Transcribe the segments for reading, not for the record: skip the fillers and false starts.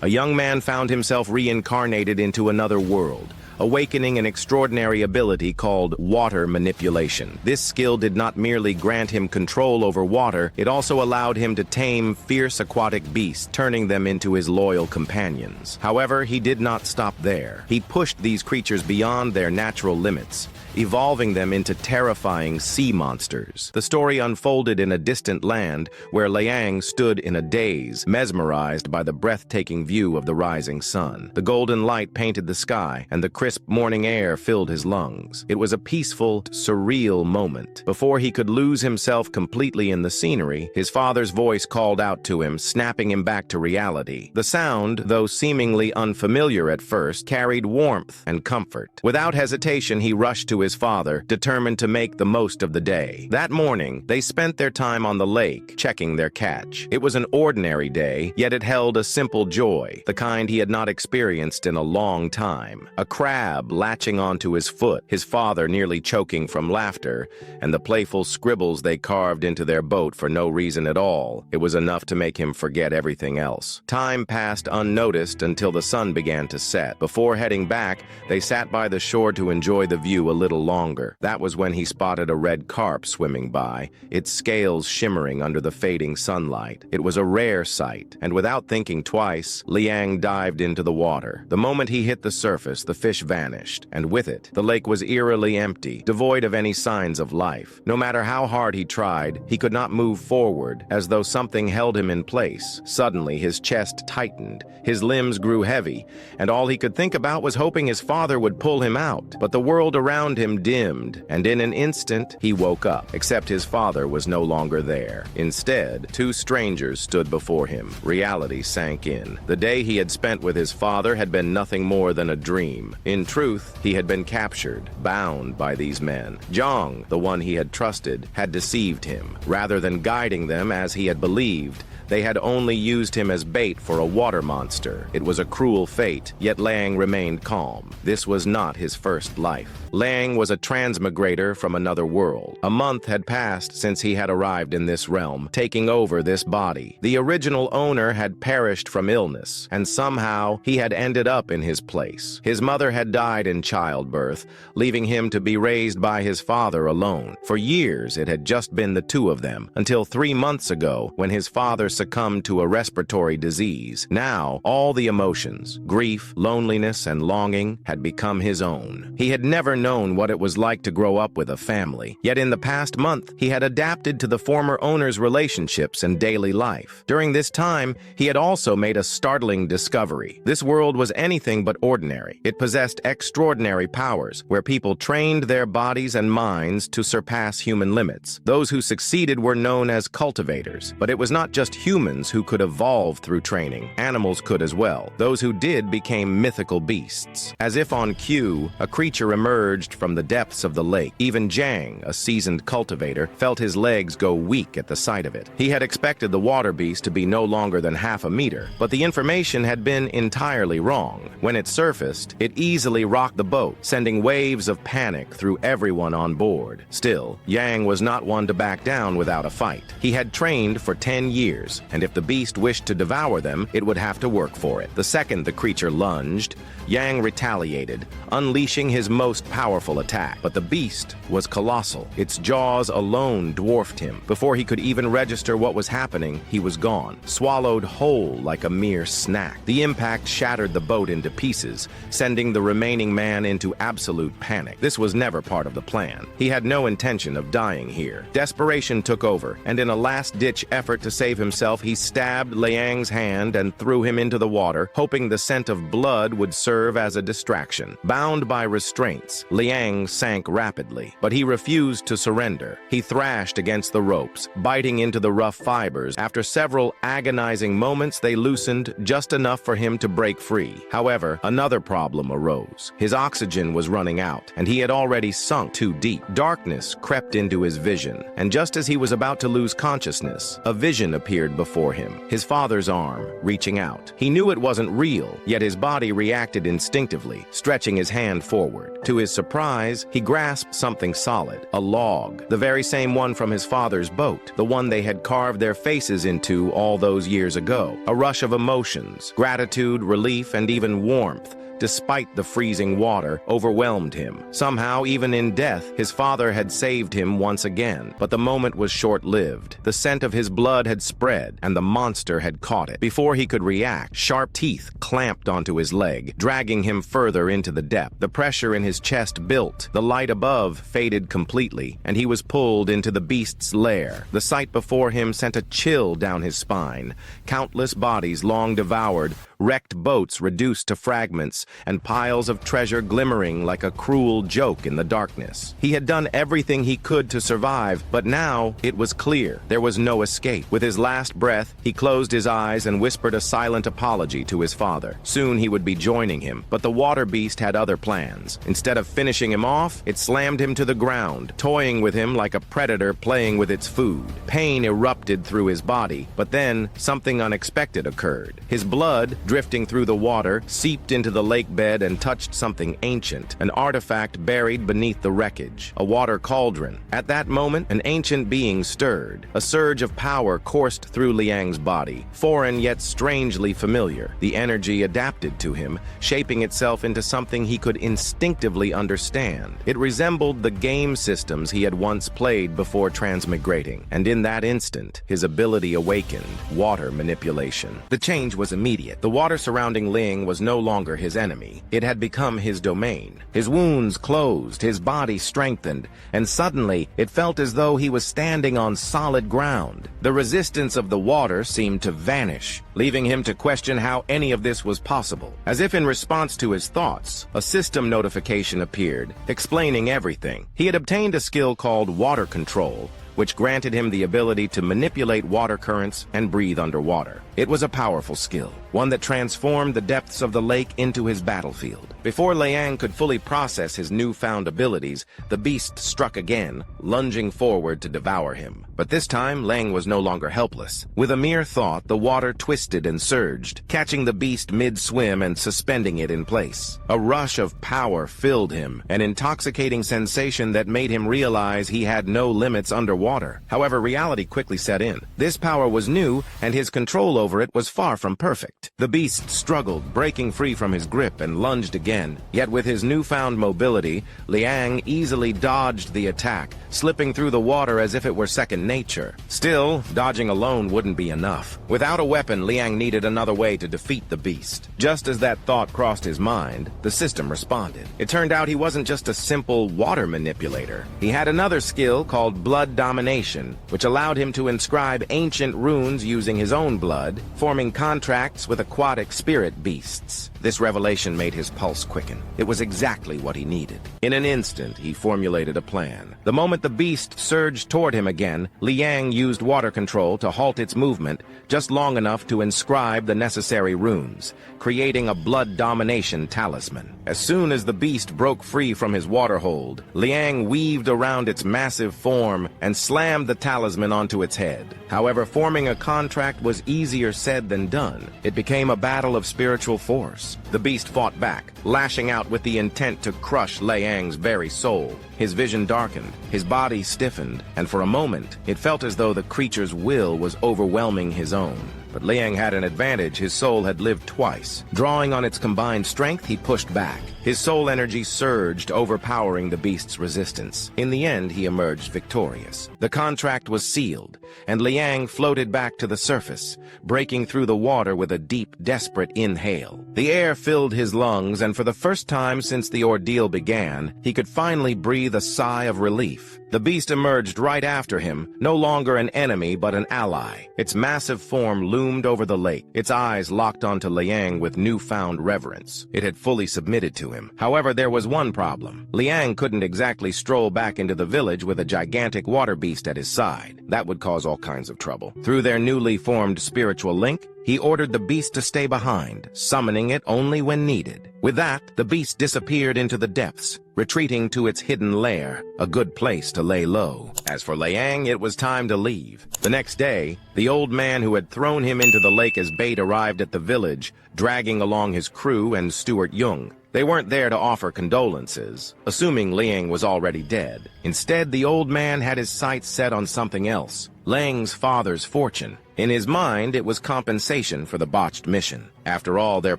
A young man found himself reincarnated into another world, awakening an extraordinary ability called water manipulation. This skill did not merely grant him control over water, it also allowed him to tame fierce aquatic beasts, turning them into his loyal companions. However, he did not stop there. He pushed these creatures beyond their natural limits, evolving them into terrifying sea monsters. The story unfolded in a distant land where Leang stood in a daze, mesmerized by the breathtaking view of the rising sun. The golden light painted the sky, and the crisp morning air filled his lungs. It was a peaceful, surreal moment. Before he could lose himself completely in the scenery, his father's voice called out to him, snapping him back to reality. The sound, though seemingly unfamiliar at first, carried warmth and comfort. Without hesitation, he rushed to his father, determined to make the most of the day. That morning, they spent their time on the lake, checking their catch. It was an ordinary day, yet it held a simple joy, the kind he had not experienced in a long time. A crab latching onto his foot, his father nearly choking from laughter, and the playful scribbles they carved into their boat for no reason at all. It was enough to make him forget everything else. Time passed unnoticed until the sun began to set. Before heading back, they sat by the shore to enjoy the view a little longer. That was when he spotted a red carp swimming by, its scales shimmering under the fading sunlight. It was a rare sight, and without thinking twice, Leang dived into the water. The moment he hit the surface, the fish vanished, and with it, the lake was eerily empty, devoid of any signs of life. No matter how hard he tried, he could not move forward, as though something held him in place. Suddenly, his chest tightened, his limbs grew heavy, and all he could think about was hoping his father would pull him out. But the world around him dimmed, and in an instant, he woke up, except his father was no longer there. Instead, two strangers stood before him. Reality sank in. The day he had spent with his father had been nothing more than a dream. In truth, he had been captured, bound by these men. Zhang, the one he had trusted, had deceived him. Rather than guiding them as he had believed, they had only used him as bait for a water monster. It was a cruel fate, yet Leang remained calm. This was not his first life. Leang was a transmigrator from another world. A month had passed since he had arrived in this realm, taking over this body. The original owner had perished from illness, and somehow he had ended up in his place. His mother had died in childbirth, leaving him to be raised by his father alone. For years, it had just been the two of them, until 3 months ago, when his father succumbed to a respiratory disease. Now, all the emotions, grief, loneliness, and longing had become his own. He had never known what it was like to grow up with a family, yet in the past month, he had adapted to the former owner's relationships and daily life. During this time, he had also made a startling discovery. This world was anything but ordinary. It possessed extraordinary powers, where people trained their bodies and minds to surpass human limits. Those who succeeded were known as cultivators, but it was not just humans who could evolve through training. Animals could as well. Those who did became mythical beasts. As if on cue, a creature emerged from the depths of the lake. Even Zhang, a seasoned cultivator, felt his legs go weak at the sight of it. He had expected the water beast to be no longer than half a meter, but the information had been entirely wrong. When it surfaced, it easily rocked the boat, sending waves of panic through everyone on board. Still, Yang was not one to back down without a fight. He had trained for 10 years, and if the beast wished to devour them, it would have to work for it. The second the creature lunged, Yang retaliated, unleashing his most powerful attack. But the beast was colossal. Its jaws alone dwarfed him. Before he could even register what was happening, he was gone, swallowed whole like a mere snack. The impact shattered the boat into pieces, sending the remaining man into absolute panic. This was never part of the plan. He had no intention of dying here. Desperation took over, and in a last-ditch effort to save himself, he stabbed Liang's hand and threw him into the water, hoping the scent of blood would serve as a distraction. Bound by restraints, Leang sank rapidly, but he refused to surrender. He thrashed against the ropes, biting into the rough fibers. After several agonizing moments, they loosened just enough for him to break free. However, another problem arose. His oxygen was running out, and he had already sunk too deep. Darkness crept into his vision, and just as he was about to lose consciousness, a vision appeared stood before him, his father's arm reaching out. He knew it wasn't real, yet his body reacted instinctively, stretching his hand forward. To his surprise, he grasped something solid, a log, the very same one from his father's boat, the one they had carved their faces into all those years ago. A rush of emotions, gratitude, relief, and even warmth, despite the freezing water, overwhelmed him. Somehow, even in death, his father had saved him once again. But the moment was short-lived. The scent of his blood had spread, and the monster had caught it. Before he could react, sharp teeth clamped onto his leg, dragging him further into the depth. The pressure in his chest built, the light above faded completely, and he was pulled into the beast's lair. The sight before him sent a chill down his spine. Countless bodies long devoured, wrecked boats reduced to fragments, and piles of treasure glimmering like a cruel joke in the darkness. He had done everything he could to survive, but now it was clear there was no escape. With his last breath, he closed his eyes and whispered a silent apology to his father. Soon he would be joining him, but the water beast had other plans. Instead of finishing him off, it slammed him to the ground, toying with him like a predator playing with its food. Pain erupted through his body, but then something unexpected occurred. His blood, drifting through the water, seeped into the lake bed and touched something ancient, an artifact buried beneath the wreckage, a water cauldron. At that moment, an ancient being stirred. A surge of power coursed through Liang's body, foreign yet strangely familiar. The energy adapted to him, shaping itself into something he could instinctively understand. It resembled the game systems he had once played before transmigrating, and in that instant, his ability awakened: water manipulation. The change was immediate. The water surrounding Leang was no longer his enemy. It had become his domain. His wounds closed, his body strengthened, and suddenly it felt as though he was standing on solid ground. The resistance of the water seemed to vanish, leaving him to question how any of this was possible. As if in response to his thoughts, a system notification appeared, explaining everything. He had obtained a skill called water control, which granted him the ability to manipulate water currents and breathe underwater. It was a powerful skill, one that transformed the depths of the lake into his battlefield. Before Leang could fully process his newfound abilities, the beast struck again, lunging forward to devour him. But this time, Leang was no longer helpless. With a mere thought, the water twisted and surged, catching the beast mid-swim and suspending it in place. A rush of power filled him, an intoxicating sensation that made him realize he had no limits underwater. However, reality quickly set in. This power was new, and his control over it was far from perfect. The beast struggled, breaking free from his grip, and lunged again. Yet with his newfound mobility, Liang easily dodged the attack, slipping through the water as if it were second nature. Still, dodging alone wouldn't be enough. Without a weapon, Liang needed another way to defeat the beast. Just as that thought crossed his mind, the system responded. It turned out he wasn't just a simple water manipulator. He had another skill called blood domination, which allowed him to inscribe ancient runes using his own blood, forming contracts with aquatic spirit beasts. This revelation made his pulse quicken. It was exactly what he needed. In an instant, he formulated a plan. The moment the beast surged toward him again, Liang used water control to halt its movement just long enough to inscribe the necessary runes, creating a blood domination talisman. As soon as the beast broke free from his water hold, Liang weaved around its massive form and slammed the talisman onto its head. However, forming a contract was easier said than done. It became a battle of spiritual force. The beast fought back, lashing out with the intent to crush Liang's very soul. His vision darkened, his body stiffened, and for a moment, it felt as though the creature's will was overwhelming his own. But Leang had an advantage. His soul had lived twice. Drawing on its combined strength, he pushed back. His soul energy surged, overpowering the beast's resistance. In the end, he emerged victorious. The contract was sealed, and Liang floated back to the surface, breaking through the water with a deep, desperate inhale. The air filled his lungs, and for the first time since the ordeal began, he could finally breathe a sigh of relief. The beast emerged right after him, no longer an enemy but an ally. Its massive form loomed over the lake, its eyes locked onto Liang with newfound reverence. It had fully submitted to him. However, there was one problem. Liang couldn't exactly stroll back into the village with a gigantic water beast at his side. That would cause all kinds of trouble. Through their newly formed spiritual link, He ordered the beast to stay behind, summoning it only when needed. With that, the beast disappeared into the depths, retreating to its hidden lair, a good place to lay low. As for Leang, it was time to leave. The next day, the old man who had thrown him into the lake as bait arrived at the village, dragging along his crew and steward Jung. They weren't there to offer condolences, assuming Leang was already dead. Instead, the old man had his sights set on something else, Leang's father's fortune. In his mind, it was compensation for the botched mission. After all, their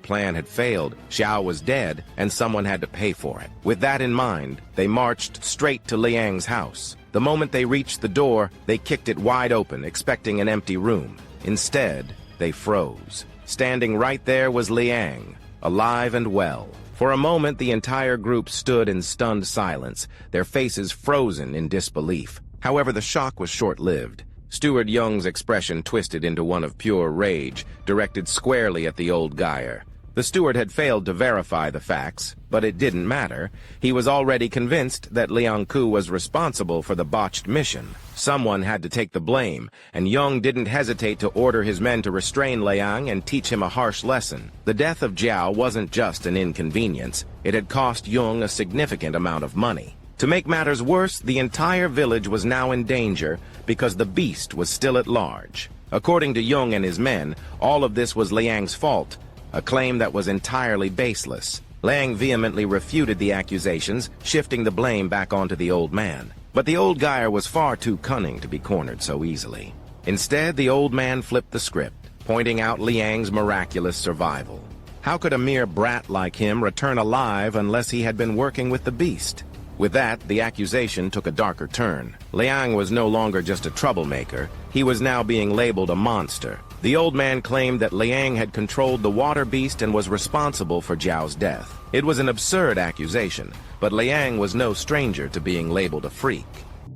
plan had failed, Xiao was dead, and someone had to pay for it. With that in mind, they marched straight to Liang's house. The moment they reached the door, they kicked it wide open, expecting an empty room. Instead, they froze. Standing right there was Leang, alive and well. For a moment, the entire group stood in stunned silence, their faces frozen in disbelief. However, the shock was short-lived. Steward Young's expression twisted into one of pure rage, directed squarely at the old Geyer. The steward had failed to verify the facts, but it didn't matter. He was already convinced that Liang Ku was responsible for the botched mission. Someone had to take the blame, and Young didn't hesitate to order his men to restrain Liang and teach him a harsh lesson. The death of Jiao wasn't just an inconvenience. It had cost Young a significant amount of money. To make matters worse, the entire village was now in danger because the beast was still at large. According to Jung and his men, all of this was Liang's fault, a claim that was entirely baseless. Liang vehemently refuted the accusations, shifting the blame back onto the old man. But the old Geyer was far too cunning to be cornered so easily. Instead, the old man flipped the script, pointing out Liang's miraculous survival. How could a mere brat like him return alive unless he had been working with the beast? With that, the accusation took a darker turn. Liang was no longer just a troublemaker. He was now being labeled a monster. The old man claimed that Liang had controlled the water beast and was responsible for Jiao's death. It was an absurd accusation, but Liang was no stranger to being labeled a freak.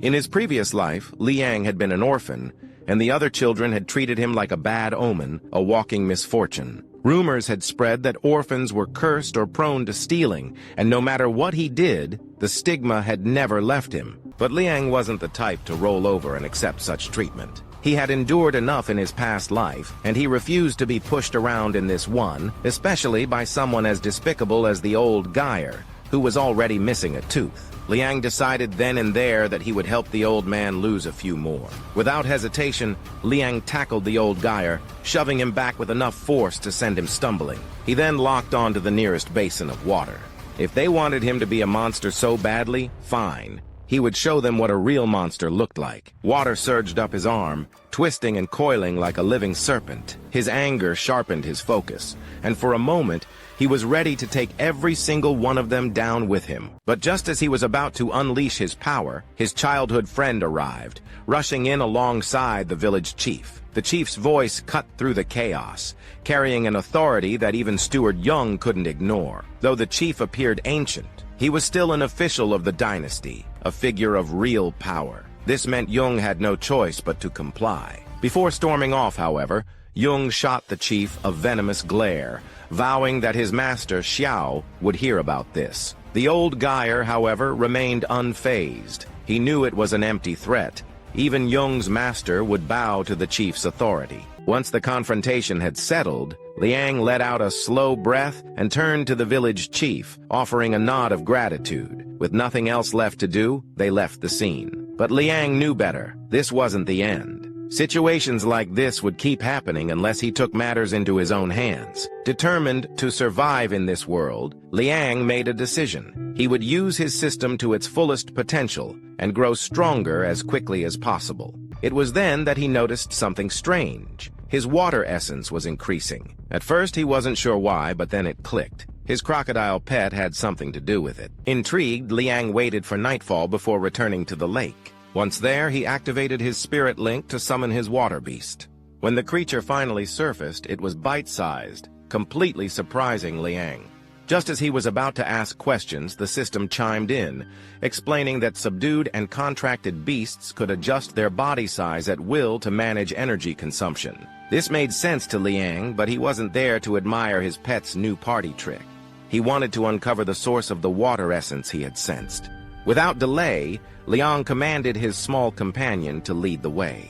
In his previous life, Liang had been an orphan, and the other children had treated him like a bad omen, a walking misfortune. Rumors had spread that orphans were cursed or prone to stealing, and no matter what he did, the stigma had never left him. But Liang wasn't the type to roll over and accept such treatment. He had endured enough in his past life, and he refused to be pushed around in this one, especially by someone as despicable as the old Geyer, who was already missing a tooth. Liang decided then and there that he would help the old man lose a few more. Without hesitation, Liang tackled the old Geyer, shoving him back with enough force to send him stumbling. He then locked onto the nearest basin of water. If they wanted him to be a monster so badly, fine. He would show them what a real monster looked like. Water surged up his arm, twisting and coiling like a living serpent. His anger sharpened his focus, and for a moment, he was ready to take every single one of them down with him. But just as he was about to unleash his power, his childhood friend arrived, rushing in alongside the village chief. The chief's voice cut through the chaos, carrying an authority that even Steward Young couldn't ignore. Though the chief appeared ancient, he was still an official of the dynasty, a figure of real power. This meant Jung had no choice but to comply. Before storming off, however, Jung shot the chief a venomous glare, vowing that his master, Xiao, would hear about this. The old Geyer, however, remained unfazed. He knew it was an empty threat. Even Jung's master would bow to the chief's authority. Once the confrontation had settled, Liang let out a slow breath and turned to the village chief, offering a nod of gratitude. With nothing else left to do, they left the scene. But Liang knew better. This wasn't the end. Situations like this would keep happening unless he took matters into his own hands. Determined to survive in this world, Liang made a decision. He would use his system to its fullest potential and grow stronger as quickly as possible. It was then that he noticed something strange. His water essence was increasing. At first he wasn't sure why, but then it clicked. His crocodile pet had something to do with it. Intrigued, Liang waited for nightfall before returning to the lake. Once there, he activated his spirit link to summon his water beast. When the creature finally surfaced, it was bite-sized, completely surprising Liang. Just as he was about to ask questions, the system chimed in, explaining that subdued and contracted beasts could adjust their body size at will to manage energy consumption. This made sense to Liang, but he wasn't there to admire his pet's new party trick. He wanted to uncover the source of the water essence he had sensed. Without delay, Liang commanded his small companion to lead the way.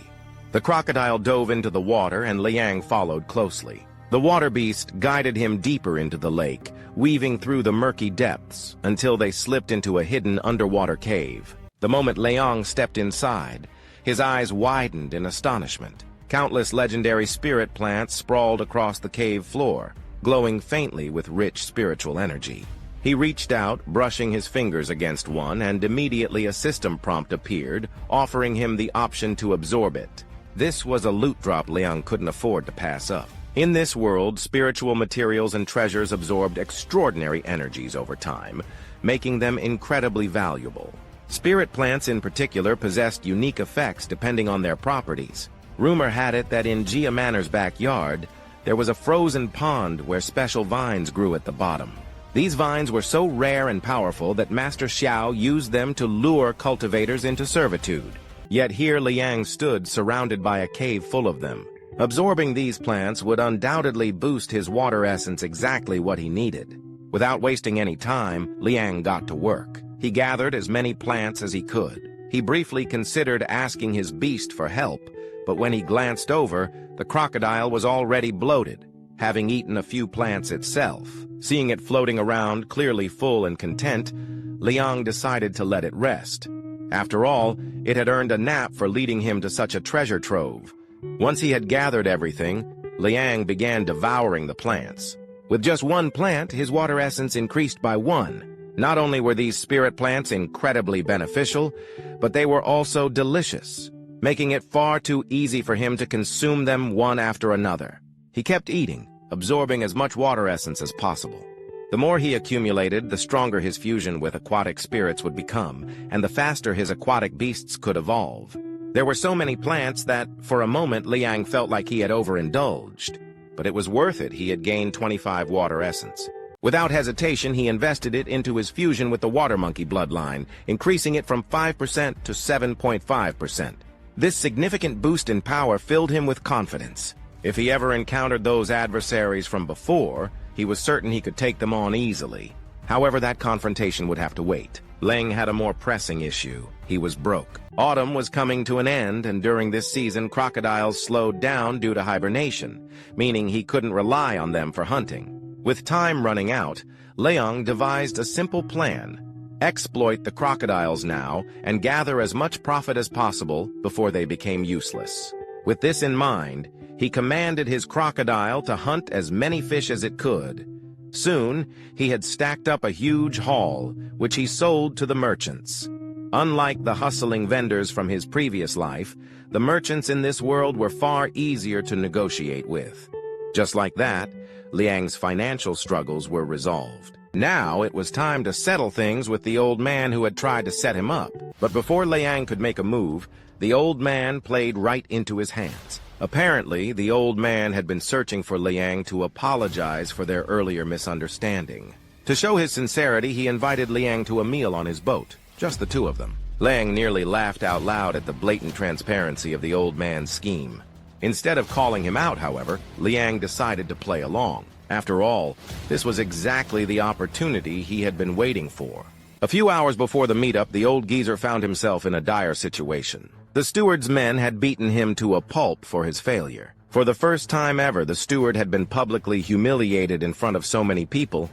The crocodile dove into the water and Leang followed closely. The water beast guided him deeper into the lake, weaving through the murky depths until they slipped into a hidden underwater cave. The moment Leang stepped inside, his eyes widened in astonishment. Countless legendary spirit plants sprawled across the cave floor, glowing faintly with rich spiritual energy. He reached out, brushing his fingers against one, and immediately a system prompt appeared, offering him the option to absorb it. This was a loot drop Leang couldn't afford to pass up. In this world, spiritual materials and treasures absorbed extraordinary energies over time, making them incredibly valuable. Spirit plants in particular possessed unique effects depending on their properties. Rumor had it that in Gia Manor's backyard, there was a frozen pond where special vines grew at the bottom. These vines were so rare and powerful that Master Xiao used them to lure cultivators into servitude. Yet here Liang stood surrounded by a cave full of them. Absorbing these plants would undoubtedly boost his water essence exactly what he needed. Without wasting any time, Liang got to work. He gathered as many plants as he could. He briefly considered asking his beast for help, but when he glanced over, the crocodile was already bloated, having eaten a few plants itself. Seeing it floating around, clearly full and content, Liang decided to let it rest. After all, it had earned a nap for leading him to such a treasure trove. Once he had gathered everything, Liang began devouring the plants. With just one plant, his water essence increased by 1. Not only were these spirit plants incredibly beneficial, but they were also delicious, making it far too easy for him to consume them one after another. He kept eating, absorbing as much water essence as possible. The more he accumulated, the stronger his fusion with aquatic spirits would become, and the faster his aquatic beasts could evolve. There were so many plants that, for a moment, Liang felt like he had overindulged. But it was worth it. He had gained 25 water essence. Without hesitation, he invested it into his fusion with the water monkey bloodline, increasing it from 5% to 7.5%. This significant boost in power filled him with confidence. If he ever encountered those adversaries from before, he was certain he could take them on easily. However, that confrontation would have to wait. Leang had a more pressing issue. He was broke. Autumn was coming to an end, and during this season, crocodiles slowed down due to hibernation, meaning he couldn't rely on them for hunting. With time running out, Leang devised a simple plan. Exploit the crocodiles now and gather as much profit as possible before they became useless. With this in mind, he commanded his crocodile to hunt as many fish as it could. Soon, he had stacked up a huge haul, which he sold to the merchants. Unlike the hustling vendors from his previous life, the merchants in this world were far easier to negotiate with. Just like that, Liang's financial struggles were resolved. Now it was time to settle things with the old man who had tried to set him up. But before Liang could make a move, the old man played right into his hands. Apparently, the old man had been searching for Liang to apologize for their earlier misunderstanding. To show his sincerity, he invited Liang to a meal on his boat, just the two of them. Liang nearly laughed out loud at the blatant transparency of the old man's scheme. Instead of calling him out, however, Liang decided to play along. After all, this was exactly the opportunity he had been waiting for. A few hours before the meetup, the old geezer found himself in a dire situation. The steward's men had beaten him to a pulp for his failure. For the first time ever, the steward had been publicly humiliated in front of so many people,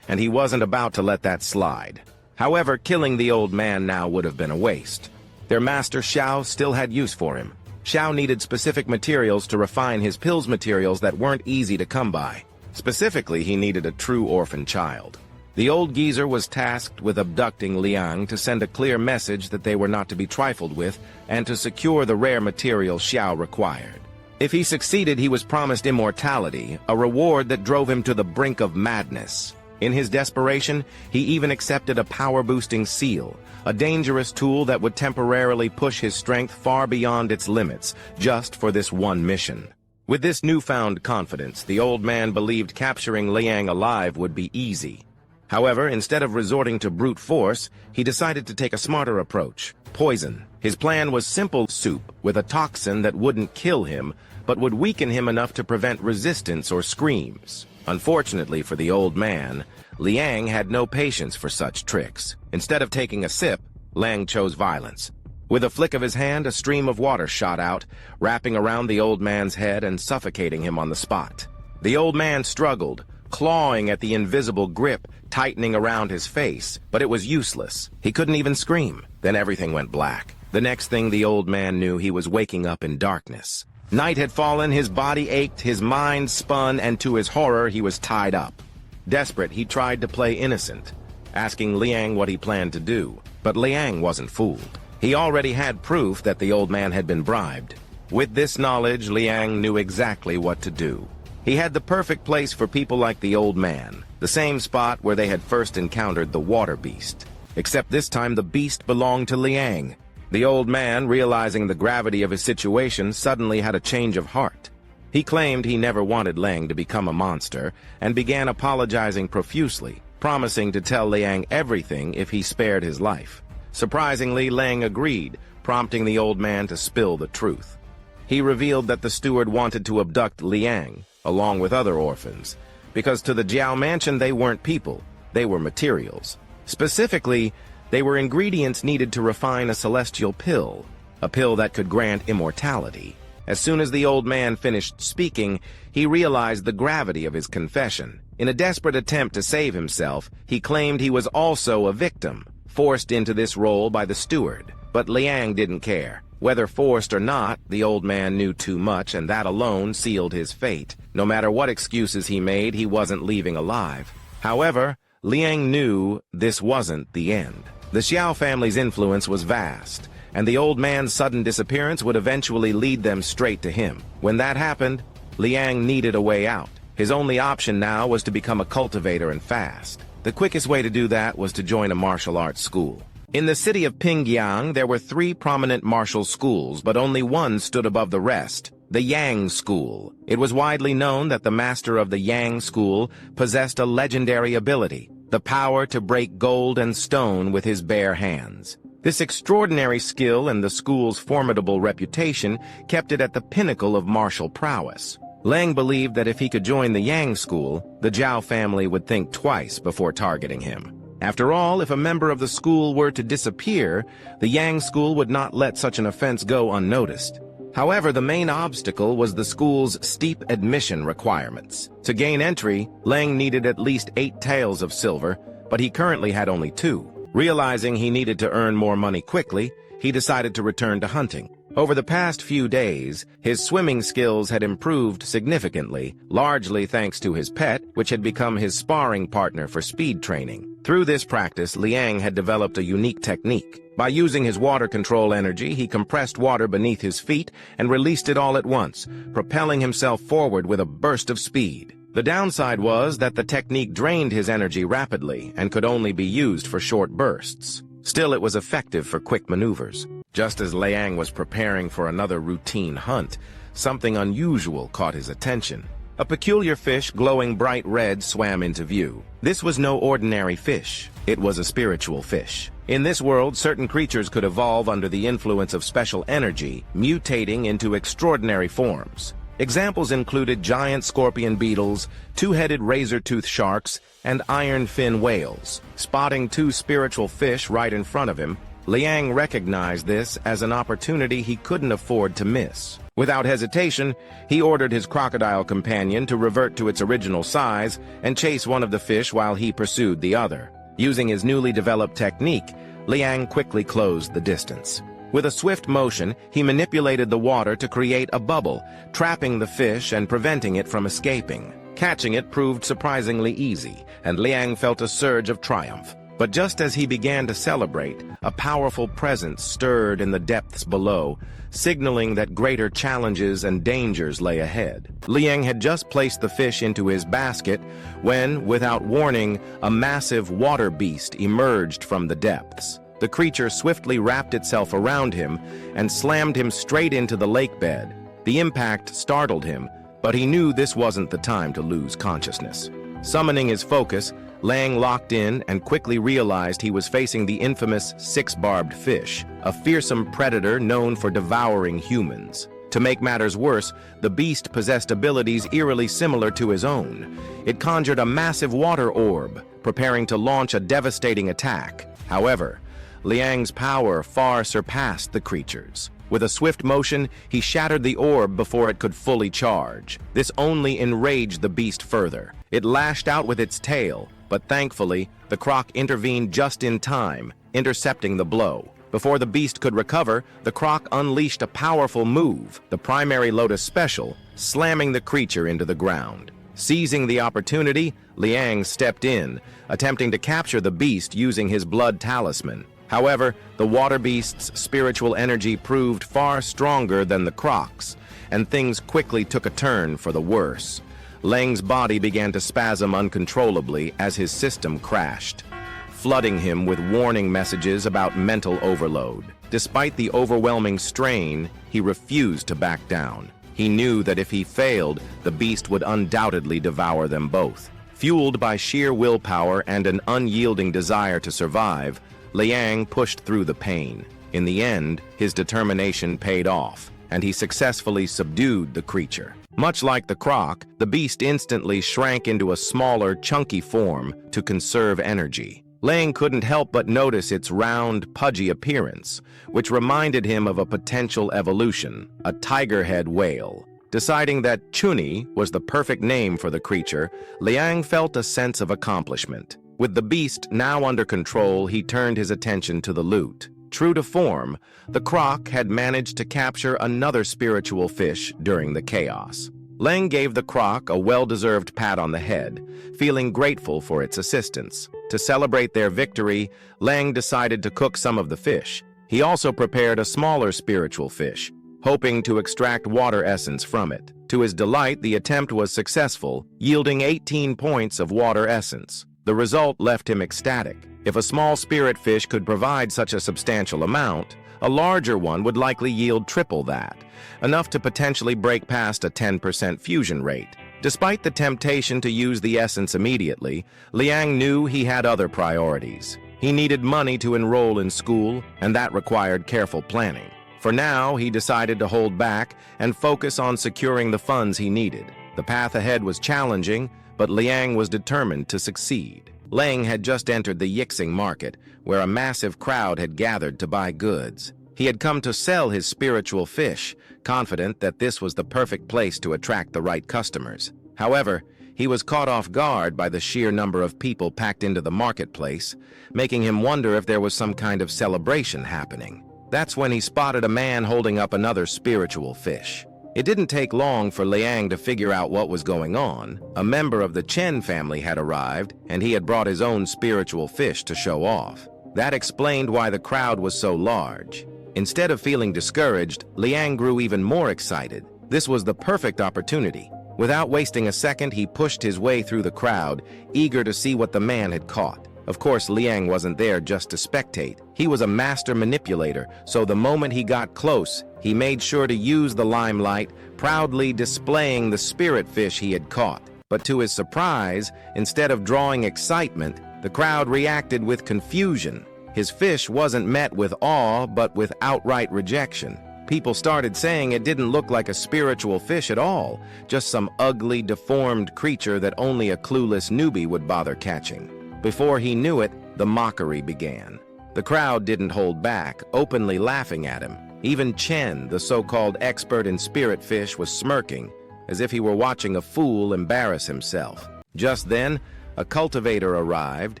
and he wasn't about to let that slide. However, killing the old man now would have been a waste. Their master Xiao still had use for him. Xiao needed specific materials to refine his pills materials that weren't easy to come by. Specifically, he needed a true orphan child. The old geezer was tasked with abducting Liang to send a clear message that they were not to be trifled with and to secure the rare material Xiao required. If he succeeded, he was promised immortality, a reward that drove him to the brink of madness. In his desperation, he even accepted a power-boosting seal, a dangerous tool that would temporarily push his strength far beyond its limits, just for this one mission. With this newfound confidence, the old man believed capturing Liang alive would be easy. However, instead of resorting to brute force, he decided to take a smarter approach: poison. His plan was simple: soup with a toxin that wouldn't kill him, but would weaken him enough to prevent resistance or screams. Unfortunately for the old man, Liang had no patience for such tricks. Instead of taking a sip, Liang chose violence. With a flick of his hand, a stream of water shot out, wrapping around the old man's head and suffocating him on the spot. The old man struggled, clawing at the invisible grip tightening around his face, but it was useless. He couldn't even scream. Then everything went black. The next thing the old man knew, he was waking up in darkness. Night had fallen, his body ached, his mind spun, and to his horror, he was tied up. Desperate, he tried to play innocent, asking Leang what he planned to do. But Leang wasn't fooled. He already had proof that the old man had been bribed. With this knowledge, Leang knew exactly what to do. He had the perfect place for people like the old man, the same spot where they had first encountered the water beast. Except this time the beast belonged to Leang. The old man, realizing the gravity of his situation, suddenly had a change of heart. He claimed he never wanted Leang to become a monster, and began apologizing profusely, promising to tell Leang everything if he spared his life. Surprisingly, Leang agreed, prompting the old man to spill the truth. He revealed that the steward wanted to abduct Leang, along with other orphans, because to the Jiao mansion they weren't people, they were materials. Specifically, they were ingredients needed to refine a celestial pill, a pill that could grant immortality. As soon as the old man finished speaking, he realized the gravity of his confession. In a desperate attempt to save himself, he claimed he was also a victim, forced into this role by the steward. But Leang didn't care. Whether forced or not, the old man knew too much, and that alone sealed his fate. No matter what excuses he made, he wasn't leaving alive. However, Leang knew this wasn't the end. The Xiao family's influence was vast, and the old man's sudden disappearance would eventually lead them straight to him. When that happened, Leang needed a way out. His only option now was to become a cultivator and fast. The quickest way to do that was to join a martial arts school. In the city of Pingyang, there were 3 prominent martial schools, but only one stood above the rest, the Yang School. It was widely known that the master of the Yang School possessed a legendary ability, the power to break gold and stone with his bare hands. This extraordinary skill and the school's formidable reputation kept it at the pinnacle of martial prowess. Leang believed that if he could join the Yang School, the Zhao family would think twice before targeting him. After all, if a member of the school were to disappear, the Yang School would not let such an offense go unnoticed. However, the main obstacle was the school's steep admission requirements. To gain entry, Leang needed at least 8 taels of silver, but he currently had only 2. Realizing he needed to earn more money quickly, he decided to return to hunting. Over the past few days, his swimming skills had improved significantly, largely thanks to his pet, which had become his sparring partner for speed training. Through this practice, Leang had developed a unique technique. By using his water control energy, he compressed water beneath his feet and released it all at once, propelling himself forward with a burst of speed. The downside was that the technique drained his energy rapidly and could only be used for short bursts. Still, it was effective for quick maneuvers. Just as Leang was preparing for another routine hunt, something unusual caught his attention. A peculiar fish glowing bright red swam into view. This was no ordinary fish. It was a spiritual fish. In this world, certain creatures could evolve under the influence of special energy, mutating into extraordinary forms. Examples included giant scorpion beetles, 2-headed razor-toothed sharks, and iron-fin whales. Spotting 2 spiritual fish right in front of him, Leang recognized this as an opportunity he couldn't afford to miss. Without hesitation, he ordered his crocodile companion to revert to its original size and chase one of the fish while he pursued the other. Using his newly developed technique, Leang quickly closed the distance. With a swift motion, he manipulated the water to create a bubble, trapping the fish and preventing it from escaping. Catching it proved surprisingly easy, and Leang felt a surge of triumph. But just as he began to celebrate, a powerful presence stirred in the depths below, signaling that greater challenges and dangers lay ahead. Leang had just placed the fish into his basket when, without warning, a massive water beast emerged from the depths. The creature swiftly wrapped itself around him and slammed him straight into the lake bed. The impact startled him, but he knew this wasn't the time to lose consciousness. Summoning his focus, Leang locked in and quickly realized he was facing the infamous 6-barbed fish, a fearsome predator known for devouring humans. To make matters worse, the beast possessed abilities eerily similar to his own. It conjured a massive water orb, preparing to launch a devastating attack. However, Liang's power far surpassed the creature's. With a swift motion, he shattered the orb before it could fully charge. This only enraged the beast further. It lashed out with its tail, but thankfully, the croc intervened just in time, intercepting the blow. Before the beast could recover, the croc unleashed a powerful move, the primary Lotus Special, slamming the creature into the ground. Seizing the opportunity, Leang stepped in, attempting to capture the beast using his blood talisman. However, the water beast's spiritual energy proved far stronger than the croc's, and things quickly took a turn for the worse. Leang's body began to spasm uncontrollably as his system crashed, flooding him with warning messages about mental overload. Despite the overwhelming strain, he refused to back down. He knew that if he failed, the beast would undoubtedly devour them both. Fueled by sheer willpower and an unyielding desire to survive, Liang pushed through the pain. In the end, his determination paid off, and he successfully subdued the creature. Much like the croc, the beast instantly shrank into a smaller, chunky form to conserve energy. Leang couldn't help but notice its round, pudgy appearance, which reminded him of a potential evolution, a tiger-head whale. Deciding that Chuni was the perfect name for the creature, Liang felt a sense of accomplishment. With the beast now under control, he turned his attention to the loot. True to form, the croc had managed to capture another spiritual fish during the chaos. Leang gave the croc a well-deserved pat on the head, feeling grateful for its assistance. To celebrate their victory, Leang decided to cook some of the fish. He also prepared a smaller spiritual fish, hoping to extract water essence from it. To his delight, the attempt was successful, yielding 18 points of water essence. The result left him ecstatic. If a small spirit fish could provide such a substantial amount, a larger one would likely yield triple that, enough to potentially break past a 10% fusion rate. Despite the temptation to use the essence immediately, Liang knew he had other priorities. He needed money to enroll in school, and that required careful planning. For now, he decided to hold back and focus on securing the funds he needed. The path ahead was challenging, but Liang was determined to succeed. Leang had just entered the Yixing market, where a massive crowd had gathered to buy goods. He had come to sell his spiritual fish, confident that this was the perfect place to attract the right customers. However, he was caught off guard by the sheer number of people packed into the marketplace, making him wonder if there was some kind of celebration happening. That's when he spotted a man holding up another spiritual fish. It didn't take long for Liang to figure out what was going on. A member of the Chen family had arrived, and he had brought his own spiritual fish to show off. That explained why the crowd was so large. Instead of feeling discouraged, Liang grew even more excited. This was the perfect opportunity. Without wasting a second, he pushed his way through the crowd, eager to see what the man had caught. Of course, Liang wasn't there just to spectate. He was a master manipulator, so the moment he got close, he made sure to use the limelight, proudly displaying the spirit fish he had caught. But to his surprise, instead of drawing excitement, the crowd reacted with confusion. His fish wasn't met with awe, but with outright rejection. People started saying it didn't look like a spiritual fish at all, just some ugly, deformed creature that only a clueless newbie would bother catching. Before he knew it, the mockery began. The crowd didn't hold back, openly laughing at him. Even Chen, the so-called expert in spirit fish, was smirking, as if he were watching a fool embarrass himself. Just then, a cultivator arrived,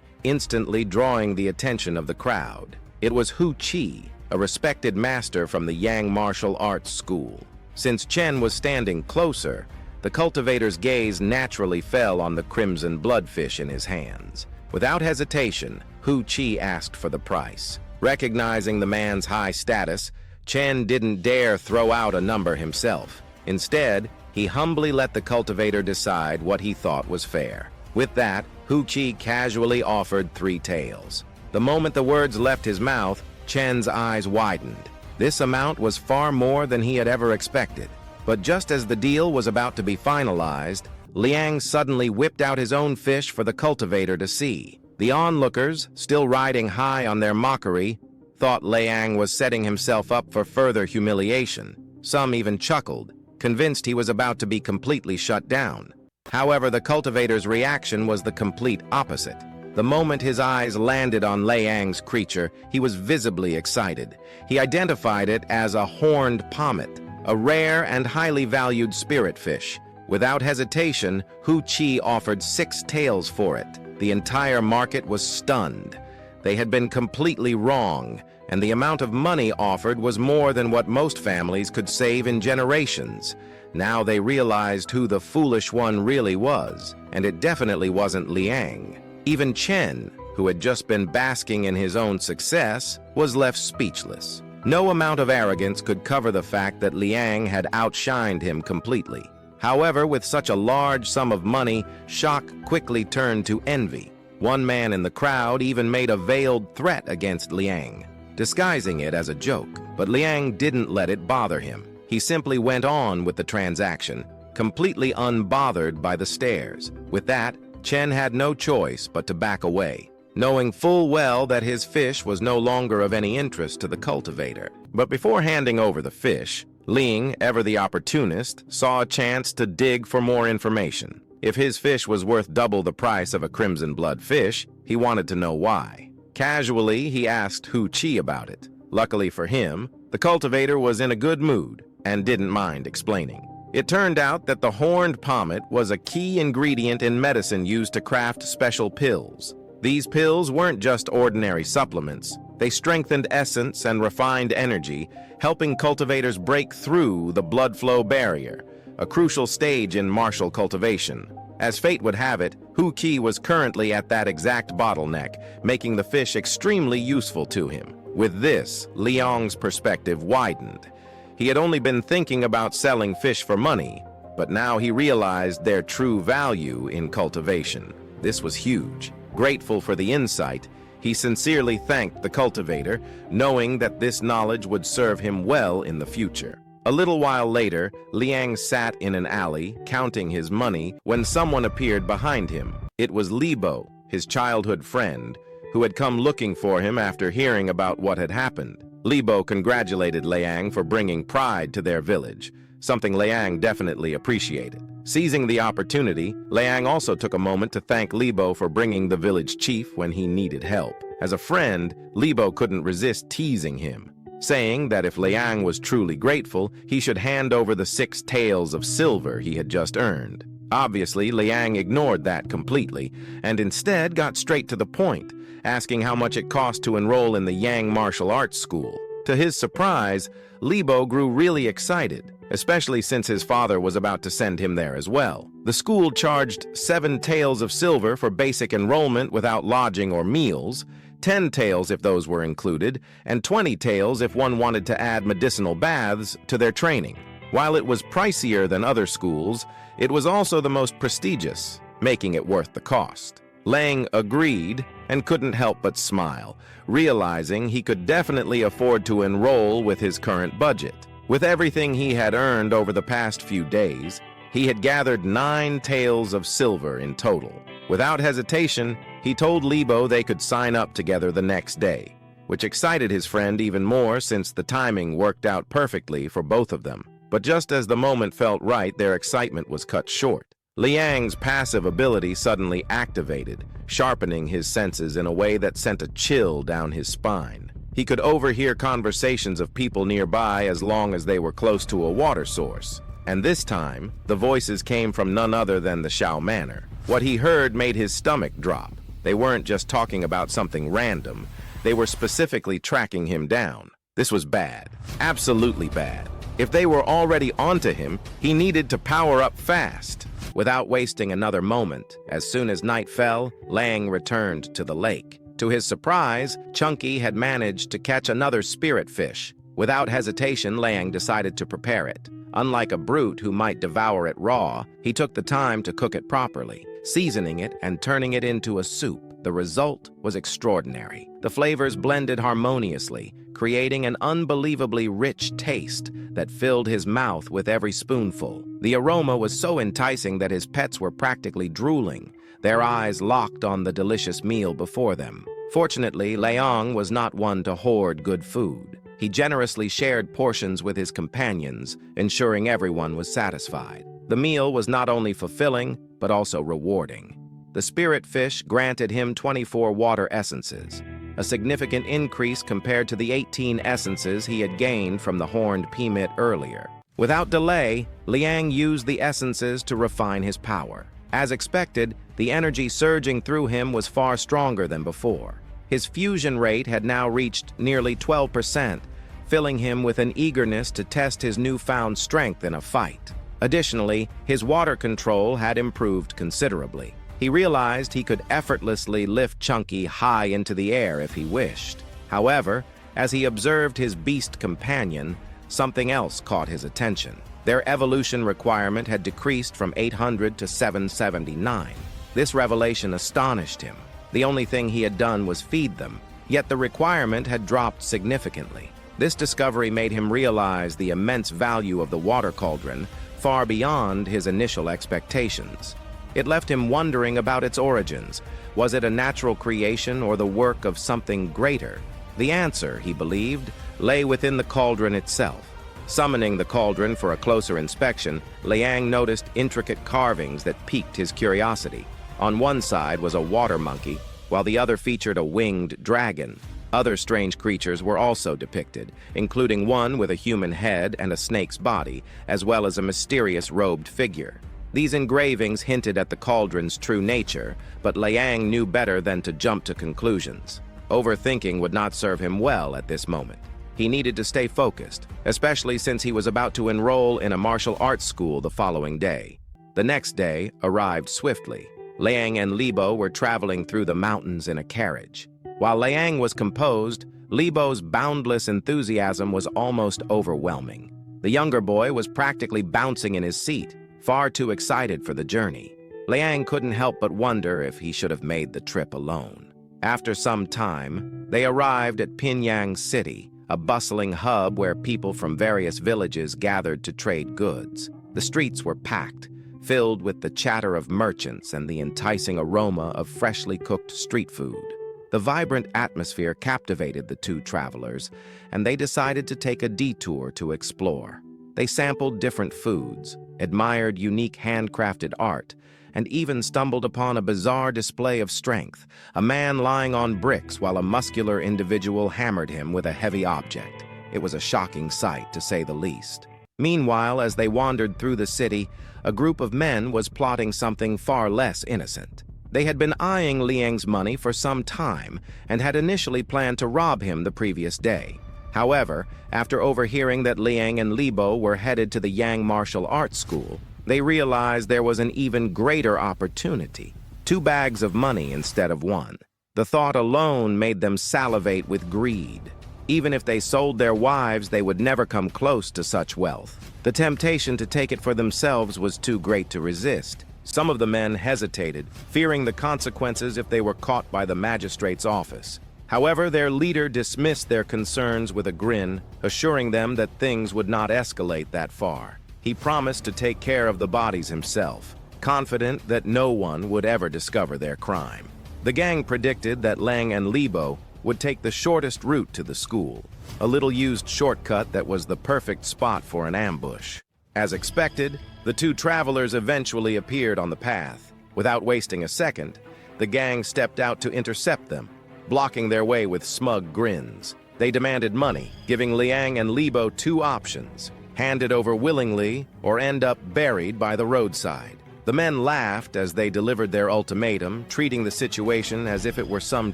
instantly drawing the attention of the crowd. It was Hu Qi, a respected master from the Yang martial arts school. Since Chen was standing closer, the cultivator's gaze naturally fell on the crimson bloodfish in his hands. Without hesitation, Hu Qi asked for the price. Recognizing the man's high status, Chen didn't dare throw out a number himself. Instead, he humbly let the cultivator decide what he thought was fair. With that, Hu Qi casually offered 3 taels. The moment the words left his mouth, Chen's eyes widened. This amount was far more than he had ever expected. But just as the deal was about to be finalized, Liang suddenly whipped out his own fish for the cultivator to see. The onlookers, still riding high on their mockery, thought Liang was setting himself up for further humiliation. Some even chuckled, convinced he was about to be completely shut down. However, the cultivator's reaction was the complete opposite. The moment his eyes landed on Leang's creature, he was visibly excited. He identified it as a horned pommet, a rare and highly valued spirit fish. Without hesitation, Hu Qi offered 6 taels for it. The entire market was stunned. They had been completely wrong, and the amount of money offered was more than what most families could save in generations. Now they realized who the foolish one really was, and it definitely wasn't Leang. Even Chen, who had just been basking in his own success, was left speechless. No amount of arrogance could cover the fact that Leang had outshined him completely. However, with such a large sum of money, shock quickly turned to envy. One man in the crowd even made a veiled threat against Leang, disguising it as a joke. But Leang didn't let it bother him. He simply went on with the transaction, completely unbothered by the stares. With that, Chen had no choice but to back away, knowing full well that his fish was no longer of any interest to the cultivator. But before handing over the fish, Leang, ever the opportunist, saw a chance to dig for more information. If his fish was worth double the price of a crimson blood fish, he wanted to know why. Casually, he asked Hu Qi about it. Luckily for him, the cultivator was in a good mood and didn't mind explaining. It turned out that the horned pommet was a key ingredient in medicine used to craft special pills. These pills weren't just ordinary supplements. They strengthened essence and refined energy, helping cultivators break through the blood flow barrier, a crucial stage in martial cultivation. As fate would have it, Hu Qi was currently at that exact bottleneck, making the fish extremely useful to him. With this, Leang's perspective widened. He had only been thinking about selling fish for money, but now he realized their true value in cultivation. This was huge. Grateful for the insight, he sincerely thanked the cultivator, knowing that this knowledge would serve him well in the future. A little while later, Leang sat in an alley, counting his money, when someone appeared behind him. It was Libo, his childhood friend, who had come looking for him after hearing about what had happened. Libo congratulated Leang for bringing pride to their village, something Leang definitely appreciated. Seizing the opportunity, Leang also took a moment to thank Libo for bringing the village chief when he needed help. As a friend, Libo couldn't resist teasing him, saying that if Leang was truly grateful, he should hand over the 6 taels of silver he had just earned. Obviously, Leang ignored that completely, and instead got straight to the point, asking how much it cost to enroll in the Yang martial arts school. To his surprise, Libo grew really excited, especially since his father was about to send him there as well. The school charged 7 taels of silver for basic enrollment without lodging or meals, 10 taels if those were included, and 20 taels if one wanted to add medicinal baths to their training. While it was pricier than other schools, it was also the most prestigious, making it worth the cost. Leang agreed and couldn't help but smile, realizing he could definitely afford to enroll with his current budget. With everything he had earned over the past few days, he had gathered 9 taels of silver in total. Without hesitation, he told Libo they could sign up together the next day, which excited his friend even more since the timing worked out perfectly for both of them. But just as the moment felt right, their excitement was cut short. Liang's passive ability suddenly activated, sharpening his senses in a way that sent a chill down his spine. He could overhear conversations of people nearby as long as they were close to a water source. And this time, the voices came from none other than the Shao Manor. What he heard made his stomach drop. They weren't just talking about something random. They were specifically tracking him down. This was bad. Absolutely bad. If they were already onto him, he needed to power up fast. Without wasting another moment, as soon as night fell, Leang returned to the lake. To his surprise, Chunky had managed to catch another spirit fish. Without hesitation, Leang decided to prepare it. Unlike a brute who might devour it raw, he took the time to cook it properly, seasoning it and turning it into a soup. The result was extraordinary. The flavors blended harmoniously, creating an unbelievably rich taste that filled his mouth with every spoonful. The aroma was so enticing that his pets were practically drooling, their eyes locked on the delicious meal before them. Fortunately, Leang was not one to hoard good food. He generously shared portions with his companions, ensuring everyone was satisfied. The meal was not only fulfilling, but also rewarding. The spirit fish granted him 24 water essences, a significant increase compared to the 18 essences he had gained from the horned Pimit earlier. Without delay, Leang used the essences to refine his power. As expected, the energy surging through him was far stronger than before. His fusion rate had now reached nearly 12%, filling him with an eagerness to test his newfound strength in a fight. Additionally, his water control had improved considerably. He realized he could effortlessly lift Chunky high into the air if he wished. However, as he observed his beast companion, something else caught his attention. Their evolution requirement had decreased from 800 to 779. This revelation astonished him. The only thing he had done was feed them, yet the requirement had dropped significantly. This discovery made him realize the immense value of the water cauldron, far beyond his initial expectations. It left him wondering about its origins. Was it a natural creation or the work of something greater? The answer, he believed, lay within the cauldron itself. Summoning the cauldron for a closer inspection, Leang noticed intricate carvings that piqued his curiosity. On one side was a water monkey, while the other featured a winged dragon. Other strange creatures were also depicted, including one with a human head and a snake's body, as well as a mysterious robed figure. These engravings hinted at the cauldron's true nature, but Leang knew better than to jump to conclusions. Overthinking would not serve him well at this moment. He needed to stay focused, especially since he was about to enroll in a martial arts school the following day. The next day arrived swiftly. Leang and Libo were traveling through the mountains in a carriage. While Leang was composed, Libo's boundless enthusiasm was almost overwhelming. The younger boy was practically bouncing in his seat, far too excited for the journey. Leang couldn't help but wonder if he should have made the trip alone. After some time, they arrived at Pinyang City, a bustling hub where people from various villages gathered to trade goods. The streets were packed, filled with the chatter of merchants and the enticing aroma of freshly cooked street food. The vibrant atmosphere captivated the two travelers, and they decided to take a detour to explore. They sampled different foods, admired unique handcrafted art, and even stumbled upon a bizarre display of strength, a man lying on bricks while a muscular individual hammered him with a heavy object. It was a shocking sight, to say the least. Meanwhile, as they wandered through the city, a group of men was plotting something far less innocent. They had been eyeing Liang's money for some time and had initially planned to rob him the previous day. However, after overhearing that Leang and Libo were headed to the Yang Martial Arts School, they realized there was an even greater opportunity. 2 bags of money instead of 1. The thought alone made them salivate with greed. Even if they sold their wives, they would never come close to such wealth. The temptation to take it for themselves was too great to resist. Some of the men hesitated, fearing the consequences if they were caught by the magistrate's office. However, their leader dismissed their concerns with a grin, assuring them that things would not escalate that far. He promised to take care of the bodies himself, confident that no one would ever discover their crime. The gang predicted that Leang and Libo would take the shortest route to the school, a little-used shortcut that was the perfect spot for an ambush. As expected, the 2 travelers eventually appeared on the path. Without wasting a second, the gang stepped out to intercept them, blocking their way with smug grins. They demanded money, giving Leang and Libo 2 options: hand it over willingly or end up buried by the roadside. The men laughed as they delivered their ultimatum, treating the situation as if it were some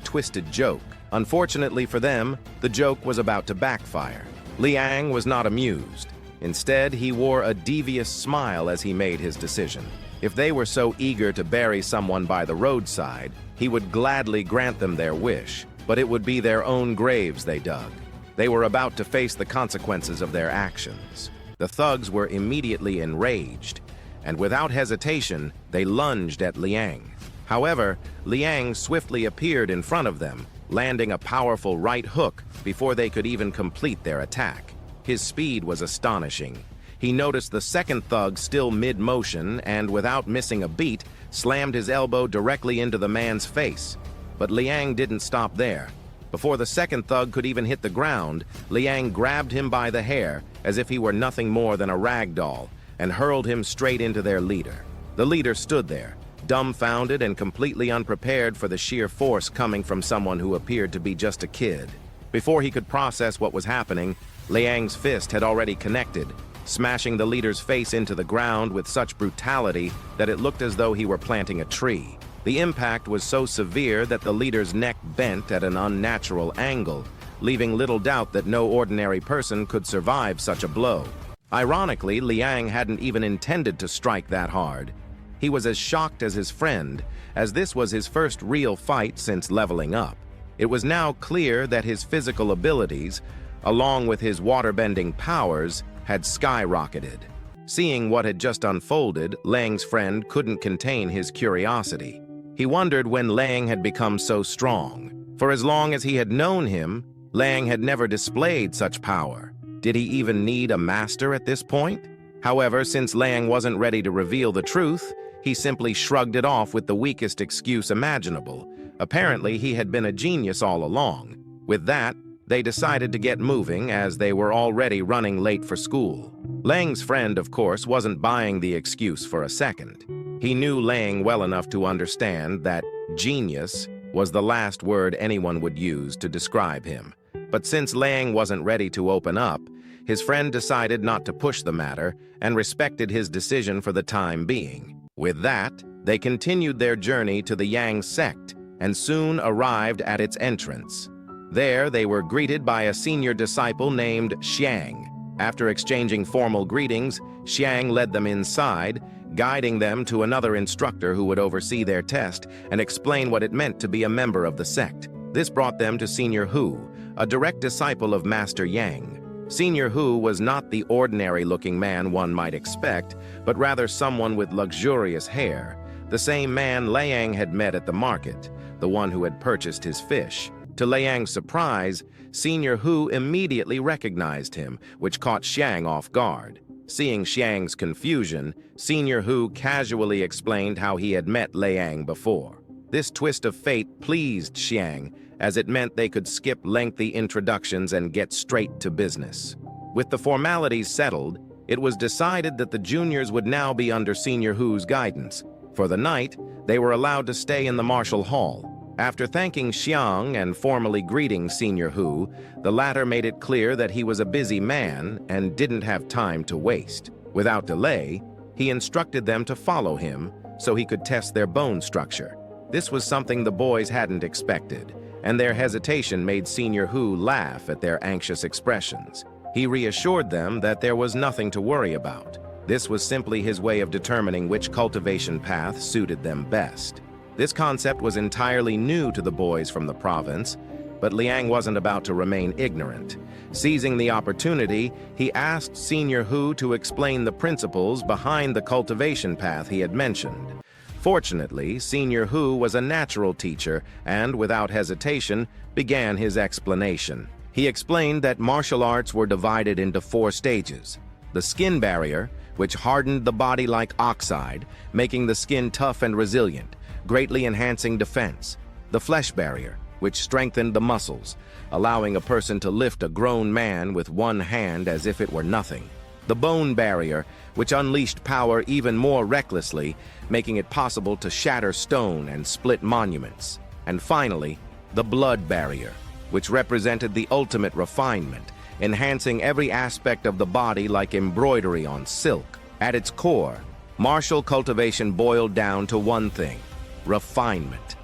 twisted joke. Unfortunately for them, the joke was about to backfire. Leang was not amused. Instead, he wore a devious smile as he made his decision. If they were so eager to bury someone by the roadside, he would gladly grant them their wish, but it would be their own graves they dug. They were about to face the consequences of their actions. The thugs were immediately enraged, and without hesitation, they lunged at Leang. However, Leang swiftly appeared in front of them, landing a powerful right hook before they could even complete their attack. His speed was astonishing. He noticed the second thug still mid-motion and, without missing a beat, slammed his elbow directly into the man's face. But Leang didn't stop there. Before the second thug could even hit the ground, Leang grabbed him by the hair as if he were nothing more than a rag doll and hurled him straight into their leader. The leader stood there, dumbfounded and completely unprepared for the sheer force coming from someone who appeared to be just a kid. Before he could process what was happening, Liang's fist had already connected, smashing the leader's face into the ground with such brutality that it looked as though he were planting a tree. The impact was so severe that the leader's neck bent at an unnatural angle, leaving little doubt that no ordinary person could survive such a blow. Ironically, Liang hadn't even intended to strike that hard. He was as shocked as his friend, as this was his first real fight since leveling up. It was now clear that his physical abilities, along with his waterbending powers, had skyrocketed. Seeing what had just unfolded, Liang's friend couldn't contain his curiosity. He wondered when Leang had become so strong. For as long as he had known him, Leang had never displayed such power. Did he even need a master at this point? However, since Leang wasn't ready to reveal the truth, he simply shrugged it off with the weakest excuse imaginable. Apparently, he had been a genius all along. With that, they decided to get moving as they were already running late for school. Leang's friend, of course, wasn't buying the excuse for a second. He knew Leang well enough to understand that genius was the last word anyone would use to describe him. But since Leang wasn't ready to open up, his friend decided not to push the matter and respected his decision for the time being. With that, they continued their journey to the Yang sect and soon arrived at its entrance. There, they were greeted by a senior disciple named Xiang. After exchanging formal greetings, Xiang led them inside, guiding them to another instructor who would oversee their test and explain what it meant to be a member of the sect. This brought them to Senior Hu, a direct disciple of Master Yang. Senior Hu was not the ordinary-looking man one might expect, but rather someone with luxurious hair, the same man Liang had met at the market, the one who had purchased his fish. To Liang's surprise, Senior Hu immediately recognized him, which caught Xiang off guard. Seeing Xiang's confusion, Senior Hu casually explained how he had met Liang before. This twist of fate pleased Xiang, as it meant they could skip lengthy introductions and get straight to business. With the formalities settled, it was decided that the juniors would now be under Senior Hu's guidance. For the night, they were allowed to stay in the martial hall. After thanking Xiang and formally greeting Senior Hu, the latter made it clear that he was a busy man and didn't have time to waste. Without delay, he instructed them to follow him so he could test their bone structure. This was something the boys hadn't expected, and their hesitation made Senior Hu laugh at their anxious expressions. He reassured them that there was nothing to worry about. This was simply his way of determining which cultivation path suited them best. This concept was entirely new to the boys from the province, but Liang wasn't about to remain ignorant. Seizing the opportunity, he asked Senior Hu to explain the principles behind the cultivation path he had mentioned. Fortunately, Senior Hu was a natural teacher and, without hesitation, began his explanation. He explained that martial arts were divided into 4 stages. The skin barrier, which hardened the body like oxide, making the skin tough and resilient, greatly enhancing defense. The flesh barrier, which strengthened the muscles, allowing a person to lift a grown man with one hand as if it were nothing. The bone barrier, which unleashed power even more recklessly, making it possible to shatter stone and split monuments. And finally, the blood barrier, which represented the ultimate refinement, enhancing every aspect of the body like embroidery on silk. At its core, martial cultivation boiled down to one thing: refinement.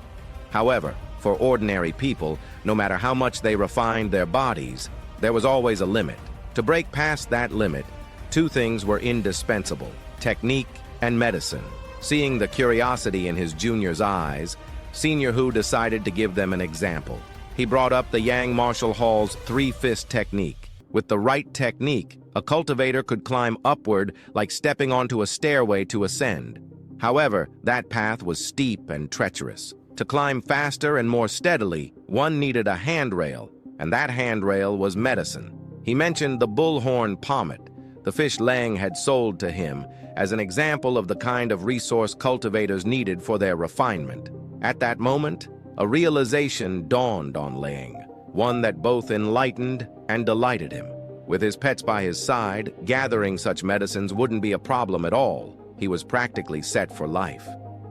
However, for ordinary people, no matter how much they refined their bodies, there was always a limit. To break past that limit, 2 things were indispensable: technique and medicine. Seeing the curiosity in his juniors' eyes, Senior Hu decided to give them an example. He brought up the Yang Martial Hall's 3-fist technique. With the right technique, a cultivator could climb upward like stepping onto a stairway to ascend. However, that path was steep and treacherous. To climb faster and more steadily, one needed a handrail, and that handrail was medicine. He mentioned the bullhorn pommet, the fish Leang had sold to him, as an example of the kind of resource cultivators needed for their refinement. At that moment, a realization dawned on Leang, one that both enlightened and delighted him. With his pets by his side, gathering such medicines wouldn't be a problem at all. He was practically set for life.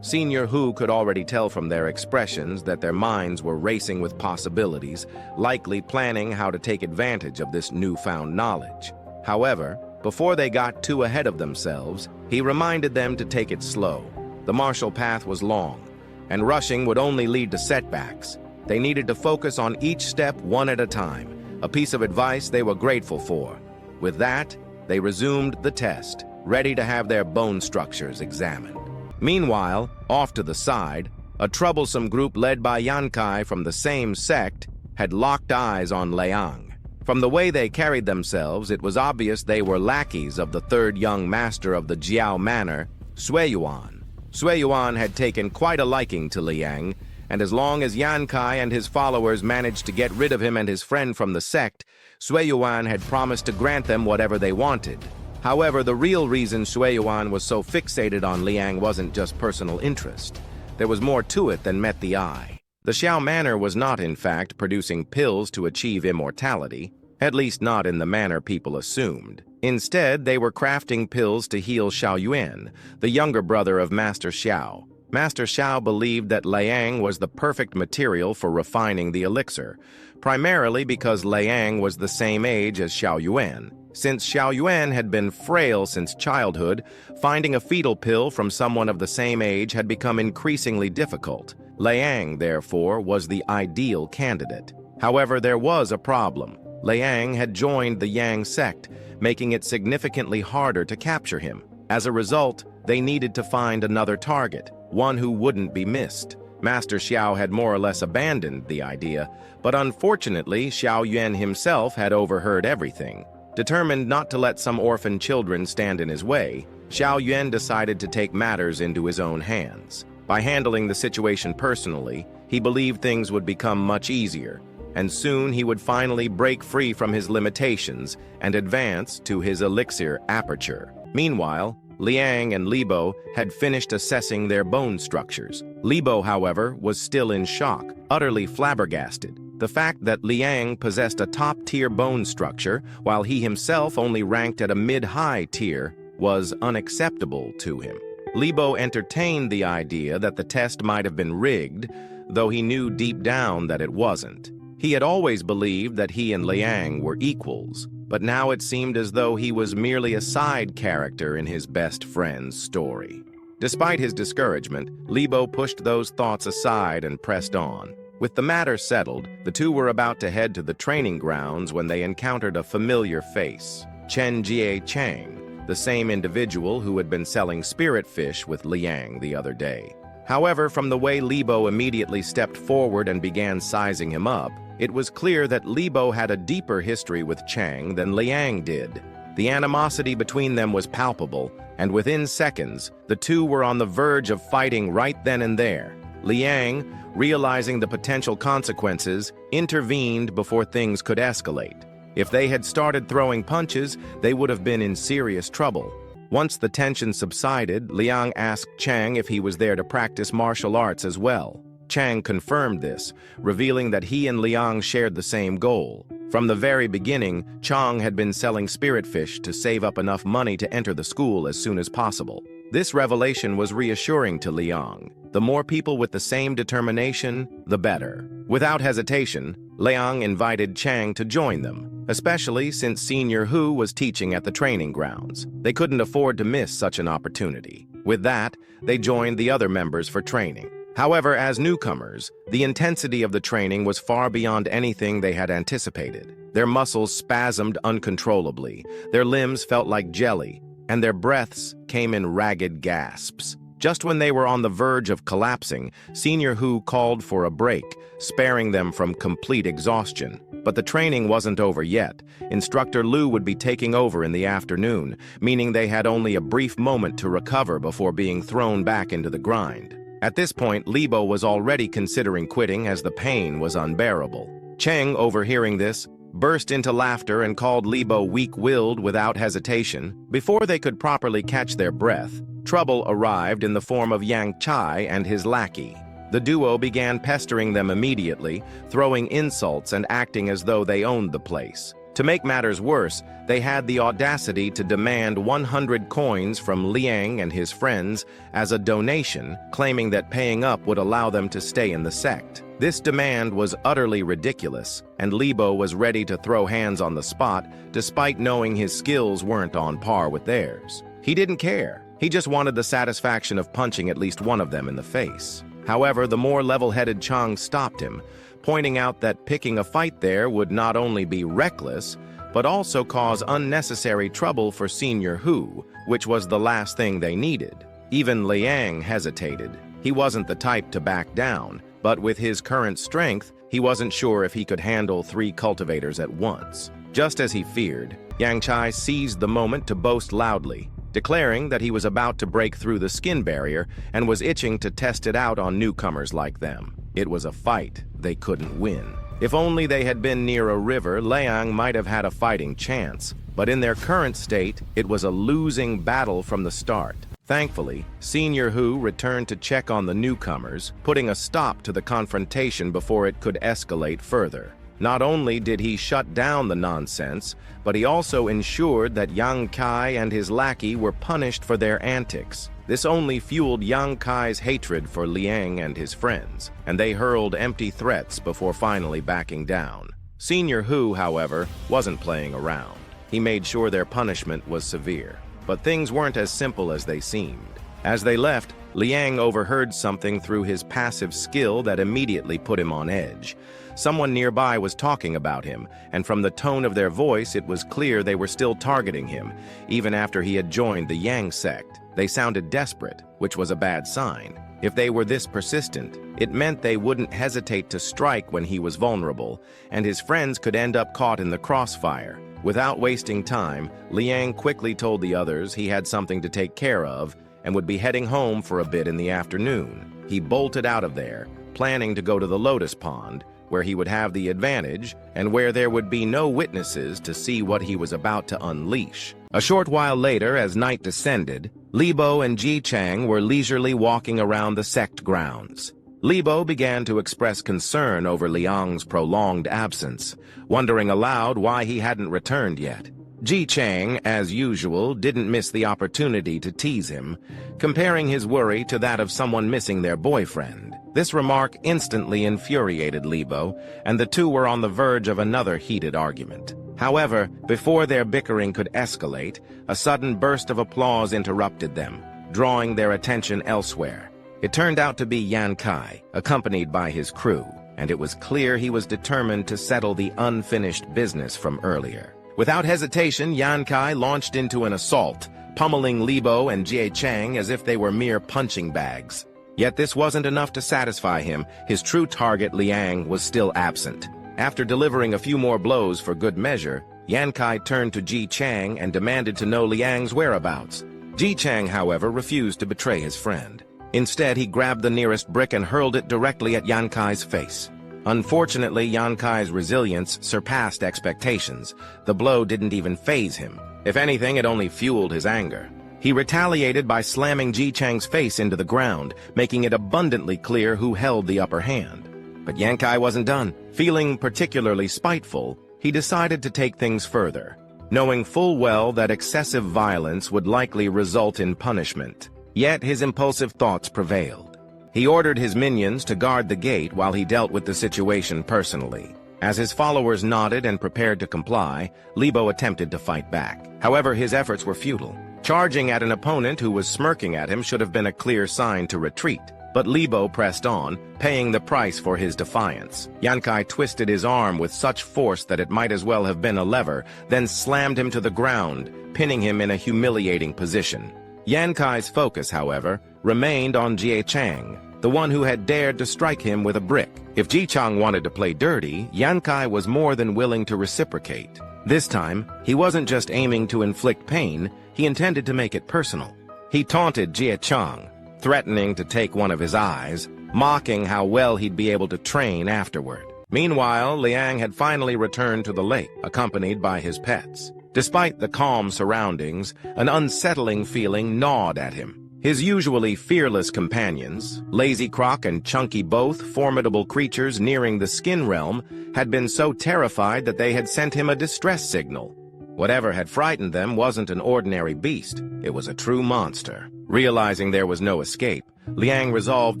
Senior Hu could already tell from their expressions that their minds were racing with possibilities, likely planning how to take advantage of this newfound knowledge. However, before they got too ahead of themselves, he reminded them to take it slow. The martial path was long, and rushing would only lead to setbacks. They needed to focus on each step one at a time, a piece of advice they were grateful for. With that, they resumed the test, ready to have their bone structures examined. Meanwhile, off to the side, a troublesome group led by Yankai from the same sect had locked eyes on Leang. From the way they carried themselves, it was obvious they were lackeys of the third young master of the Jiao Manor, Suiyuan. Suiyuan had taken quite a liking to Liang, and as long as Yankai and his followers managed to get rid of him and his friend from the sect, Suiyuan had promised to grant them whatever they wanted. However, the real reason Suiyuan was so fixated on Liang wasn't just personal interest. There was more to it than met the eye. The Xiao Manor was not, in fact, producing pills to achieve immortality, at least not in the manner people assumed. Instead, they were crafting pills to heal Xiao Yuan, the younger brother of Master Xiao. Master Xiao believed that Liang was the perfect material for refining the elixir, primarily because Liang was the same age as Xiao Yuan. Since Xiao Yuan had been frail since childhood, finding a fetal pill from someone of the same age had become increasingly difficult. Liang, therefore, was the ideal candidate. However, there was a problem. Liang had joined the Yang sect, making it significantly harder to capture him. As a result, they needed to find another target, one who wouldn't be missed. Master Xiao had more or less abandoned the idea, but unfortunately, Xiao Yuan himself had overheard everything. Determined not to let some orphan children stand in his way, Xiao Yuan decided to take matters into his own hands. By handling the situation personally, he believed things would become much easier, and soon he would finally break free from his limitations and advance to his elixir aperture. Meanwhile, Liang and Libo had finished assessing their bone structures. Libo, however, was still in shock, utterly flabbergasted. The fact that Liang possessed a top-tier bone structure, while he himself only ranked at a mid-high tier, was unacceptable to him. Libo entertained the idea that the test might have been rigged, though he knew deep down that it wasn't. He had always believed that he and Liang were equals, but now it seemed as though he was merely a side character in his best friend's story. Despite his discouragement, Libo pushed those thoughts aside and pressed on. With the matter settled, the two were about to head to the training grounds when they encountered a familiar face, Chen Jie Chang, the same individual who had been selling spirit fish with Liang the other day. However, from the way Libo immediately stepped forward and began sizing him up, it was clear that Libo had a deeper history with Chang than Liang did. The animosity between them was palpable, and within seconds, the two were on the verge of fighting right then and there. Liang, realizing the potential consequences, intervened before things could escalate. If they had started throwing punches, they would have been in serious trouble. Once the tension subsided, Liang asked Chang if he was there to practice martial arts as well. Chang confirmed this, revealing that he and Liang shared the same goal. From the very beginning, Chang had been selling spirit fish to save up enough money to enter the school as soon as possible. This revelation was reassuring to Liang. The more people with the same determination, the better. Without hesitation, Liang invited Chang to join them, especially since Senior Hu was teaching at the training grounds. They couldn't afford to miss such an opportunity. With that, they joined the other members for training. However, as newcomers, the intensity of the training was far beyond anything they had anticipated. Their muscles spasmed uncontrollably, their limbs felt like jelly, and their breaths came in ragged gasps. Just when they were on the verge of collapsing, Senior Hu called for a break, sparing them from complete exhaustion. But the training wasn't over yet. Instructor Lu would be taking over in the afternoon, meaning they had only a brief moment to recover before being thrown back into the grind. At this point, Libo was already considering quitting as the pain was unbearable. Cheng, overhearing this, burst into laughter and called Libo weak-willed without hesitation. Before they could properly catch their breath, trouble arrived in the form of Yang Chai and his lackey. The duo began pestering them immediately, throwing insults and acting as though they owned the place. To make matters worse, they had the audacity to demand 100 coins from Leang and his friends as a donation, claiming that paying up would allow them to stay in the sect. This demand was utterly ridiculous, and Libo was ready to throw hands on the spot, despite knowing his skills weren't on par with theirs. He didn't care. He just wanted the satisfaction of punching at least one of them in the face. However, the more level-headed Chang stopped him, pointing out that picking a fight there would not only be reckless, but also cause unnecessary trouble for Senior Hu, which was the last thing they needed. Even Liang hesitated. He wasn't the type to back down, but with his current strength, he wasn't sure if he could handle 3 cultivators at once. Just as he feared, Yang Chai seized the moment to boast loudly, declaring that he was about to break through the skin barrier and was itching to test it out on newcomers like them. It was a fight they couldn't win. If only they had been near a river, Leang might have had a fighting chance, but in their current state, it was a losing battle from the start. Thankfully, Senior Hu returned to check on the newcomers, putting a stop to the confrontation before it could escalate further. Not only did he shut down the nonsense, but he also ensured that Yang Kai and his lackey were punished for their antics. This only fueled Yang Kai's hatred for Liang and his friends, and they hurled empty threats before finally backing down. Senior Hu, however, wasn't playing around. He made sure their punishment was severe. But things weren't as simple as they seemed. As they left, Liang overheard something through his passive skill that immediately put him on edge. Someone nearby was talking about him, and from the tone of their voice, it was clear they were still targeting him, even after he had joined the Yang sect. They sounded desperate, which was a bad sign. If they were this persistent, it meant they wouldn't hesitate to strike when he was vulnerable, and his friends could end up caught in the crossfire. Without wasting time, Liang quickly told the others he had something to take care of and would be heading home for a bit in the afternoon. He bolted out of there, planning to go to the Lotus Pond, where he would have the advantage and where there would be no witnesses to see what he was about to unleash. A short while later, as night descended, Libo and Ji Chang were leisurely walking around the sect grounds. Libo began to express concern over Liang's prolonged absence, wondering aloud why he hadn't returned yet. Ji Chang, as usual, didn't miss the opportunity to tease him, comparing his worry to that of someone missing their boyfriend. This remark instantly infuriated Libo, and the two were on the verge of another heated argument. However, before their bickering could escalate, a sudden burst of applause interrupted them, drawing their attention elsewhere. It turned out to be Yan Kai, accompanied by his crew, and it was clear he was determined to settle the unfinished business from earlier. Without hesitation, Yan Kai launched into an assault, pummeling Libo and Jie Chang as if they were mere punching bags. Yet this wasn't enough to satisfy him. His true target, Liang, was still absent. After delivering a few more blows for good measure, Yan Kai turned to Ji Chang and demanded to know Liang's whereabouts. Ji Chang, however, refused to betray his friend. Instead, he grabbed the nearest brick and hurled it directly at Yan Kai's face. Unfortunately, Yan Kai's resilience surpassed expectations. The blow didn't even faze him. If anything, it only fueled his anger. He retaliated by slamming Ji Chang's face into the ground, making it abundantly clear who held the upper hand. But Yan Kai wasn't done. Feeling particularly spiteful, he decided to take things further, knowing full well that excessive violence would likely result in punishment. Yet his impulsive thoughts prevailed. He ordered his minions to guard the gate while he dealt with the situation personally. As his followers nodded and prepared to comply, Libo attempted to fight back. However, his efforts were futile. Charging at an opponent who was smirking at him should have been a clear sign to retreat. But Libo pressed on, paying the price for his defiance. Yan Kai twisted his arm with such force that it might as well have been a lever, then slammed him to the ground, pinning him in a humiliating position. Yan Kai's focus, however, remained on Jie Chang, the one who had dared to strike him with a brick. If Ji Chang wanted to play dirty, Yan Kai was more than willing to reciprocate. This time, he wasn't just aiming to inflict pain, he intended to make it personal. He taunted Jie Chang, threatening to take one of his eyes, mocking how well he'd be able to train afterward. Meanwhile, Liang had finally returned to the lake, accompanied by his pets. Despite the calm surroundings, an unsettling feeling gnawed at him. His usually fearless companions, Lazy Croc and Chunky, both formidable creatures nearing the skin realm, had been so terrified that they had sent him a distress signal. Whatever had frightened them wasn't an ordinary beast, it was a true monster. Realizing there was no escape, Leang resolved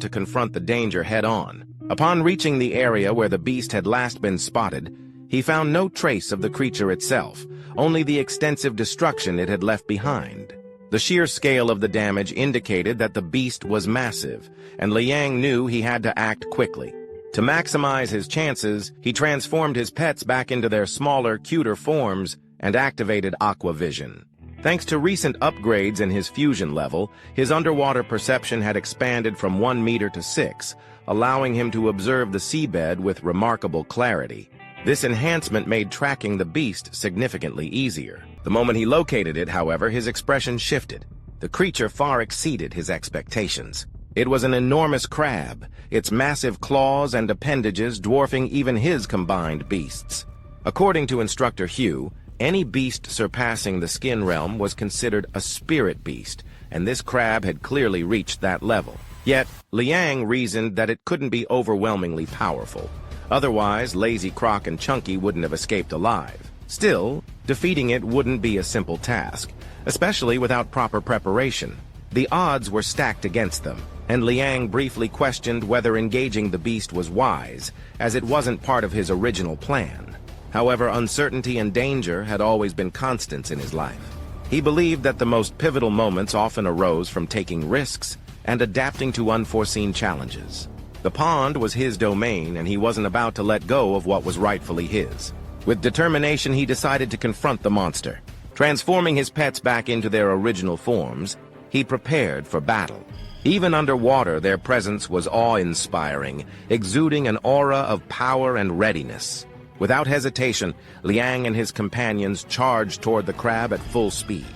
to confront the danger head-on. Upon reaching the area where the beast had last been spotted, he found no trace of the creature itself, only the extensive destruction it had left behind. The sheer scale of the damage indicated that the beast was massive, and Leang knew he had to act quickly. To maximize his chances, he transformed his pets back into their smaller, cuter forms and activated Aqua Vision. Thanks to recent upgrades in his fusion level, his underwater perception had expanded from 1 meter to 6, allowing him to observe the seabed with remarkable clarity. This enhancement made tracking the beast significantly easier. The moment he located it, however, his expression shifted. The creature far exceeded his expectations. It was an enormous crab, its massive claws and appendages dwarfing even his combined beasts. According to Instructor Hugh, any beast surpassing the skin realm was considered a spirit beast, and this crab had clearly reached that level. Yet, Leang reasoned that it couldn't be overwhelmingly powerful. Otherwise, Lazy Croc and Chunky wouldn't have escaped alive. Still, defeating it wouldn't be a simple task, especially without proper preparation. The odds were stacked against them, and Leang briefly questioned whether engaging the beast was wise, as it wasn't part of his original plan. However, uncertainty and danger had always been constants in his life. He believed that the most pivotal moments often arose from taking risks and adapting to unforeseen challenges. The pond was his domain, and he wasn't about to let go of what was rightfully his. With determination, he decided to confront the monster. Transforming his pets back into their original forms, he prepared for battle. Even underwater, their presence was awe-inspiring, exuding an aura of power and readiness. Without hesitation, Leang and his companions charged toward the crab at full speed.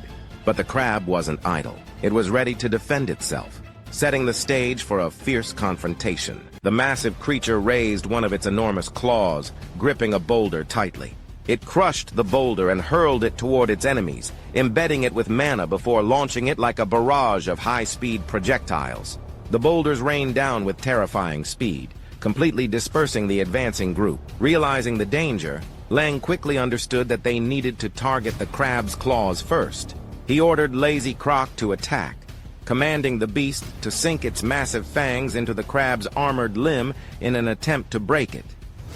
But the crab wasn't idle. It was ready to defend itself, setting the stage for a fierce confrontation. The massive creature raised one of its enormous claws, gripping a boulder tightly. It crushed the boulder and hurled it toward its enemies, embedding it with mana before launching it like a barrage of high-speed projectiles. The boulders rained down with terrifying speed, completely dispersing the advancing group. Realizing the danger, Leang quickly understood that they needed to target the crab's claws first. He ordered Lazy Croc to attack, commanding the beast to sink its massive fangs into the crab's armored limb in an attempt to break it.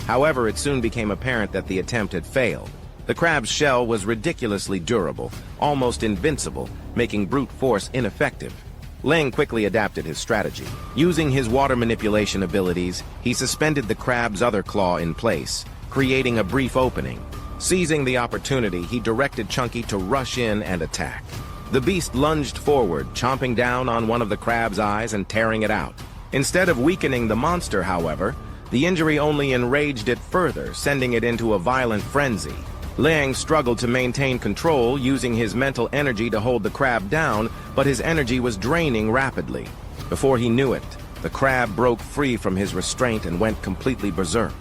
However, it soon became apparent that the attempt had failed. The crab's shell was ridiculously durable, almost invincible, making brute force ineffective. Leang quickly adapted his strategy. Using his water manipulation abilities, he suspended the crab's other claw in place, creating a brief opening. Seizing the opportunity, he directed Chunky to rush in and attack. The beast lunged forward, chomping down on one of the crab's eyes and tearing it out. Instead of weakening the monster, however, the injury only enraged it further, sending it into a violent frenzy. Leang struggled to maintain control, using his mental energy to hold the crab down, but his energy was draining rapidly. Before he knew it, the crab broke free from his restraint and went completely berserk,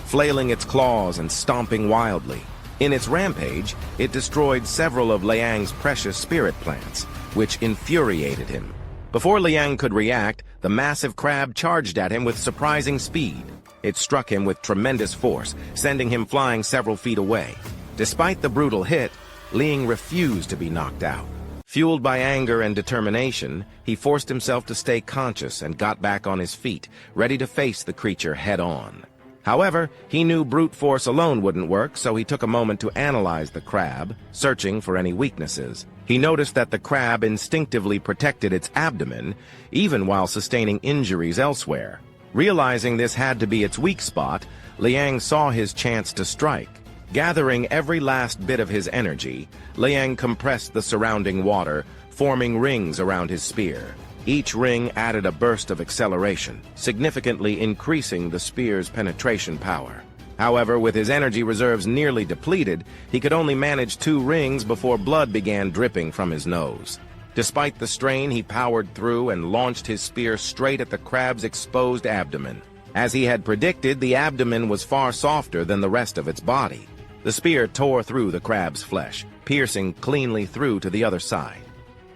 flailing its claws and stomping wildly. In its rampage, it destroyed several of Liang's precious spirit plants, which infuriated him. Before Leang could react, the massive crab charged at him with surprising speed. It struck him with tremendous force, sending him flying several feet away. Despite the brutal hit, Leang refused to be knocked out. Fueled by anger and determination, he forced himself to stay conscious and got back on his feet, ready to face the creature head-on. However, he knew brute force alone wouldn't work, so he took a moment to analyze the crab, searching for any weaknesses. He noticed that the crab instinctively protected its abdomen, even while sustaining injuries elsewhere. Realizing this had to be its weak spot, Leang saw his chance to strike. Gathering every last bit of his energy, Leang compressed the surrounding water, forming rings around his spear. Each ring added a burst of acceleration, significantly increasing the spear's penetration power. However, with his energy reserves nearly depleted, he could only manage 2 rings before blood began dripping from his nose. Despite the strain, he powered through and launched his spear straight at the crab's exposed abdomen. As he had predicted, the abdomen was far softer than the rest of its body. The spear tore through the crab's flesh, piercing cleanly through to the other side.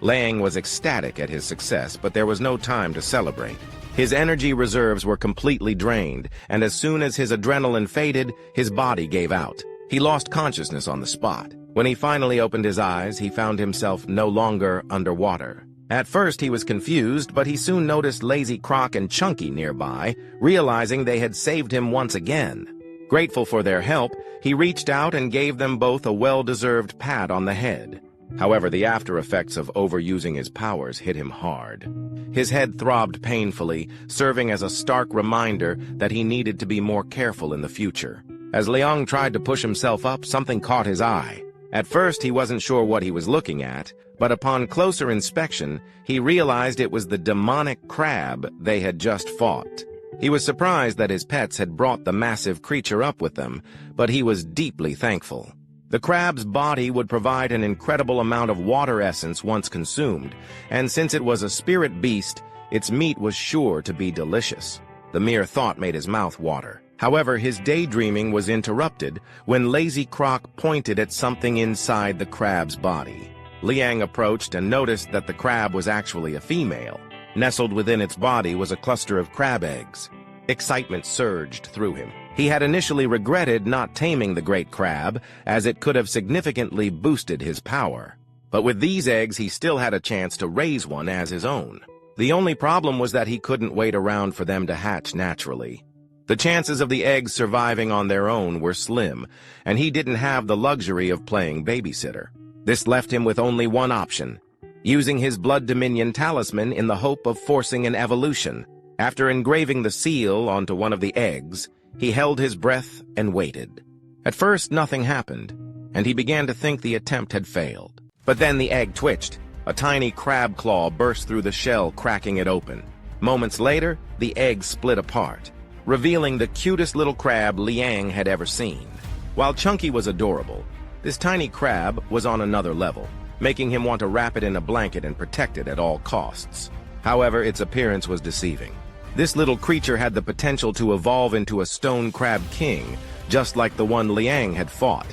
Leang was ecstatic at his success, but there was no time to celebrate. His energy reserves were completely drained, and as soon as his adrenaline faded, his body gave out. He lost consciousness on the spot. When he finally opened his eyes, he found himself no longer underwater. At first he was confused, but he soon noticed Lazy Croc and Chunky nearby, realizing they had saved him once again. Grateful for their help, he reached out and gave them both a well-deserved pat on the head. However, the after effects of overusing his powers hit him hard. His head throbbed painfully, serving as a stark reminder that he needed to be more careful in the future. As Leang tried to push himself up, something caught his eye. At first, he wasn't sure what he was looking at, but upon closer inspection, he realized it was the demonic crab they had just fought. He was surprised that his pets had brought the massive creature up with them, but he was deeply thankful. The crab's body would provide an incredible amount of water essence once consumed, and since it was a spirit beast, its meat was sure to be delicious. The mere thought made his mouth water. However, his daydreaming was interrupted when Lazy Croc pointed at something inside the crab's body. Leang approached and noticed that the crab was actually a female. Nestled within its body was a cluster of crab eggs. Excitement surged through him. He had initially regretted not taming the great crab, as it could have significantly boosted his power. But with these eggs, he still had a chance to raise one as his own. The only problem was that he couldn't wait around for them to hatch naturally. The chances of the eggs surviving on their own were slim, and he didn't have the luxury of playing babysitter. This left him with only one option: using his Blood Dominion talisman in the hope of forcing an evolution. After engraving the seal onto one of the eggs, he held his breath and waited. At first, nothing happened, and he began to think the attempt had failed. But then the egg twitched. A tiny crab claw burst through the shell, cracking it open. Moments later, the egg split apart, revealing the cutest little crab Leang had ever seen. While Chunky was adorable, this tiny crab was on another level, making him want to wrap it in a blanket and protect it at all costs. However, its appearance was deceiving. This little creature had the potential to evolve into a stone crab king, just like the one Leang had fought.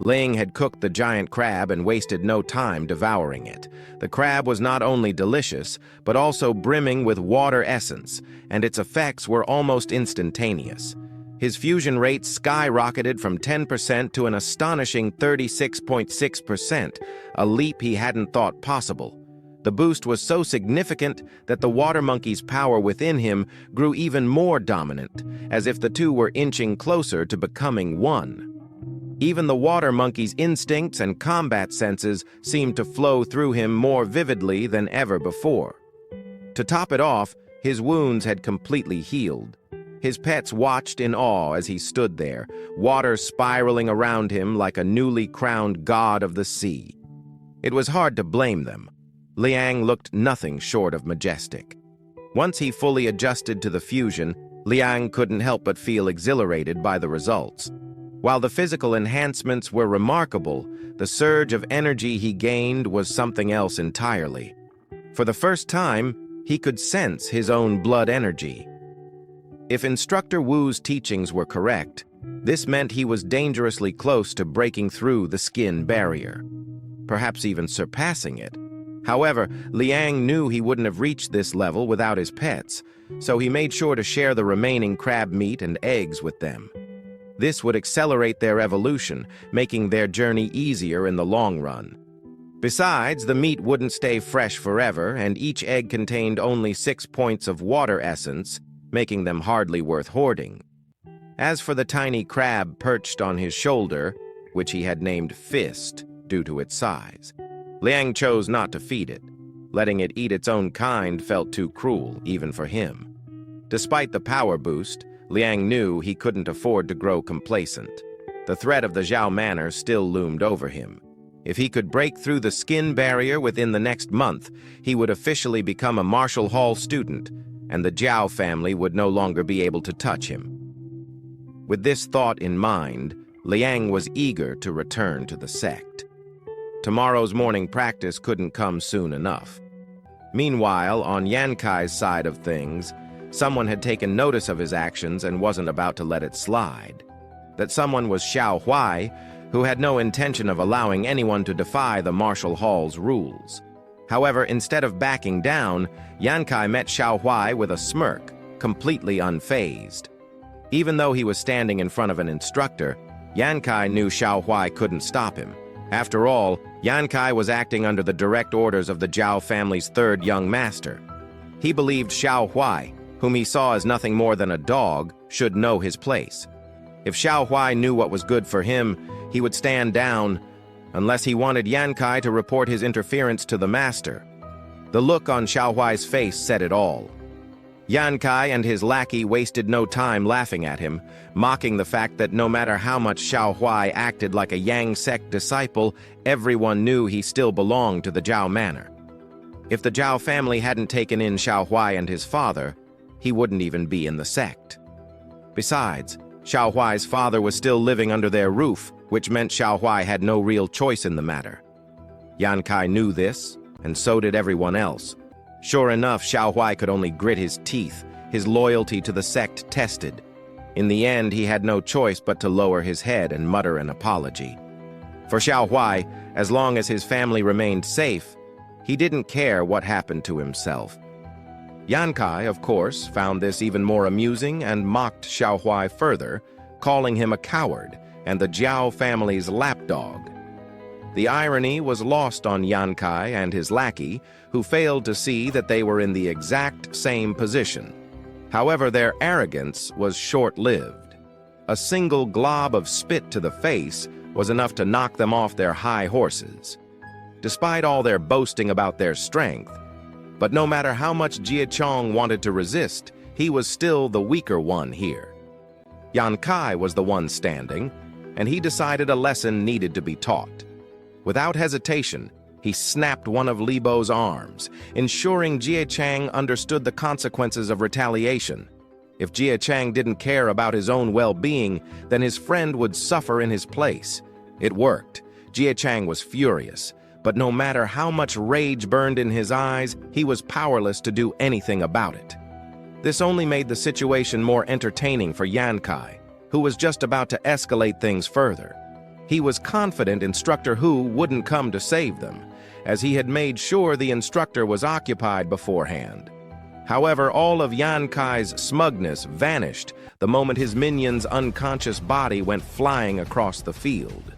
Leang had cooked the giant crab and wasted no time devouring it. The crab was not only delicious, but also brimming with water essence, and its effects were almost instantaneous. His fusion rate skyrocketed from 10% to an astonishing 36.6%, a leap he hadn't thought possible. The boost was so significant that the water monkey's power within him grew even more dominant, as if the two were inching closer to becoming one. Even the water monkey's instincts and combat senses seemed to flow through him more vividly than ever before. To top it off, his wounds had completely healed. His pets watched in awe as he stood there, water spiraling around him like a newly crowned god of the sea. It was hard to blame them. Leang looked nothing short of majestic. Once he fully adjusted to the fusion, Leang couldn't help but feel exhilarated by the results. While the physical enhancements were remarkable, the surge of energy he gained was something else entirely. For the first time, he could sense his own blood energy. If Instructor Wu's teachings were correct, this meant he was dangerously close to breaking through the skin barrier, perhaps even surpassing it. However, Leang knew he wouldn't have reached this level without his pets, so he made sure to share the remaining crab meat and eggs with them. This would accelerate their evolution, making their journey easier in the long run. Besides, the meat wouldn't stay fresh forever, and each egg contained only 6 points of water essence, making them hardly worth hoarding. As for the tiny crab perched on his shoulder, which he had named Fist due to its size, Leang chose not to feed it. Letting it eat its own kind felt too cruel, even for him. Despite the power boost, Leang knew he couldn't afford to grow complacent. The threat of the Zhao Manor still loomed over him. If he could break through the skin barrier within the next month, he would officially become a Marshall Hall student, and the Zhao family would no longer be able to touch him. With this thought in mind, Leang was eager to return to the sect. Tomorrow's morning practice couldn't come soon enough. Meanwhile, on Yankai's side of things, someone had taken notice of his actions and wasn't about to let it slide. That someone was Xiao Huai, who had no intention of allowing anyone to defy the Marshall Hall's rules. However, instead of backing down, Yan Kai met Xiao Huai with a smirk, completely unfazed. Even though he was standing in front of an instructor, Yan Kai knew Xiao Huai couldn't stop him. After all, Yan Kai was acting under the direct orders of the Zhao family's third young master. He believed Xiao Huai, whom he saw as nothing more than a dog, should know his place. If Xiao Huai knew what was good for him, he would stand down, unless he wanted Yan Kai to report his interference to the master. The look on Xiao Huai's face said it all. Yan Kai and his lackey wasted no time laughing at him, mocking the fact that no matter how much Xiao Huai acted like a Yang sect disciple, everyone knew he still belonged to the Zhao manor. If the Zhao family hadn't taken in Xiao Huai and his father, he wouldn't even be in the sect. Besides, Xiao Huai's father was still living under their roof, which meant Xiao Huai had no real choice in the matter. Yan Kai knew this, and so did everyone else. Sure enough, Xiao Huai could only grit his teeth, his loyalty to the sect tested. In the end, he had no choice but to lower his head and mutter an apology. For Xiao Huai, as long as his family remained safe, he didn't care what happened to himself. Yan Kai, of course, found this even more amusing and mocked Xiao Huai further, calling him a coward and the Zhao family's lapdog. The irony was lost on Yan Kai and his lackey, who failed to see that they were in the exact same position. However, their arrogance was short-lived. A single glob of spit to the face was enough to knock them off their high horses. Despite all their boasting about their strength, but no matter how much Jia Chong wanted to resist, he was still the weaker one here. Yan Kai was the one standing, and he decided a lesson needed to be taught. Without hesitation, he snapped one of Li Bo's arms, ensuring Jia Chang understood the consequences of retaliation. If Jia Chang didn't care about his own well-being, then his friend would suffer in his place. It worked. Jia Chang was furious, but no matter how much rage burned in his eyes, he was powerless to do anything about it. This only made the situation more entertaining for Yan Kai, who was just about to escalate things further. He was confident Instructor Hu wouldn't come to save them, as he had made sure the instructor was occupied beforehand. However, all of Yan Kai's smugness vanished the moment his minion's unconscious body went flying across the field.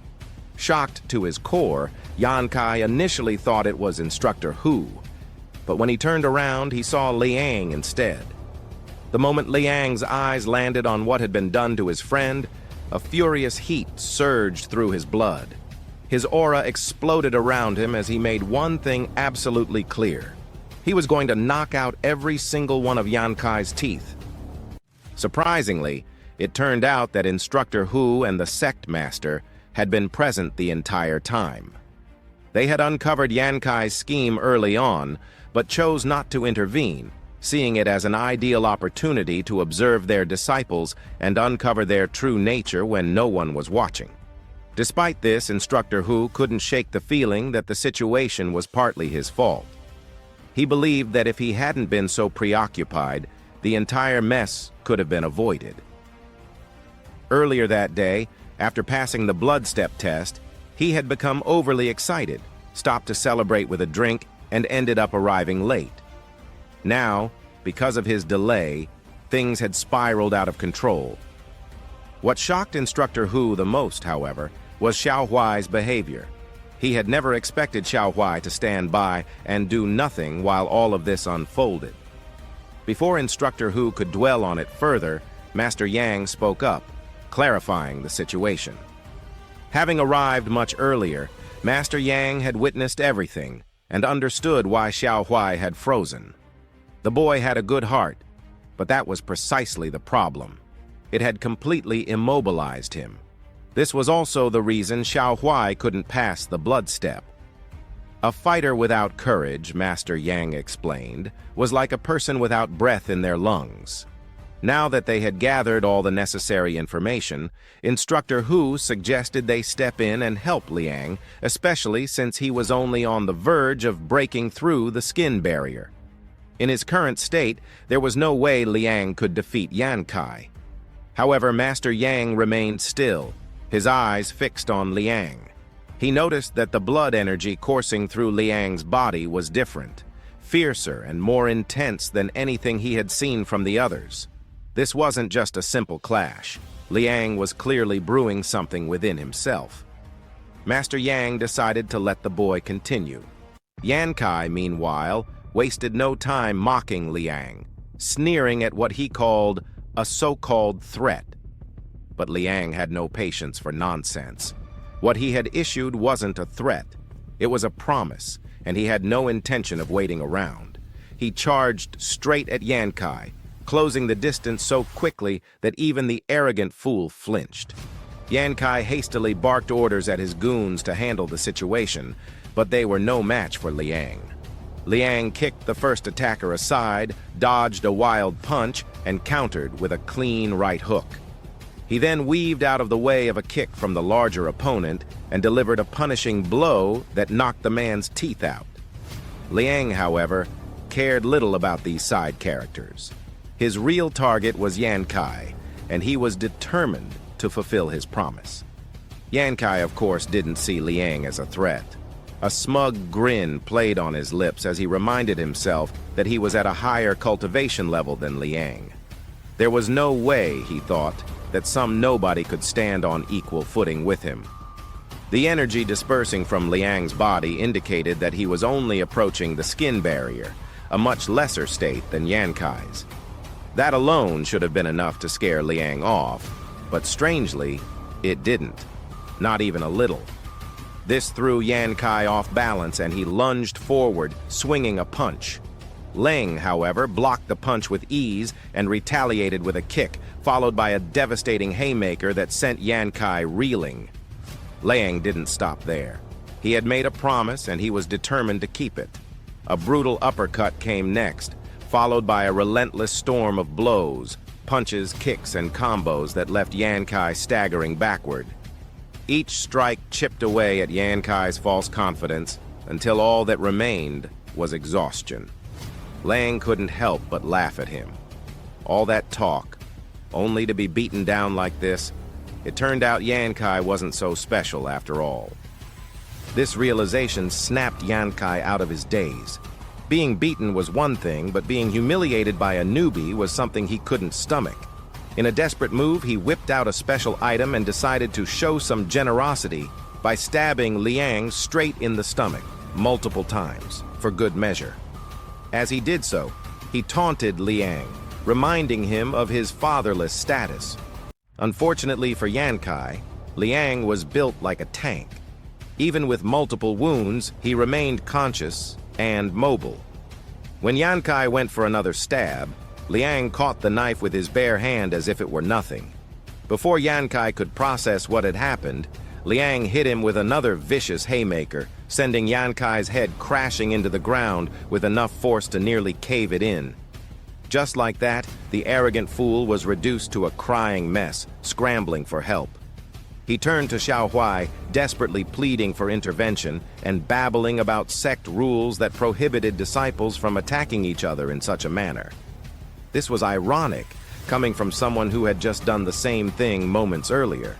Shocked to his core, Yan Kai initially thought it was Instructor Hu, but when he turned around, he saw Leang instead. The moment Liang's eyes landed on what had been done to his friend, a furious heat surged through his blood. His aura exploded around him as he made one thing absolutely clear. He was going to knock out every single one of Yan Kai's teeth. Surprisingly, it turned out that Instructor Hu and the sect master had been present the entire time. They had uncovered Yan Kai's scheme early on, but chose not to intervene, seeing it as an ideal opportunity to observe their disciples and uncover their true nature when no one was watching. Despite this, Instructor Hu couldn't shake the feeling that the situation was partly his fault. He believed that if he hadn't been so preoccupied, the entire mess could have been avoided. Earlier that day, after passing the blood step test, he had become overly excited, stopped to celebrate with a drink, and ended up arriving late. Now, because of his delay, things had spiraled out of control. What shocked Instructor Hu the most, however, was Xiao Huai's behavior. He had never expected Xiao Huai to stand by and do nothing while all of this unfolded. Before Instructor Hu could dwell on it further, Master Yang spoke up, clarifying the situation. Having arrived much earlier, Master Yang had witnessed everything and understood why Xiao Huai had frozen. The boy had a good heart, but that was precisely the problem. It had completely immobilized him. This was also the reason Xiao Huai couldn't pass the blood step. A fighter without courage, Master Yang explained, was like a person without breath in their lungs. Now that they had gathered all the necessary information, Instructor Hu suggested they step in and help Liang, especially since he was only on the verge of breaking through the skin barrier. In his current state, there was no way Liang could defeat Yan Kai. However, Master Yang remained still, his eyes fixed on Liang. He noticed that the blood energy coursing through Liang's body was different, fiercer and more intense than anything he had seen from the others. This wasn't just a simple clash. Liang was clearly brewing something within himself. Master Yang decided to let the boy continue. Yan Kai, meanwhile, wasted no time mocking Liang, sneering at what he called a so-called threat. But Liang had no patience for nonsense. What he had issued wasn't a threat. It was a promise, and he had no intention of waiting around. He charged straight at Yan Kai, closing the distance so quickly that even the arrogant fool flinched. Yan Kai hastily barked orders at his goons to handle the situation, but they were no match for Liang. Liang kicked the first attacker aside, dodged a wild punch, and countered with a clean right hook. He then weaved out of the way of a kick from the larger opponent and delivered a punishing blow that knocked the man's teeth out. Liang, however, cared little about these side characters. His real target was Yan Kai, and he was determined to fulfill his promise. Yan Kai, of course, didn't see Liang as a threat. A smug grin played on his lips as he reminded himself that he was at a higher cultivation level than Liang. There was no way, he thought, that some nobody could stand on equal footing with him. The energy dispersing from Liang's body indicated that he was only approaching the skin barrier, a much lesser state than Yan Kai's. That alone should have been enough to scare Liang off, but strangely, it didn't. Not even a little. This threw Yan Kai off balance and he lunged forward, swinging a punch. Leang, however, blocked the punch with ease and retaliated with a kick, followed by a devastating haymaker that sent Yan Kai reeling. Leang didn't stop there. He had made a promise and he was determined to keep it. A brutal uppercut came next, followed by a relentless storm of blows, punches, kicks, and combos that left Yan Kai staggering backward. Each strike chipped away at Yan Kai's false confidence until all that remained was exhaustion. Leang couldn't help but laugh at him. All that talk, only to be beaten down like this. It turned out Yan Kai wasn't so special after all. This realization snapped Yan Kai out of his daze. Being beaten was one thing, but being humiliated by a newbie was something he couldn't stomach. In a desperate move, he whipped out a special item and decided to show some generosity by stabbing Liang straight in the stomach multiple times, for good measure. As he did so, he taunted Liang, reminding him of his fatherless status. Unfortunately for Yan Kai, Liang was built like a tank. Even with multiple wounds, he remained conscious and mobile. When Yan Kai went for another stab, Liang caught the knife with his bare hand as if it were nothing. Before Yan Kai could process what had happened, Liang hit him with another vicious haymaker, sending Yan Kai's head crashing into the ground with enough force to nearly cave it in. Just like that, the arrogant fool was reduced to a crying mess, scrambling for help. He turned to Xiao Huai, desperately pleading for intervention and babbling about sect rules that prohibited disciples from attacking each other in such a manner. This was ironic, coming from someone who had just done the same thing moments earlier.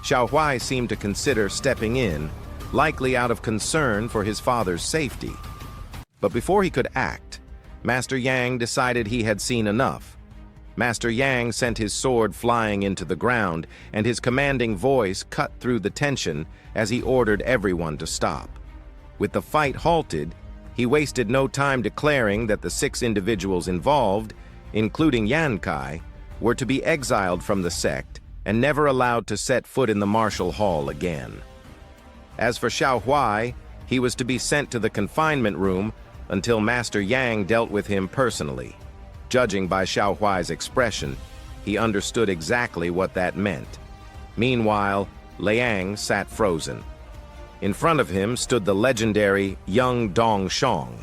Xiao Huai seemed to consider stepping in, likely out of concern for his father's safety. But before he could act, Master Yang decided he had seen enough. Master Yang sent his sword flying into the ground, and his commanding voice cut through the tension as he ordered everyone to stop. With the fight halted, he wasted no time declaring that the 6 individuals involved, including Yan Kai, were to be exiled from the sect and never allowed to set foot in the martial hall again. As for Xiao Huai, he was to be sent to the confinement room until Master Yang dealt with him personally. Judging by Xiao Huai's expression, he understood exactly what that meant. Meanwhile, Liang sat frozen. In front of him stood the legendary young Dong Shong.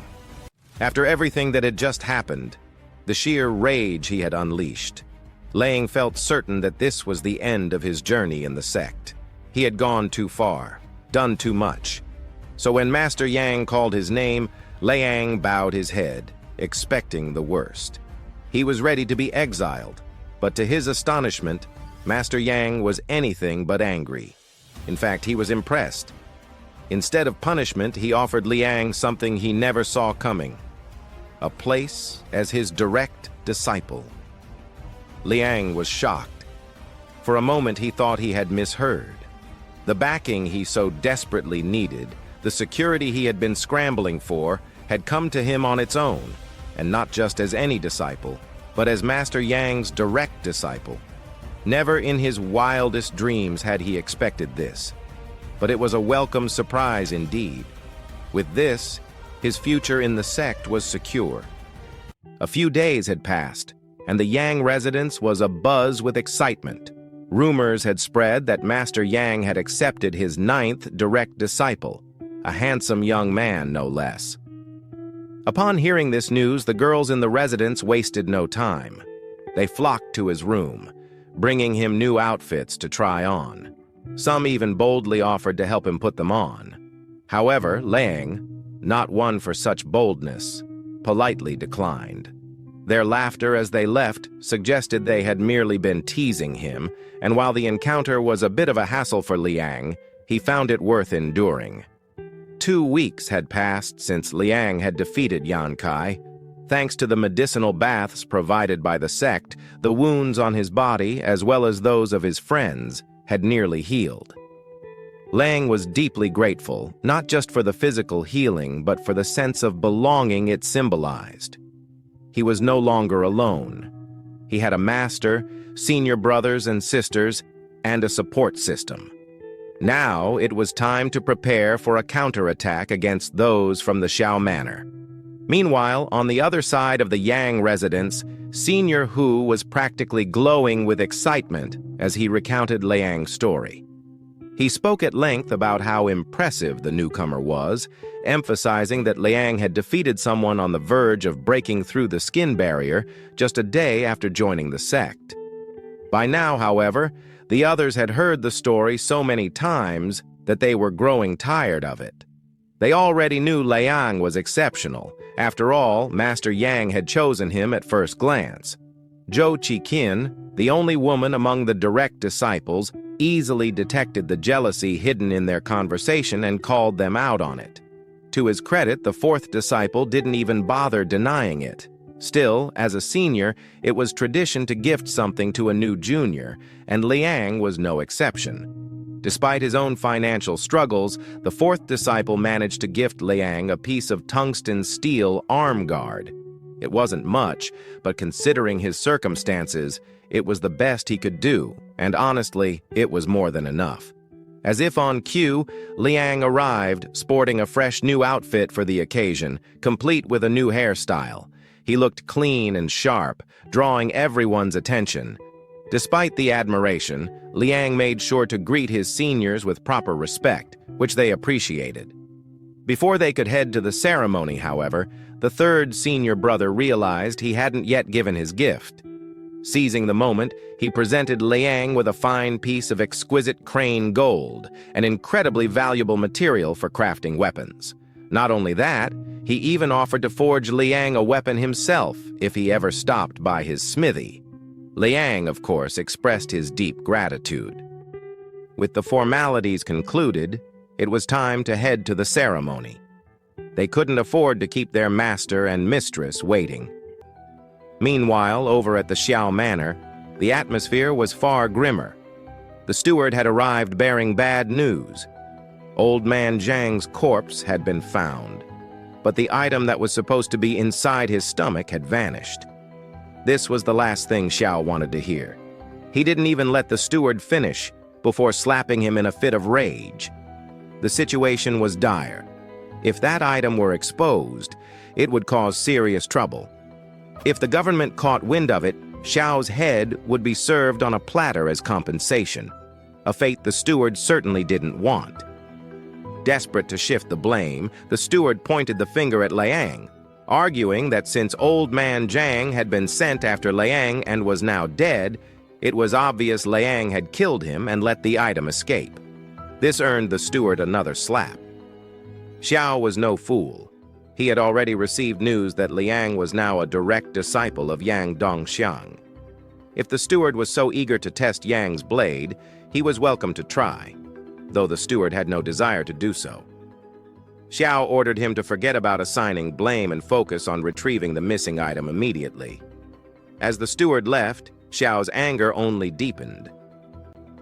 After everything that had just happened, the sheer rage he had unleashed, Leang felt certain that this was the end of his journey in the sect. He had gone too far, done too much. So when Master Yang called his name, Liang bowed his head, expecting the worst. He was ready to be exiled, but to his astonishment, Master Yang was anything but angry. In fact, he was impressed. Instead of punishment, he offered Leang something he never saw coming: a place as his direct disciple. Leang was shocked. For a moment, he thought he had misheard. The backing he so desperately needed, the security he had been scrambling for, had come to him on its own, and not just as any disciple, but as Master Yang's direct disciple. Never in his wildest dreams had he expected this, but it was a welcome surprise indeed. With this, his future in the sect was secure. A few days had passed, and the Yang residence was abuzz with excitement. Rumors had spread that Master Yang had accepted his 9th direct disciple, a handsome young man, no less. Upon hearing this news, the girls in the residence wasted no time. They flocked to his room, bringing him new outfits to try on. Some even boldly offered to help him put them on. However, Leang, not one for such boldness, politely declined. Their laughter as they left suggested they had merely been teasing him, and while the encounter was a bit of a hassle for Leang, he found it worth enduring. 2 weeks had passed since Leang had defeated Yan Kai. Thanks to the medicinal baths provided by the sect, the wounds on his body, as well as those of his friends, had nearly healed. Leang was deeply grateful, not just for the physical healing, but for the sense of belonging it symbolized. He was no longer alone. He had a master, senior brothers and sisters, and a support system. Now it was time to prepare for a counterattack against those from the Xiao Manor. Meanwhile, on the other side of the Yang residence, Senior Hu was practically glowing with excitement as he recounted Liang's story. He spoke at length about how impressive the newcomer was, emphasizing that Leang had defeated someone on the verge of breaking through the skin barrier just a day after joining the sect. By now, however, the others had heard the story so many times that they were growing tired of it. They already knew Leang was exceptional. After all, Master Yang had chosen him at first glance. Zhou Qiqin, the only woman among the direct disciples, easily detected the jealousy hidden in their conversation and called them out on it. To his credit, the 4th disciple didn't even bother denying it. Still, as a senior, it was tradition to gift something to a new junior, and Leang was no exception. Despite his own financial struggles, the 4th disciple managed to gift Leang a piece of tungsten steel arm guard. It wasn't much, but considering his circumstances, it was the best he could do, and honestly, it was more than enough. As if on cue, Leang arrived, sporting a fresh new outfit for the occasion, complete with a new hairstyle. He looked clean and sharp, drawing everyone's attention. Despite the admiration, Leang made sure to greet his seniors with proper respect, which they appreciated. Before they could head to the ceremony, however, the 3rd senior brother realized he hadn't yet given his gift. Seizing the moment, he presented Leang with a fine piece of exquisite crane gold, an incredibly valuable material for crafting weapons. Not only that, he even offered to forge Leang a weapon himself if he ever stopped by his smithy. Leang, of course, expressed his deep gratitude. With the formalities concluded, it was time to head to the ceremony. They couldn't afford to keep their master and mistress waiting. Meanwhile, over at the Xiao Manor, the atmosphere was far grimmer. The steward had arrived bearing bad news. Old Man Zhang's corpse had been found, but the item that was supposed to be inside his stomach had vanished. This was the last thing Xiao wanted to hear. He didn't even let the steward finish before slapping him in a fit of rage. The situation was dire. If that item were exposed, it would cause serious trouble. If the government caught wind of it, Xiao's head would be served on a platter as compensation, a fate the steward certainly didn't want. Desperate to shift the blame, the steward pointed the finger at Leang, arguing that since Old Man Zhang had been sent after Leang and was now dead, it was obvious Leang had killed him and let the item escape. This earned the steward another slap. Xiao was no fool. He had already received news that Leang was now a direct disciple of Yang Dongxiang. If the steward was so eager to test Yang's blade, he was welcome to try, though the steward had no desire to do so. Xiao ordered him to forget about assigning blame and focus on retrieving the missing item immediately. As the steward left, Xiao's anger only deepened.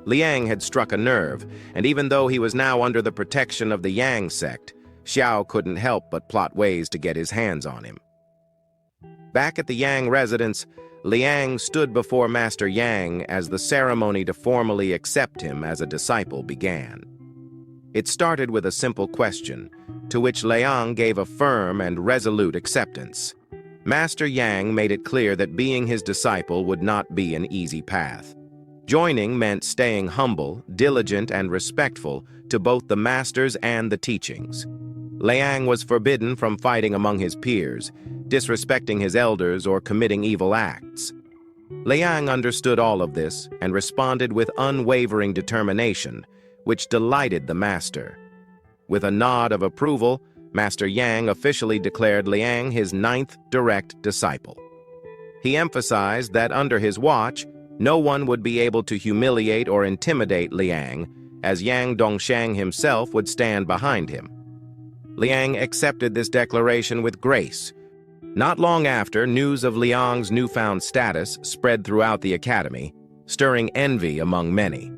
Liang had struck a nerve, and even though he was now under the protection of the Yang sect, Xiao couldn't help but plot ways to get his hands on him. Back at the Yang residence, Liang stood before Master Yang as the ceremony to formally accept him as a disciple began. It started with a simple question, to which Liang gave a firm and resolute acceptance. Master Yang made it clear that being his disciple would not be an easy path. Joining meant staying humble, diligent, and respectful to both the masters and the teachings. Liang was forbidden from fighting among his peers, disrespecting his elders, or committing evil acts. Liang understood all of this and responded with unwavering determination, which delighted the master. With a nod of approval, Master Yang officially declared Liang his 9th direct disciple. He emphasized that under his watch, no one would be able to humiliate or intimidate Liang, as Yang Dongshang himself would stand behind him. Liang accepted this declaration with grace. Not long after, news of Liang's newfound status spread throughout the academy, stirring envy among many.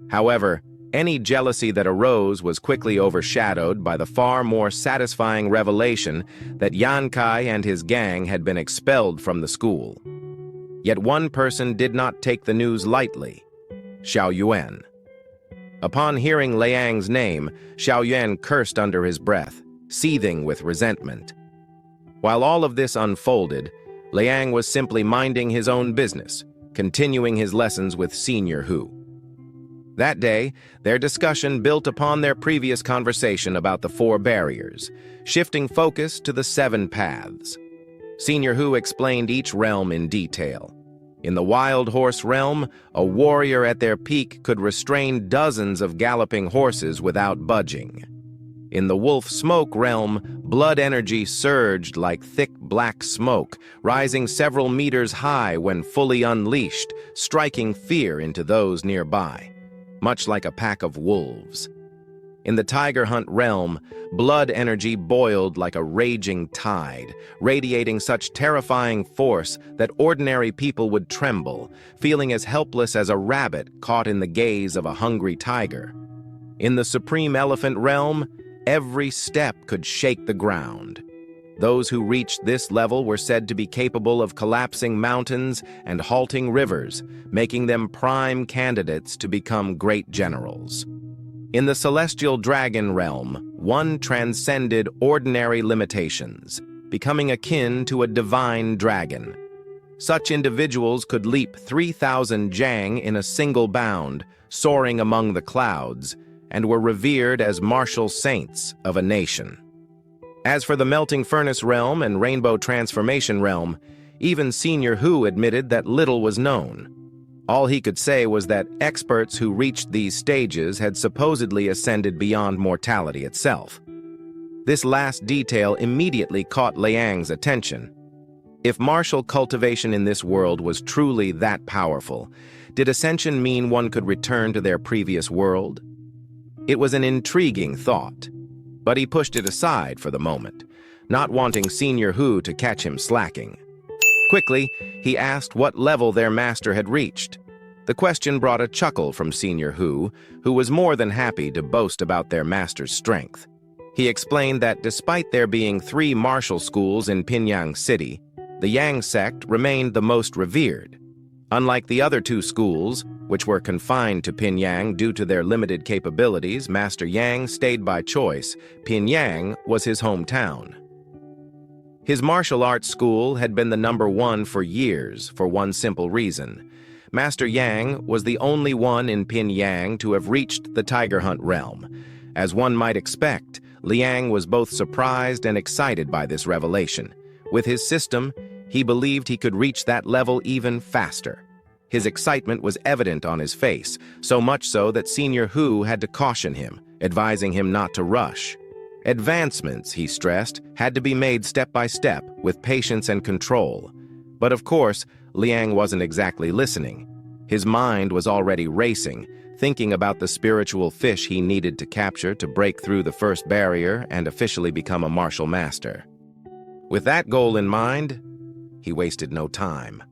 However, any jealousy that arose was quickly overshadowed by the far more satisfying revelation that Yan Kai and his gang had been expelled from the school. Yet one person did not take the news lightly: Xiao Yuan. Upon hearing Liang's name, Xiao Yuan cursed under his breath, seething with resentment. While all of this unfolded, Liang was simply minding his own business, continuing his lessons with Senior Hu. That day, their discussion built upon their previous conversation about the 4 barriers, shifting focus to the 7 paths. Senior Hu explained each realm in detail. In the wild horse realm, a warrior at their peak could restrain dozens of galloping horses without budging. In the wolf smoke realm, blood energy surged like thick black smoke, rising several meters high when fully unleashed, striking fear into those nearby, much like a pack of wolves. In the tiger hunt realm, blood energy boiled like a raging tide, radiating such terrifying force that ordinary people would tremble, feeling as helpless as a rabbit caught in the gaze of a hungry tiger. In the supreme elephant realm, every step could shake the ground. Those who reached this level were said to be capable of collapsing mountains and halting rivers, making them prime candidates to become great generals. In the celestial dragon realm, one transcended ordinary limitations, becoming akin to a divine dragon. Such individuals could leap 3,000 jang in a single bound, soaring among the clouds, and were revered as martial saints of a nation. As for the melting furnace realm and rainbow transformation realm, even Senior Hu admitted that little was known. All he could say was that experts who reached these stages had supposedly ascended beyond mortality itself. This last detail immediately caught Liang's attention. If martial cultivation in this world was truly that powerful, did ascension mean one could return to their previous world? It was an intriguing thought, but he pushed it aside for the moment, not wanting Senior Hu to catch him slacking. Quickly, he asked what level their master had reached. The question brought a chuckle from Senior Hu, who was more than happy to boast about their master's strength. He explained that despite there being 3 martial schools in Pinyang City, the Yang sect remained the most revered. Unlike the other 2 schools, which were confined to Pinyang due to their limited capabilities, Master Yang stayed by choice. Pinyang was his hometown. His martial arts school had been the #1 for years for one simple reason. Master Yang was the only one in Pinyang to have reached the tiger hunt realm. As one might expect, Liang was both surprised and excited by this revelation. With his system, he believed he could reach that level even faster. His excitement was evident on his face, so much so that Senior Hu had to caution him, advising him not to rush. Advancements, he stressed, had to be made step by step, with patience and control. But of course, Liang wasn't exactly listening. His mind was already racing, thinking about the spiritual fish he needed to capture to break through the first barrier and officially become a martial master. With that goal in mind, he wasted no time.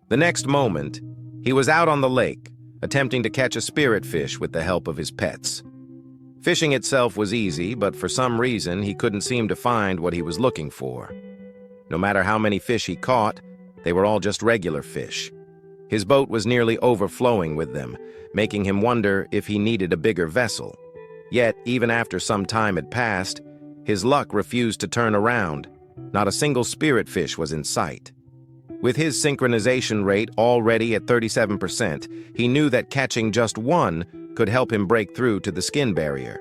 The next moment, he was out on the lake, attempting to catch a spirit fish with the help of his pets. Fishing itself was easy, but for some reason he couldn't seem to find what he was looking for. No matter how many fish he caught, they were all just regular fish. His boat was nearly overflowing with them, making him wonder if he needed a bigger vessel. Yet, even after some time had passed, his luck refused to turn around. Not a single spirit fish was in sight. With his synchronization rate already at 37%, he knew that catching just one could help him break through to the skin barrier.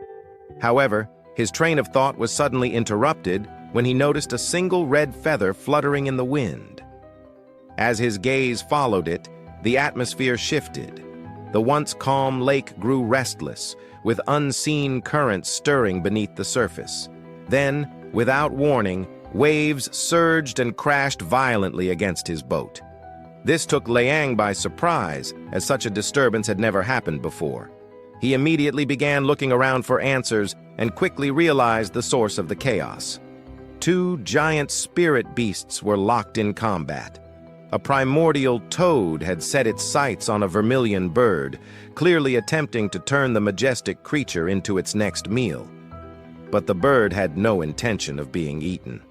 However, his train of thought was suddenly interrupted when he noticed a single red feather fluttering in the wind. As his gaze followed it, the atmosphere shifted. The once calm lake grew restless, with unseen currents stirring beneath the surface. Then, without warning, waves surged and crashed violently against his boat. This took Leang by surprise, as such a disturbance had never happened before. He immediately began looking around for answers and quickly realized the source of the chaos. Two giant spirit beasts were locked in combat. A primordial toad had set its sights on a vermilion bird, clearly attempting to turn the majestic creature into its next meal. But the bird had no intention of being eaten.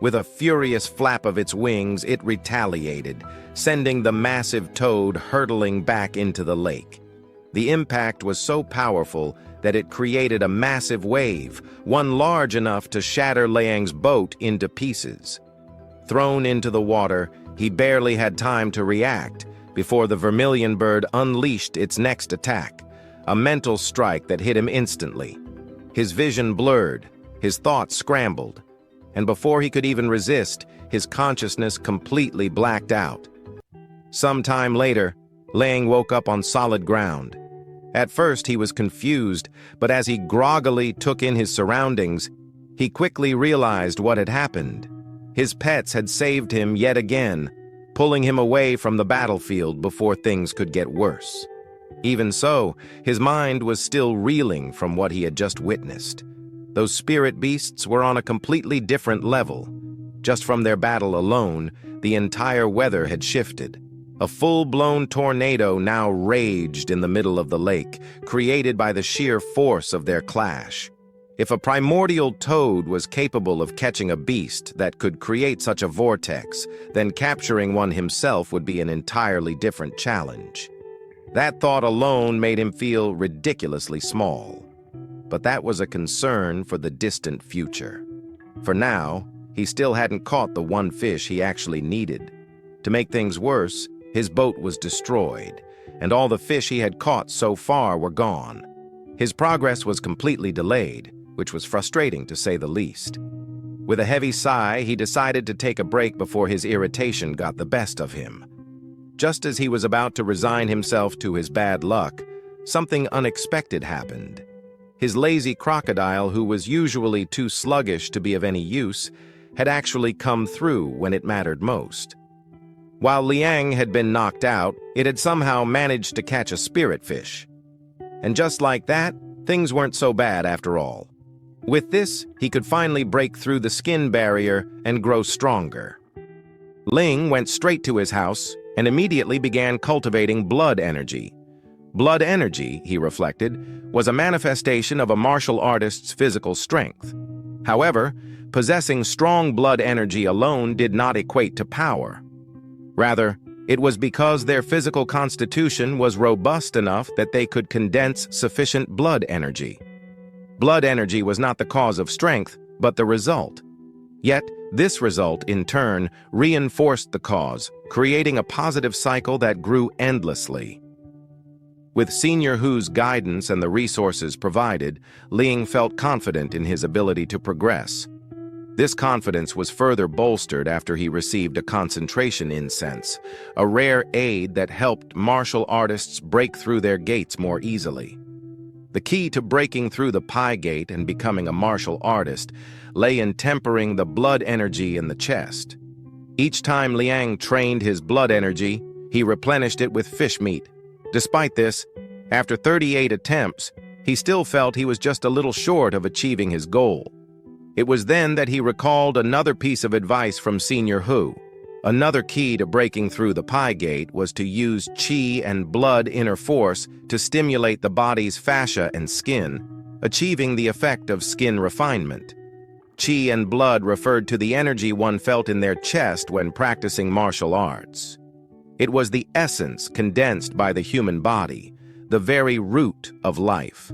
With a furious flap of its wings, it retaliated, sending the massive toad hurtling back into the lake. The impact was so powerful that it created a massive wave, one large enough to shatter Leang's boat into pieces. Thrown into the water, he barely had time to react before the vermilion bird unleashed its next attack, a mental strike that hit him instantly. His vision blurred, his thoughts scrambled, and before he could even resist, his consciousness completely blacked out. Some time later, Leang woke up on solid ground. At first, he was confused, but as he groggily took in his surroundings, he quickly realized what had happened. His pets had saved him yet again, pulling him away from the battlefield before things could get worse. Even so, his mind was still reeling from what he had just witnessed. Those spirit beasts were on a completely different level. Just from their battle alone, the entire weather had shifted. A full-blown tornado now raged in the middle of the lake, created by the sheer force of their clash. If a primordial toad was capable of catching a beast that could create such a vortex, then capturing one himself would be an entirely different challenge. That thought alone made him feel ridiculously small. But that was a concern for the distant future. For now, he still hadn't caught the one fish he actually needed. To make things worse, his boat was destroyed, and all the fish he had caught so far were gone. His progress was completely delayed, which was frustrating to say the least. With a heavy sigh, he decided to take a break before his irritation got the best of him. Just as he was about to resign himself to his bad luck, something unexpected happened. His lazy crocodile, who was usually too sluggish to be of any use, had actually come through when it mattered most. While Leang had been knocked out, it had somehow managed to catch a spirit fish. And just like that, things weren't so bad after all. With this, he could finally break through the skin barrier and grow stronger. Leang went straight to his house and immediately began cultivating blood energy. Blood energy, he reflected, was a manifestation of a martial artist's physical strength. However, possessing strong blood energy alone did not equate to power. Rather, it was because their physical constitution was robust enough that they could condense sufficient blood energy. Blood energy was not the cause of strength, but the result. Yet, this result, in turn, reinforced the cause, creating a positive cycle that grew endlessly. With Senior Hu's guidance and the resources provided, Leang felt confident in his ability to progress. This confidence was further bolstered after he received a concentration incense, a rare aid that helped martial artists break through their gates more easily. The key to breaking through the Pi Gate and becoming a martial artist lay in tempering the blood energy in the chest. Each time Leang trained his blood energy, he replenished it with fish meat. Despite this, After 38 attempts, he still felt he was just a little short of achieving his goal. It was then that he recalled another piece of advice from Senior Hu. Another key to breaking through the Pi Gate was to use qi and blood inner force to stimulate the body's fascia and skin, achieving the effect of skin refinement. Qi and blood referred to the energy one felt in their chest when practicing martial arts. It was the essence condensed by the human body, the very root of life.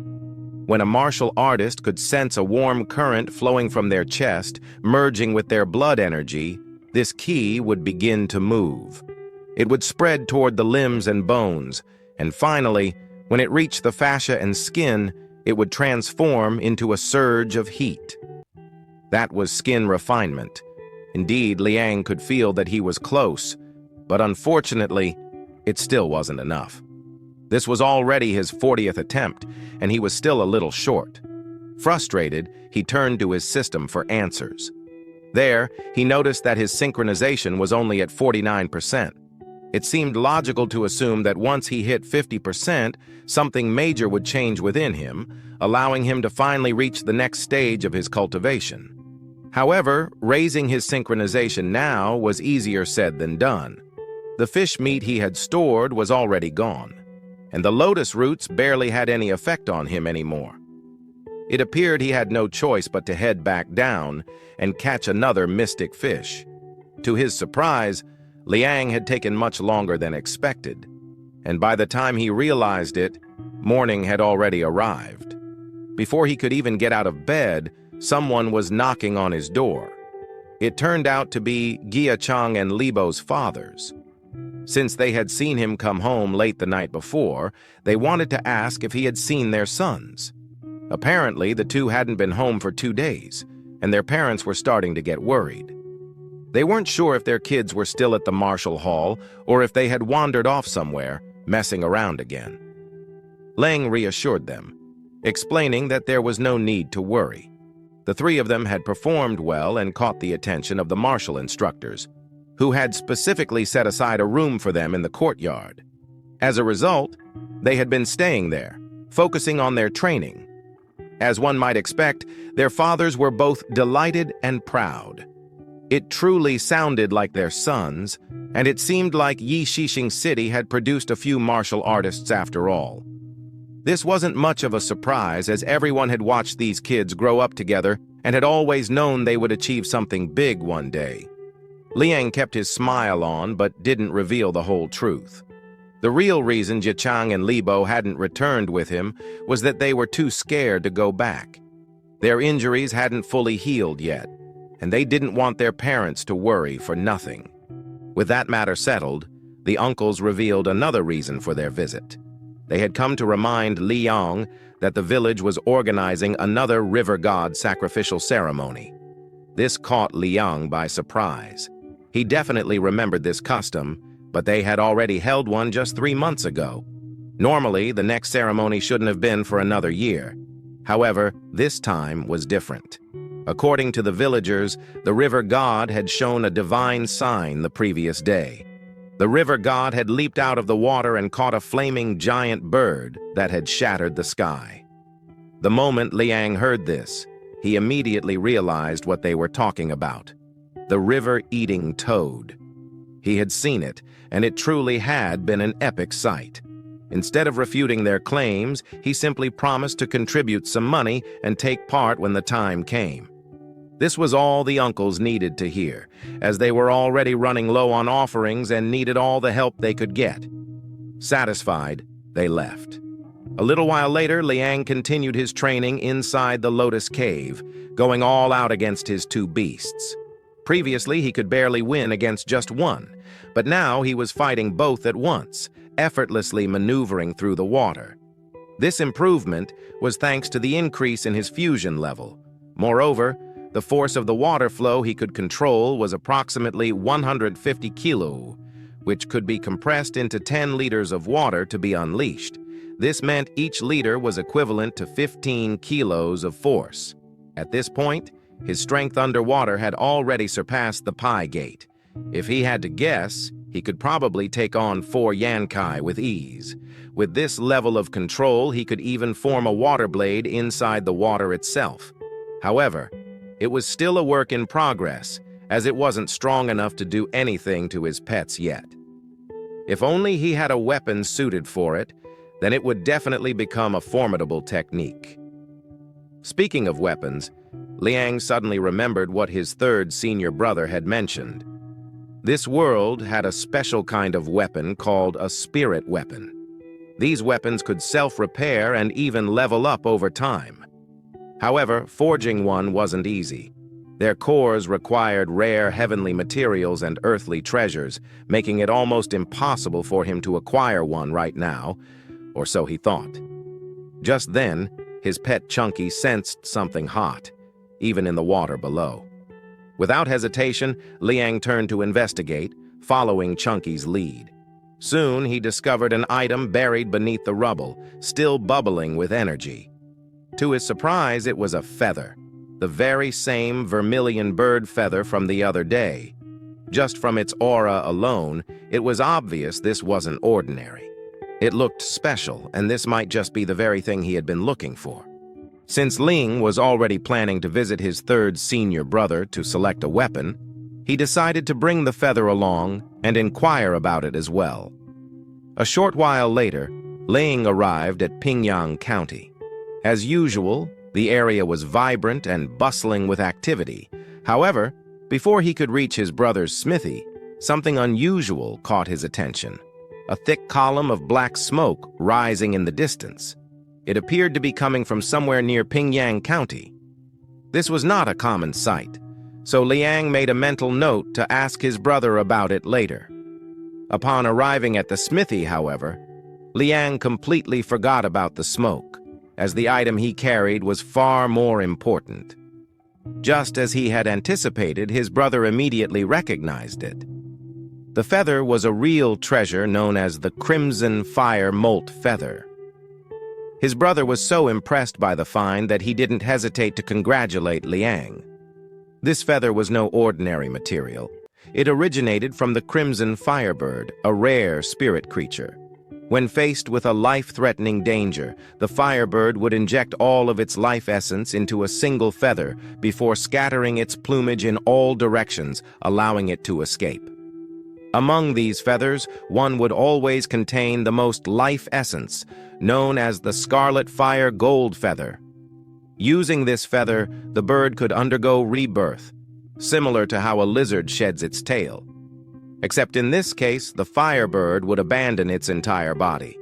When a martial artist could sense a warm current flowing from their chest, merging with their blood energy, this qi would begin to move. It would spread toward the limbs and bones, and finally, when it reached the fascia and skin, it would transform into a surge of heat. That was skin refinement. Indeed, Leang could feel that he was close, but unfortunately, it still wasn't enough. This was already his 40th attempt, and he was still a little short. Frustrated, he turned to his system for answers. There, he noticed that his synchronization was only at 49%. It seemed logical to assume that once he hit 50%, something major would change within him, allowing him to finally reach the next stage of his cultivation. However, raising his synchronization now was easier said than done. The fish meat he had stored was already gone, and the lotus roots barely had any effect on him anymore. It appeared he had no choice but to head back down and catch another mystic fish. To his surprise, Leang had taken much longer than expected, and by the time he realized it, morning had already arrived. Before he could even get out of bed, someone was knocking on his door. It turned out to be Giachang and Libo's fathers. Since they had seen him come home late the night before, they wanted to ask if he had seen their sons. Apparently, the two hadn't been home for 2 days, and their parents were starting to get worried. They weren't sure if their kids were still at the martial hall or if they had wandered off somewhere, messing around again. Leang reassured them, explaining that there was no need to worry. The three of them had performed well and caught the attention of the martial instructors, who had specifically set aside a room for them in the courtyard. As a result, they had been staying there, focusing on their training. As one might expect, their fathers were both delighted and proud. It truly sounded like their sons, and it seemed like Yi Shixing City had produced a few martial artists after all. This wasn't much of a surprise, as everyone had watched these kids grow up together and had always known they would achieve something big one day. Leang kept his smile on but didn't reveal the whole truth. The real reason Jichang and Libo hadn't returned with him was that they were too scared to go back. Their injuries hadn't fully healed yet, and they didn't want their parents to worry for nothing. With that matter settled, the uncles revealed another reason for their visit. They had come to remind Leang that the village was organizing another river god sacrificial ceremony. This caught Leang by surprise. He definitely remembered this custom, but they had already held one just 3 months ago. Normally, the next ceremony shouldn't have been for another year. However, this time was different. According to the villagers, the river god had shown a divine sign the previous day. The river god had leaped out of the water and caught a flaming giant bird that had shattered the sky. The moment Leang heard this, he immediately realized what they were talking about: the river-eating toad. He had seen it, and it truly had been an epic sight. Instead of refuting their claims, he simply promised to contribute some money and take part when the time came. This was all the uncles needed to hear, as they were already running low on offerings and needed all the help they could get. Satisfied, they left. A little while later, Leang continued his training inside the Lotus Cave, going all out against his 2 beasts. Previously, he could barely win against just one, but now he was fighting both at once, effortlessly maneuvering through the water. This improvement was thanks to the increase in his fusion level. Moreover, the force of the water flow he could control was approximately 150 kilo, which could be compressed into 10 liters of water to be unleashed. This meant each liter was equivalent to 15 kilos of force. At this point, his strength underwater had already surpassed the Pi Gate. If he had to guess, He could probably take on 4 Yankai with ease. With this level of control, he could even form a water blade inside the water itself. However, it was still a work in progress, as it wasn't strong enough to do anything to his pets yet. If only he had a weapon suited for it, then it would definitely become a formidable technique. Speaking of weapons, Leang suddenly remembered what his third senior brother had mentioned. This world had a special kind of weapon called a spirit weapon. These weapons could self-repair and even level up over time. However, forging one wasn't easy. Their cores required rare heavenly materials and earthly treasures, making it almost impossible for him to acquire one right now, or so he thought. Just then, his pet Chunky sensed something hot, even in the water below. Without hesitation, Leang turned to investigate, following Chunky's lead. Soon, he discovered an item buried beneath the rubble, still bubbling with energy. To his surprise, it was a feather, the very same vermilion bird feather from the other day. Just from its aura alone, it was obvious this wasn't ordinary. It looked special, and this might just be the very thing he had been looking for. Since Leang was already planning to visit his third senior brother to select a weapon, he decided to bring the feather along and inquire about it as well. A short while later, Leang arrived at Pingyang County. As usual, the area was vibrant and bustling with activity. However, before he could reach his brother's smithy, something unusual caught his attention. A thick column of black smoke rising in the distance. It appeared to be coming from somewhere near Pingyang County. This was not a common sight, so Leang made a mental note to ask his brother about it later. Upon arriving at the smithy, however, Leang completely forgot about the smoke, as the item he carried was far more important. Just as he had anticipated, his brother immediately recognized it. The feather was a real treasure known as the Crimson Fire Molt Feather. His brother was so impressed by the find that he didn't hesitate to congratulate Leang. This feather was no ordinary material. It originated from the Crimson Firebird, a rare spirit creature. When faced with a life-threatening danger, the Firebird would inject all of its life essence into a single feather before scattering its plumage in all directions, allowing it to escape. Among these feathers, one would always contain the most life essence, known as the Scarlet Fire Gold Feather. Using this feather, the bird could undergo rebirth, similar to how a lizard sheds its tail. Except in this case, the Firebird would abandon its entire body.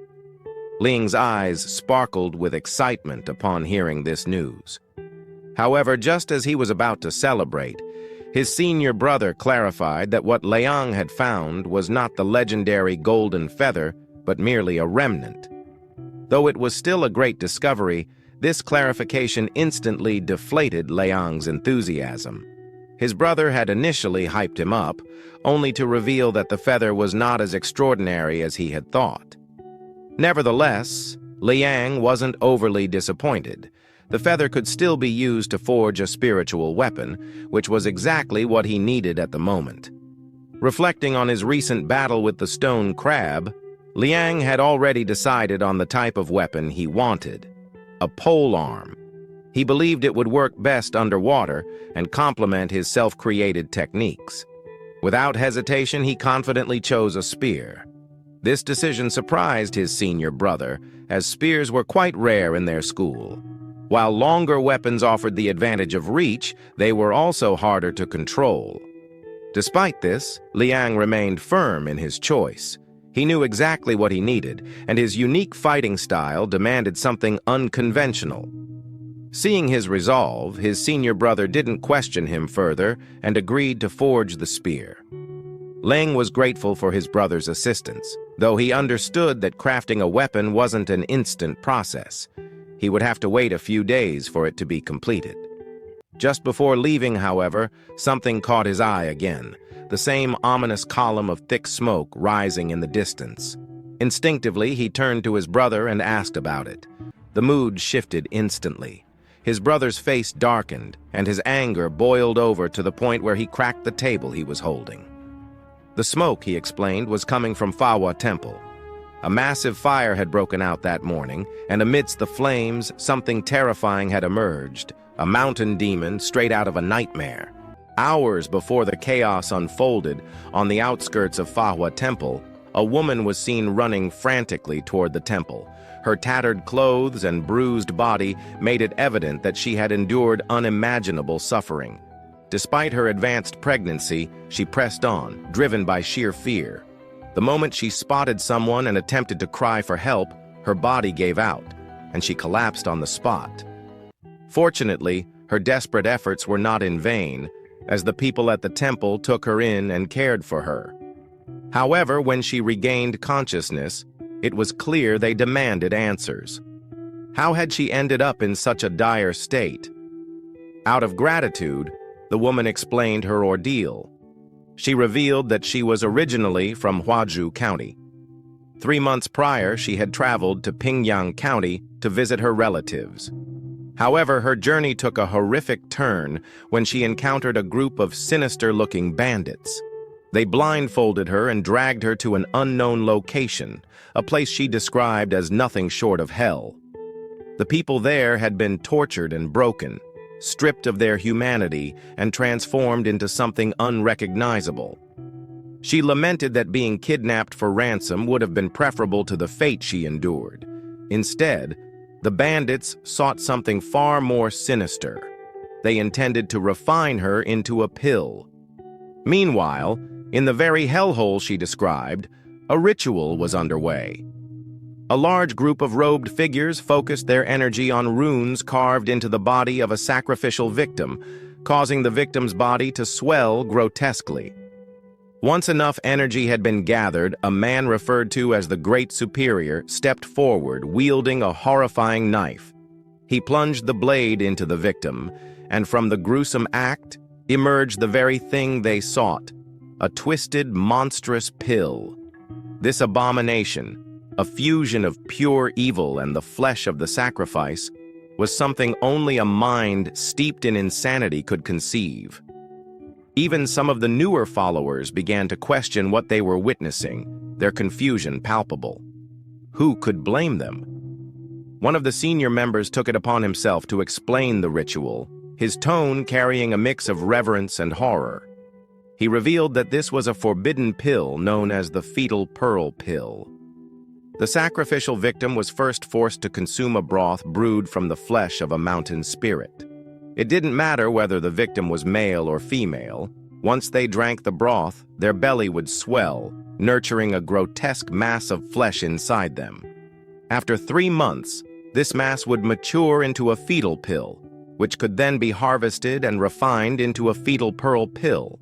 Leang's eyes sparkled with excitement upon hearing this news. However, just as he was about to celebrate, his senior brother clarified that what Leang had found was not the legendary golden feather, but merely a remnant. Though it was still a great discovery, this clarification instantly deflated Leang's enthusiasm. His brother had initially hyped him up, only to reveal that the feather was not as extraordinary as he had thought. Nevertheless, Leang wasn't overly disappointed. The feather could still be used to forge a spiritual weapon, which was exactly what he needed at the moment. Reflecting on his recent battle with the stone crab, Leang had already decided on the type of weapon he wanted: a polearm. He believed it would work best underwater and complement his self-created techniques. Without hesitation, he confidently chose a spear. This decision surprised his senior brother, as spears were quite rare in their school. While longer weapons offered the advantage of reach, they were also harder to control. Despite this, Leang remained firm in his choice. He knew exactly what he needed, and his unique fighting style demanded something unconventional. Seeing his resolve, his senior brother didn't question him further and agreed to forge the spear. Leang was grateful for his brother's assistance, though he understood that crafting a weapon wasn't an instant process. He would have to wait a few days for it to be completed. Just before leaving, however, something caught his eye again, the same ominous column of thick smoke rising in the distance. Instinctively, he turned to his brother and asked about it. The mood shifted instantly. His brother's face darkened, and his anger boiled over to the point where he cracked the table he was holding. The smoke, he explained, was coming from Fawa Temple. A massive fire had broken out that morning, and amidst the flames, something terrifying had emerged, a mountain demon straight out of a nightmare. Hours before the chaos unfolded, on the outskirts of Fawa Temple, a woman was seen running frantically toward the temple. Her tattered clothes and bruised body made it evident that she had endured unimaginable suffering. Despite her advanced pregnancy, she pressed on, driven by sheer fear. The moment she spotted someone and attempted to cry for help, her body gave out, and she collapsed on the spot. Fortunately, her desperate efforts were not in vain, as the people at the temple took her in and cared for her. However, when she regained consciousness, it was clear they demanded answers. How had she ended up in such a dire state? Out of gratitude, the woman explained her ordeal. She revealed that she was originally from Hwaju County. 3 months prior, she had traveled to Pingyang County to visit her relatives. However, her journey took a horrific turn when she encountered a group of sinister-looking bandits. They blindfolded her and dragged her to an unknown location, a place she described as nothing short of hell. The people there had been tortured and broken, stripped of their humanity and transformed into something unrecognizable. She lamented that being kidnapped for ransom would have been preferable to the fate she endured. Instead, the bandits sought something far more sinister. They intended to refine her into a pill. Meanwhile, in the very hellhole she described, a ritual was underway. A large group of robed figures focused their energy on runes carved into the body of a sacrificial victim, causing the victim's body to swell grotesquely. Once enough energy had been gathered, a man referred to as the Great Superior stepped forward, wielding a horrifying knife. He plunged the blade into the victim, and from the gruesome act emerged the very thing they sought, a twisted, monstrous pill. This abomination, a fusion of pure evil and the flesh of the sacrifice, was something only a mind steeped in insanity could conceive. Even some of the newer followers began to question what they were witnessing, their confusion palpable. Who could blame them? One of the senior members took it upon himself to explain the ritual, his tone carrying a mix of reverence and horror. He revealed that this was a forbidden pill known as the fetal pearl pill. The sacrificial victim was first forced to consume a broth brewed from the flesh of a mountain spirit. It didn't matter whether the victim was male or female. Once they drank the broth, their belly would swell, nurturing a grotesque mass of flesh inside them. After 3 months, this mass would mature into a fetal pill, which could then be harvested and refined into a fetal pearl pill.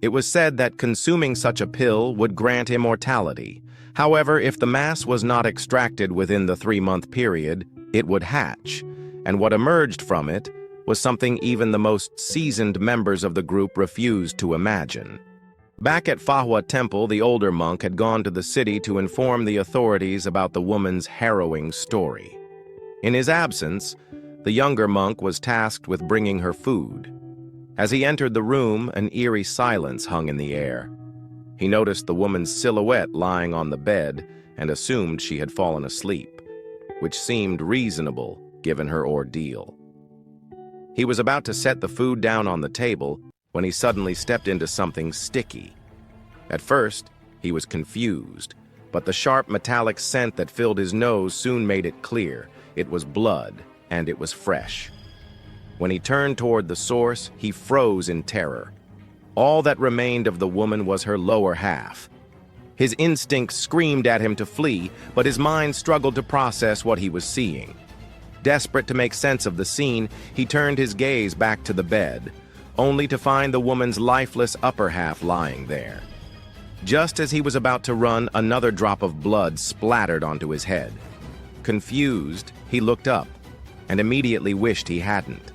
It was said that consuming such a pill would grant immortality. However, if the mass was not extracted within the 3-month period, it would hatch, and what emerged from it was something even the most seasoned members of the group refused to imagine. Back at Fawa Temple, the older monk had gone to the city to inform the authorities about the woman's harrowing story. In his absence, the younger monk was tasked with bringing her food. As he entered the room, an eerie silence hung in the air. He noticed the woman's silhouette lying on the bed and assumed she had fallen asleep, which seemed reasonable given her ordeal. He was about to set the food down on the table when he suddenly stepped into something sticky. At first, he was confused, but the sharp metallic scent that filled his nose soon made it clear. It was blood, and it was fresh. When he turned toward the source, he froze in terror. All that remained of the woman was her lower half. His instincts screamed at him to flee, but his mind struggled to process what he was seeing. Desperate to make sense of the scene, he turned his gaze back to the bed, only to find the woman's lifeless upper half lying there. Just as he was about to run, another drop of blood splattered onto his head. Confused, he looked up, and immediately wished he hadn't.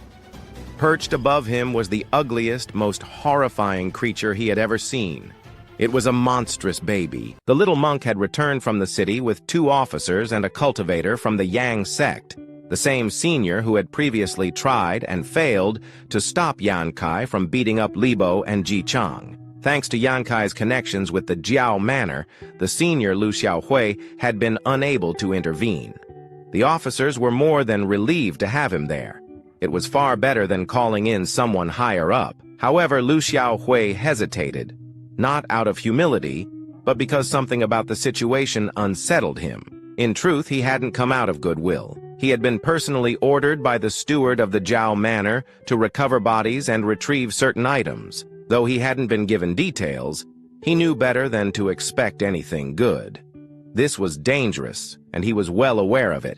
Perched above him was the ugliest, most horrifying creature he had ever seen. It was a monstrous baby. The little monk had returned from the city with 2 officers and a cultivator from the Yang sect, the same senior who had previously tried and failed to stop Yan Kai from beating up Libo and Ji Chang. Thanks to Yankai's connections with the Jiao Manor, the senior Lu Xiaohui had been unable to intervene. The officers were more than relieved to have him there. It was far better than calling in someone higher up. However, Lu Xiaohui hesitated, not out of humility, but because something about the situation unsettled him. In truth, he hadn't come out of goodwill. He had been personally ordered by the steward of the Jiao Manor to recover bodies and retrieve certain items. Though he hadn't been given details, he knew better than to expect anything good. This was dangerous, and he was well aware of it.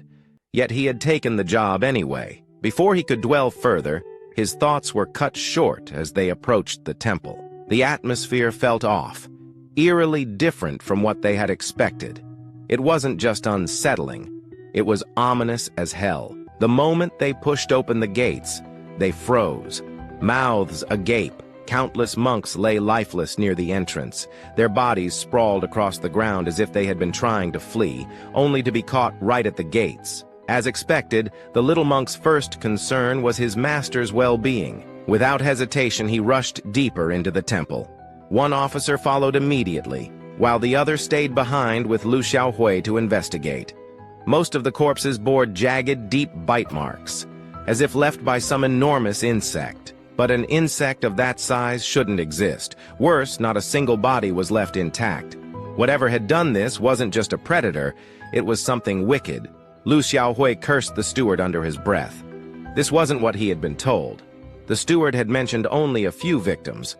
Yet he had taken the job anyway. Before he could dwell further, his thoughts were cut short as they approached the temple. The atmosphere felt off, eerily different from what they had expected. It wasn't just unsettling, it was ominous as hell. The moment they pushed open the gates, they froze, mouths agape. Countless monks lay lifeless near the entrance, their bodies sprawled across the ground as if they had been trying to flee, only to be caught right at the gates. As expected, the little monk's first concern was his master's well-being. Without hesitation, he rushed deeper into the temple. One officer followed immediately, while the other stayed behind with Lu Xiaohui to investigate. Most of the corpses bore jagged, deep bite marks, as if left by some enormous insect. But an insect of that size shouldn't exist. Worse, not a single body was left intact. Whatever had done this wasn't just a predator, it was something wicked. Lu Xiaohui cursed the steward under his breath. This wasn't what he had been told. The steward had mentioned only a few victims.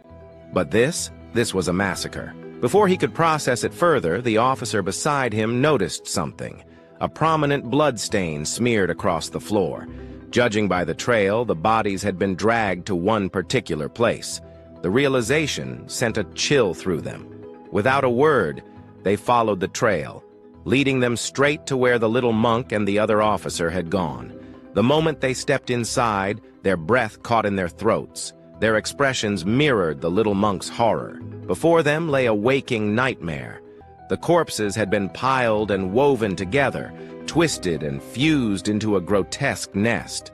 But this was a massacre. Before he could process it further, the officer beside him noticed something. A prominent blood stain smeared across the floor. Judging by the trail, the bodies had been dragged to one particular place. The realization sent a chill through them. Without a word, they followed the trail, leading them straight to where the little monk and the other officer had gone. The moment they stepped inside, their breath caught in their throats. Their expressions mirrored the little monk's horror. Before them lay a waking nightmare. The corpses had been piled and woven together, twisted and fused into a grotesque nest.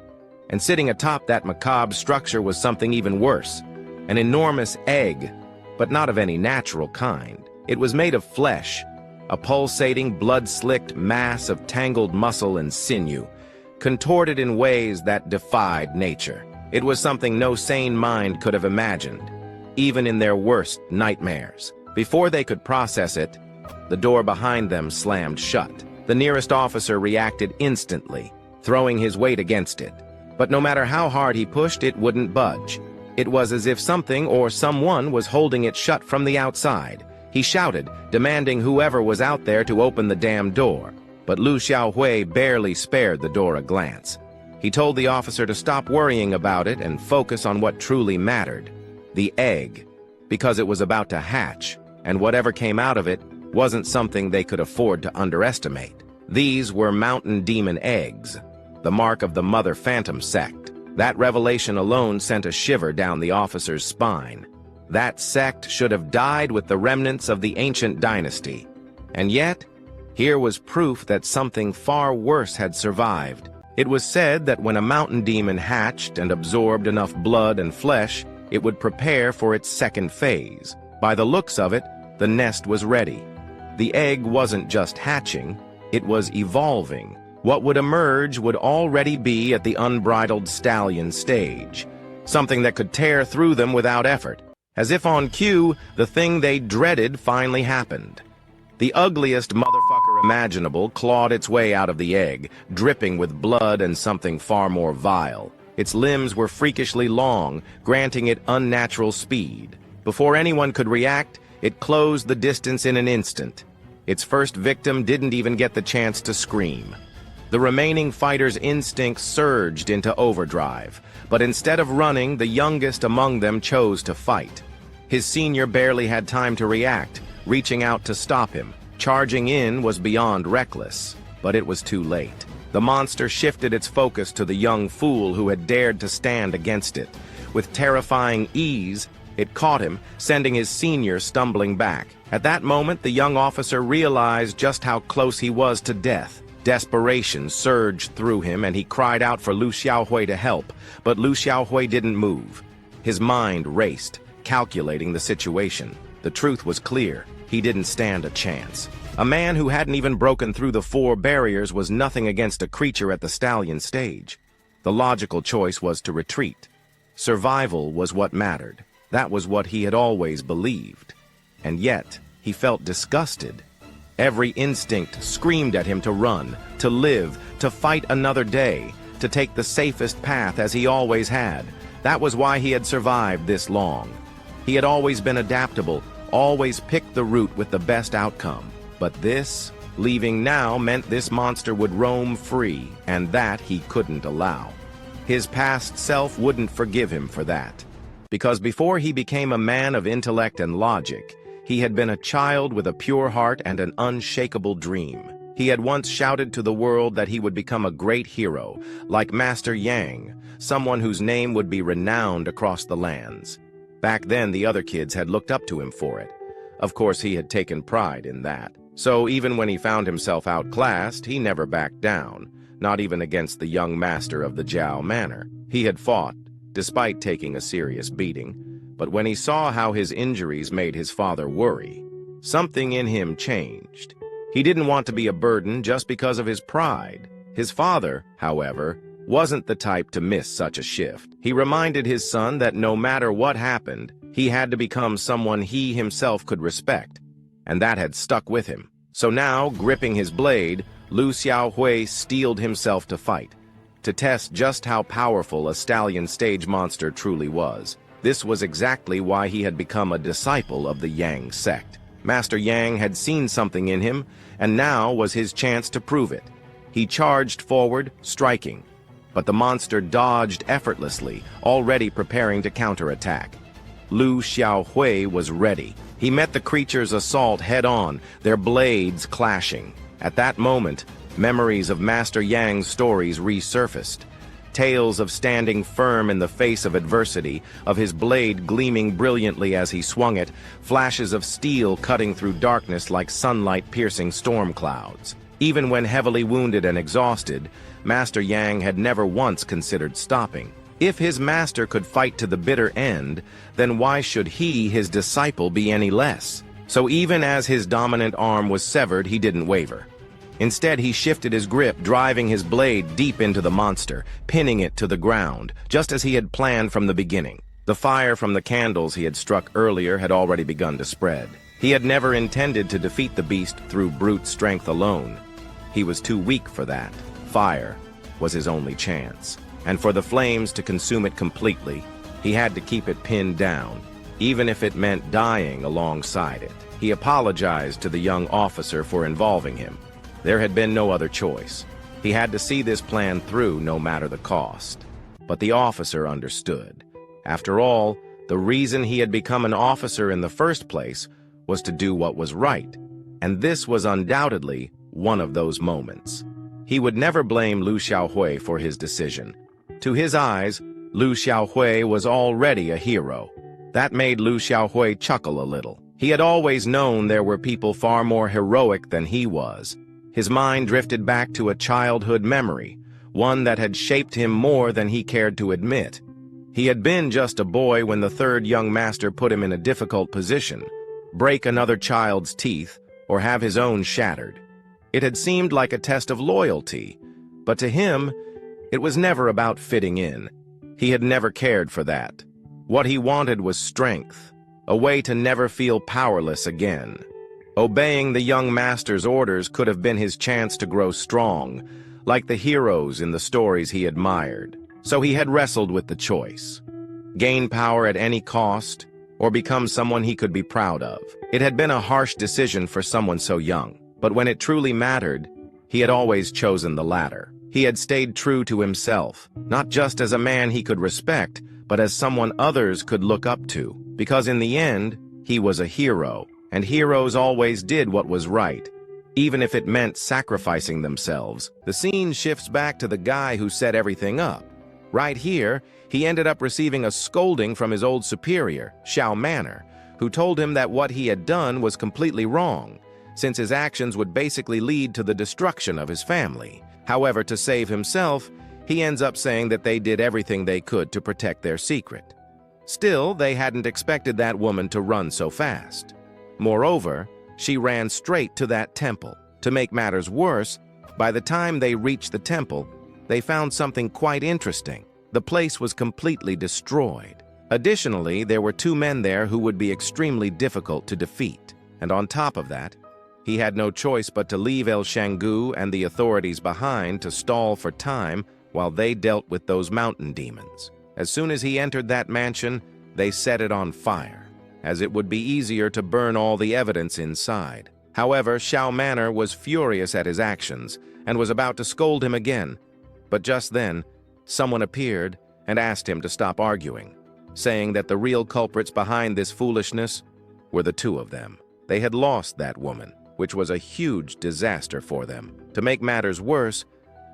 And sitting atop that macabre structure was something even worse, an enormous egg, but not of any natural kind. It was made of flesh, a pulsating, blood-slicked mass of tangled muscle and sinew, contorted in ways that defied nature. It was something no sane mind could have imagined, even in their worst nightmares. Before they could process it, the door behind them slammed shut. The nearest officer reacted instantly, throwing his weight against it. But no matter how hard he pushed, it wouldn't budge. It was as if something or someone was holding it shut from the outside. He shouted, demanding whoever was out there to open the damn door. But Lu Xiaohui barely spared the door a glance. He told the officer to stop worrying about it and focus on what truly mattered. The egg, because it was about to hatch, and whatever came out of it wasn't something they could afford to underestimate. These were mountain demon eggs, the mark of the Mother Phantom sect. That revelation alone sent a shiver down the officer's spine. That sect should have died with the remnants of the ancient dynasty. And yet, here was proof that something far worse had survived. It was said that when a mountain demon hatched and absorbed enough blood and flesh, it would prepare for its second phase. By the looks of it, the nest was ready. The egg wasn't just hatching, it was evolving. What would emerge would already be at the unbridled stallion stage, something that could tear through them without effort. As if on cue, the thing they dreaded finally happened. The ugliest motherfucker imaginable clawed its way out of the egg, dripping with blood and something far more vile. Its limbs were freakishly long, granting it unnatural speed. Before anyone could react, it closed the distance in an instant. Its first victim didn't even get the chance to scream. The remaining fighter's instincts surged into overdrive, but instead of running, the youngest among them chose to fight. His senior barely had time to react, reaching out to stop him. Charging in was beyond reckless, but it was too late. The monster shifted its focus to the young fool who had dared to stand against it. With terrifying ease, it caught him, sending his senior stumbling back. At that moment, the young officer realized just how close he was to death. Desperation surged through him, and he cried out for Lu Xiaohui to help, but Lu Xiaohui didn't move. His mind raced, calculating the situation. The truth was clear. He didn't stand a chance. A man who hadn't even broken through the 4 barriers was nothing against a creature at the stallion stage. The logical choice was to retreat. Survival was what mattered. That was what he had always believed. And yet, he felt disgusted. Every instinct screamed at him to run, to live, to fight another day, to take the safest path as he always had. That was why he had survived this long. He had always been adaptable, always picked the route with the best outcome. But this, leaving now, meant this monster would roam free, and that he couldn't allow. His past self wouldn't forgive him for that. Because before he became a man of intellect and logic, he had been a child with a pure heart and an unshakable dream. He had once shouted to the world that he would become a great hero, like Master Yang, someone whose name would be renowned across the lands. Back then, the other kids had looked up to him for it. Of course, he had taken pride in that. So even when he found himself outclassed, he never backed down, not even against the young master of the Jiao Manor. He had fought, despite taking a serious beating. But when he saw how his injuries made his father worry, something in him changed. He didn't want to be a burden just because of his pride. His father, however, wasn't the type to miss such a shift. He reminded his son that no matter what happened, he had to become someone he himself could respect, and that had stuck with him. So now, gripping his blade, Lu Xiaohui steeled himself to fight, to test just how powerful a stallion stage monster truly was. This was exactly why he had become a disciple of the Yang sect. Master Yang had seen something in him, and now was his chance to prove it. He charged forward, striking, but the monster dodged effortlessly, already preparing to counterattack. Lu Xiaohui was ready. He met the creature's assault head-on, their blades clashing. At that moment, memories of Master Yang's stories resurfaced. Tales of standing firm in the face of adversity, of his blade gleaming brilliantly as he swung it, flashes of steel cutting through darkness like sunlight piercing storm clouds. Even when heavily wounded and exhausted, Master Yang had never once considered stopping. If his master could fight to the bitter end, then why should he, his disciple, be any less? So even as his dominant arm was severed, he didn't waver. Instead, he shifted his grip, driving his blade deep into the monster, pinning it to the ground, just as he had planned from the beginning. The fire from the candles he had struck earlier had already begun to spread. He had never intended to defeat the beast through brute strength alone. He was too weak for that. Fire was his only chance. And for the flames to consume it completely, he had to keep it pinned down, even if it meant dying alongside it. He apologized to the young officer for involving him. There had been no other choice. He had to see this plan through no matter the cost. But the officer understood. After all, the reason he had become an officer in the first place was to do what was right. And this was undoubtedly one of those moments. He would never blame Lu Xiaohui for his decision. To his eyes, Lu Xiaohui was already a hero. That made Lu Xiaohui chuckle a little. He had always known there were people far more heroic than he was. His mind drifted back to a childhood memory, one that had shaped him more than he cared to admit. He had been just a boy when the third young master put him in a difficult position, break another child's teeth, or have his own shattered. It had seemed like a test of loyalty, but to him, it was never about fitting in. He had never cared for that. What he wanted was strength, a way to never feel powerless again. Obeying the young master's orders could have been his chance to grow strong, like the heroes in the stories he admired. So he had wrestled with the choice. Gain power at any cost, or become someone he could be proud of. It had been a harsh decision for someone so young, but when it truly mattered, he had always chosen the latter. He had stayed true to himself, not just as a man he could respect, but as someone others could look up to. Because in the end, he was a hero. And heroes always did what was right, even if it meant sacrificing themselves. The scene shifts back to the guy who set everything up. Right here, he ended up receiving a scolding from his old superior, Xiao Manor, who told him that what he had done was completely wrong, since his actions would basically lead to the destruction of his family. However, to save himself, he ends up saying that they did everything they could to protect their secret. Still, they hadn't expected that woman to run so fast. Moreover, she ran straight to that temple. To make matters worse, by the time they reached the temple, they found something quite interesting. The place was completely destroyed. Additionally, there were two men there who would be extremely difficult to defeat. And on top of that, he had no choice but to leave El Shangu and the authorities behind to stall for time while they dealt with those mountain demons. As soon as he entered that mansion, they set it on fire, as it would be easier to burn all the evidence inside. However, Shao Manor was furious at his actions and was about to scold him again. But just then, someone appeared and asked him to stop arguing, saying that the real culprits behind this foolishness were the two of them. They had lost that woman, which was a huge disaster for them. To make matters worse,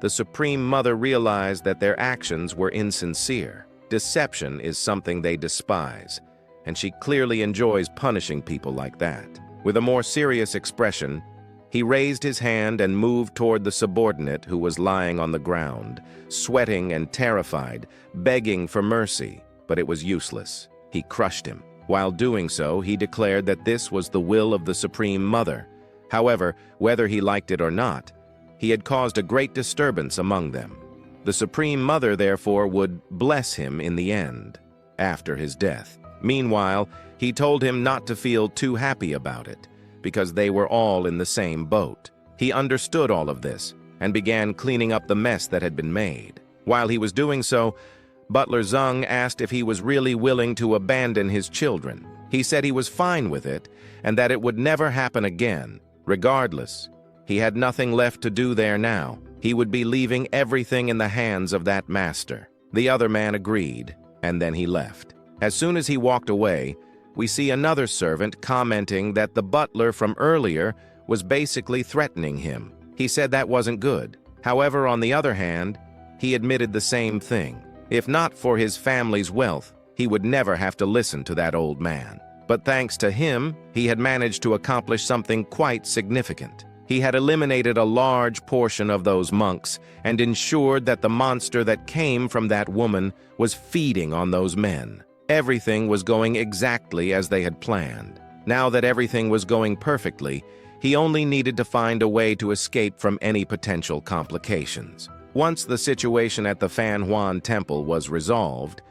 the Supreme Mother realized that their actions were insincere. Deception is something they despise, and she clearly enjoys punishing people like that. With a more serious expression, he raised his hand and moved toward the subordinate who was lying on the ground, sweating and terrified, begging for mercy, but it was useless. He crushed him. While doing so, he declared that this was the will of the Supreme Mother. However, whether he liked it or not, he had caused a great disturbance among them. The Supreme Mother, therefore, would bless him in the end, after his death. Meanwhile, he told him not to feel too happy about it, because they were all in the same boat. He understood all of this and began cleaning up the mess that had been made. While he was doing so, Butler Zheng asked if he was really willing to abandon his children. He said he was fine with it and that it would never happen again. Regardless, he had nothing left to do there now. He would be leaving everything in the hands of that master. The other man agreed, and then he left. As soon as he walked away, we see another servant commenting that the butler from earlier was basically threatening him. He said that wasn't good. However, on the other hand, he admitted the same thing. If not for his family's wealth, he would never have to listen to that old man. But thanks to him, he had managed to accomplish something quite significant. He had eliminated a large portion of those monks and ensured that the monster that came from that woman was feeding on those men. Everything was going exactly as they had planned. Now that everything was going perfectly, he only needed to find a way to escape from any potential complications. Once the situation at the Fan Huan Temple was resolved,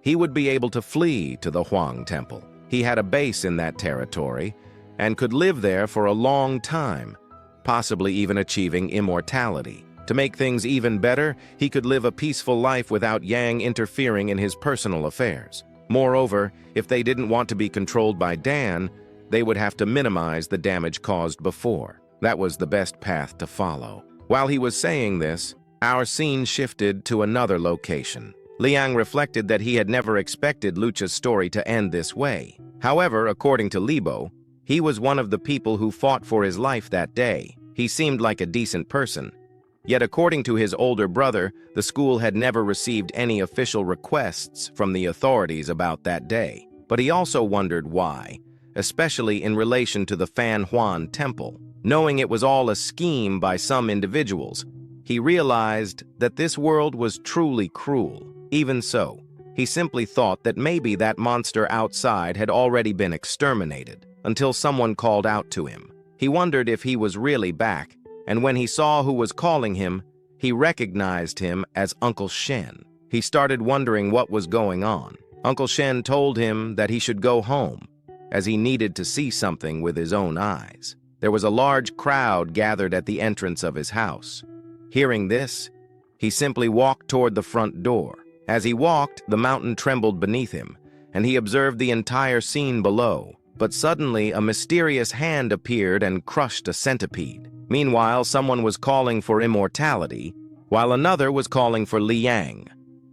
he would be able to flee to the Huang Temple. He had a base in that territory and could live there for a long time, possibly even achieving immortality. To make things even better, he could live a peaceful life without Yang interfering in his personal affairs. Moreover, if they didn't want to be controlled by Dan, they would have to minimize the damage caused before. That was the best path to follow. While he was saying this, our scene shifted to another location. Leang reflected that he had never expected Lucha's story to end this way. However, according to Libo, he was one of the people who fought for his life that day. He seemed like a decent person. Yet according to his older brother, the school had never received any official requests from the authorities about that day. But he also wondered why, especially in relation to the Fan Huan Temple. Knowing it was all a scheme by some individuals, he realized that this world was truly cruel. Even so, he simply thought that maybe that monster outside had already been exterminated, until someone called out to him. He wondered if he was really back, and when he saw who was calling him, he recognized him as Uncle Shen. He started wondering what was going on. Uncle Shen told him that he should go home, as he needed to see something with his own eyes. There was a large crowd gathered at the entrance of his house. Hearing this, he simply walked toward the front door. As he walked, the mountain trembled beneath him, and he observed the entire scene below. But suddenly, a mysterious hand appeared and crushed a centipede. Meanwhile, someone was calling for immortality, while another was calling for Liang.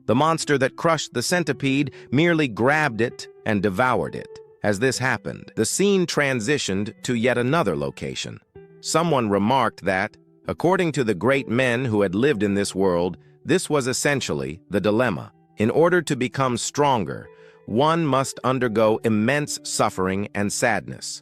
The monster that crushed the centipede merely grabbed it and devoured it. As this happened, the scene transitioned to yet another location. Someone remarked that, according to the great men who had lived in this world, this was essentially the dilemma. In order to become stronger, one must undergo immense suffering and sadness.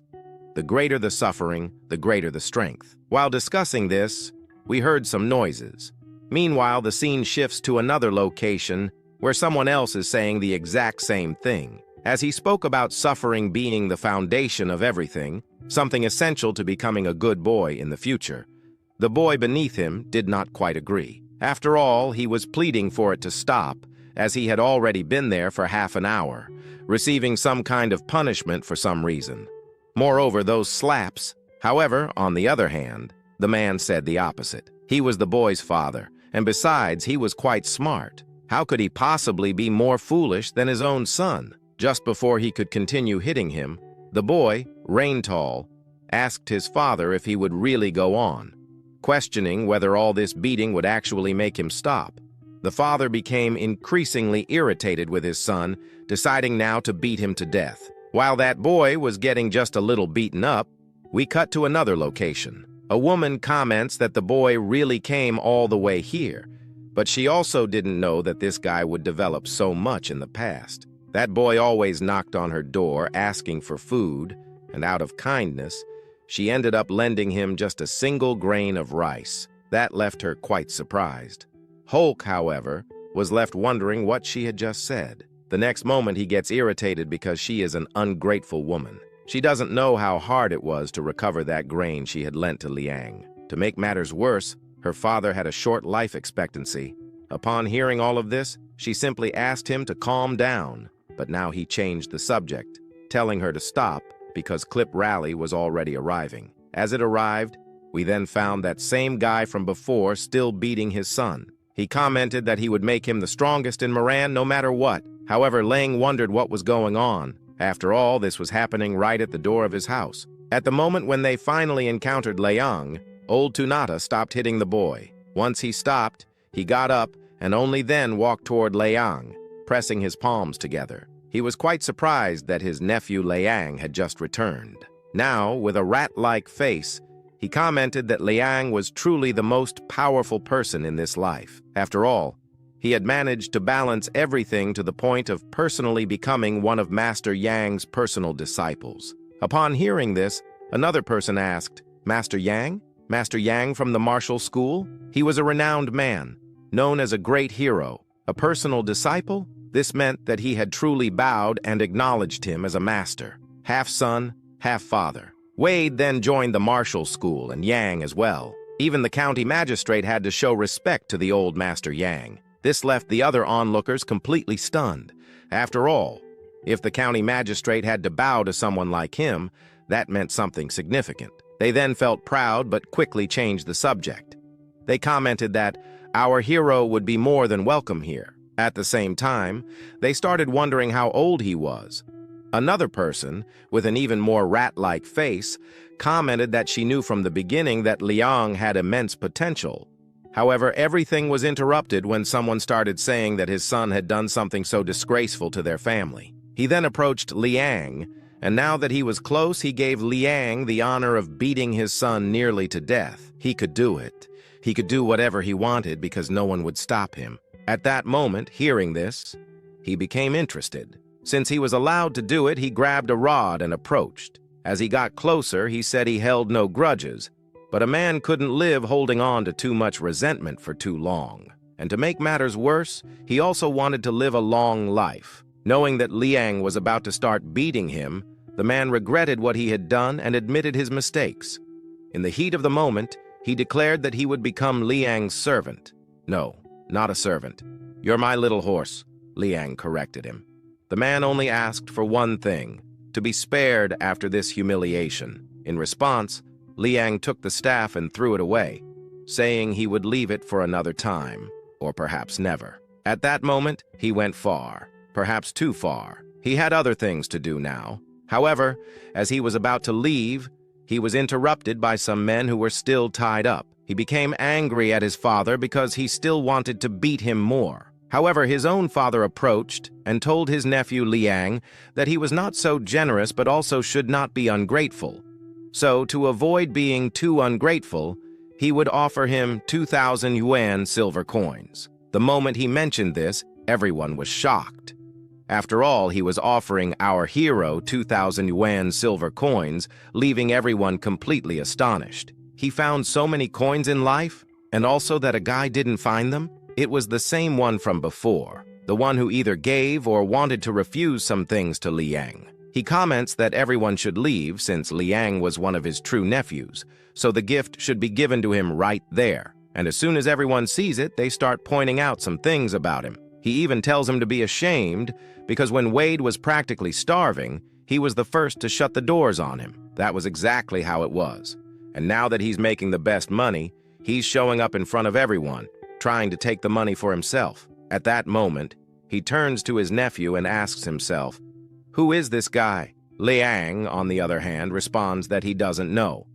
The greater the suffering, the greater the strength. While discussing this, we heard some noises. Meanwhile, the scene shifts to another location where someone else is saying the exact same thing. As he spoke about suffering being the foundation of everything, something essential to becoming a good boy in the future, the boy beneath him did not quite agree. After all, he was pleading for it to stop, as he had already been there for half an hour, receiving some kind of punishment for some reason. Moreover, those slaps. However, on the other hand, the man said the opposite. He was the boy's father, and besides, he was quite smart. How could he possibly be more foolish than his own son? Just before he could continue hitting him, the boy, Raintall, asked his father if he would really go on, questioning whether all this beating would actually make him stop. The father became increasingly irritated with his son, deciding now to beat him to death. While that boy was getting just a little beaten up, we cut to another location. A woman comments that the boy really came all the way here, but she also didn't know that this guy would develop so much in the past. That boy always knocked on her door asking for food, and out of kindness, she ended up lending him just a single grain of rice. That left her quite surprised. Hulk, however, was left wondering what she had just said. The next moment he gets irritated because she is an ungrateful woman. She doesn't know how hard it was to recover that grain she had lent to Leang. To make matters worse, her father had a short life expectancy. Upon hearing all of this, she simply asked him to calm down, but now he changed the subject, telling her to stop because Clip Rally was already arriving. As it arrived, we then found that same guy from before still beating his son. He commented that he would make him the strongest in Moran no matter what. However, Leang wondered what was going on. After all, this was happening right at the door of his house. At the moment when they finally encountered Leang, old Tunata stopped hitting the boy. Once he stopped, he got up and only then walked toward Leang, pressing his palms together. He was quite surprised that his nephew Leang had just returned. Now, with a rat-like face, he commented that Leang was truly the most powerful person in this life. After all, he had managed to balance everything to the point of personally becoming one of Master Yang's personal disciples. Upon hearing this, another person asked, "Master Yang? Master Yang from the martial school?" He was a renowned man, known as a great hero. A personal disciple? This meant that he had truly bowed and acknowledged him as a master. Half son, half father. Wade then joined the martial school, and Yang as well. Even the county magistrate had to show respect to the old Master Yang. This left the other onlookers completely stunned. After all, if the county magistrate had to bow to someone like him, that meant something significant. They then felt proud but quickly changed the subject. They commented that our hero would be more than welcome here. At the same time, they started wondering how old he was. Another person, with an even more rat-like face, commented that she knew from the beginning that Leang had immense potential. However, everything was interrupted when someone started saying that his son had done something so disgraceful to their family. He then approached Leang, and now that he was close, he gave Leang the honor of beating his son nearly to death. He could do it. He could do whatever he wanted because no one would stop him. At that moment, hearing this, he became interested. Since he was allowed to do it, he grabbed a rod and approached. As he got closer, he said he held no grudges, but a man couldn't live holding on to too much resentment for too long. And to make matters worse, he also wanted to live a long life. Knowing that Leang was about to start beating him, the man regretted what he had done and admitted his mistakes. In the heat of the moment, he declared that he would become Leang's servant. No, not a servant. "You're my little horse," Leang corrected him. The man only asked for one thing, to be spared after this humiliation. In response, Leang took the staff and threw it away, saying he would leave it for another time, or perhaps never. At that moment, he went far, perhaps too far. He had other things to do now. However, as he was about to leave, he was interrupted by some men who were still tied up. He became angry at his father because he still wanted to beat him more. However, his own father approached and told his nephew Leang that he was not so generous but also should not be ungrateful. So, to avoid being too ungrateful, he would offer him 2,000 yuan silver coins. The moment he mentioned this, everyone was shocked. After all, he was offering our hero 2,000 yuan silver coins, leaving everyone completely astonished. He found so many coins in life, and also that a guy didn't find them? It was the same one from before. the one who either gave or wanted to refuse some things to Leang. He comments that everyone should leave since Leang was one of his true nephews, so the gift should be given to him right there. And as soon as everyone sees it, they start pointing out some things about him. He even tells him to be ashamed because when Wade was practically starving, he was the first to shut the doors on him. That was exactly how it was. And now that he's making the best money, he's showing up in front of everyone, trying to take the money for himself. At that moment, he turns to his nephew and asks himself, "Who is this guy?" Leang, on the other hand, responds that he doesn't know.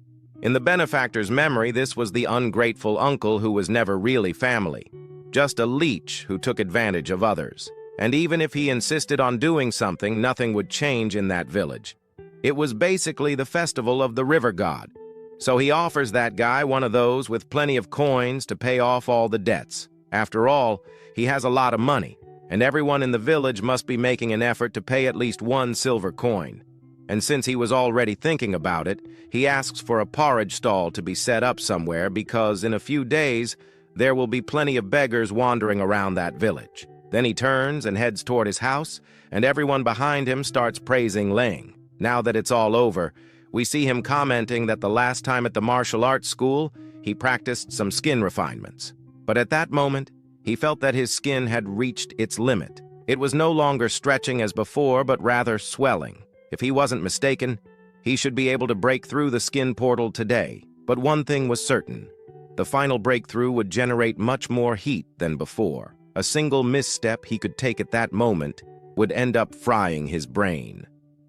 In the benefactor's memory, this was the ungrateful uncle who was never really family, just a leech who took advantage of others. And even if he insisted on doing something, nothing would change in that village. It was basically the festival of the river god. So he offers that guy one of those with plenty of coins to pay off all the debts. After all, he has a lot of money, and everyone in the village must be making an effort to pay at least one silver coin. And since he was already thinking about it, he asks for a porridge stall to be set up somewhere because in a few days, there will be plenty of beggars wandering around that village. Then he turns and heads toward his house, and everyone behind him starts praising Leang. Now that it's all over, we see him commenting that the last time at the martial arts school, he practiced some skin refinements. But at that moment, he felt that his skin had reached its limit. It was no longer stretching as before, but rather swelling. If he wasn't mistaken, he should be able to break through the skin portal today. But one thing was certain. The final breakthrough would generate much more heat than before. A single misstep he could take at that moment would end up frying his brain.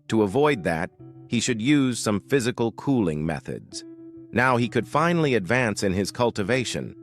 To avoid that, he should use some physical cooling methods. Now he could finally advance in his cultivation,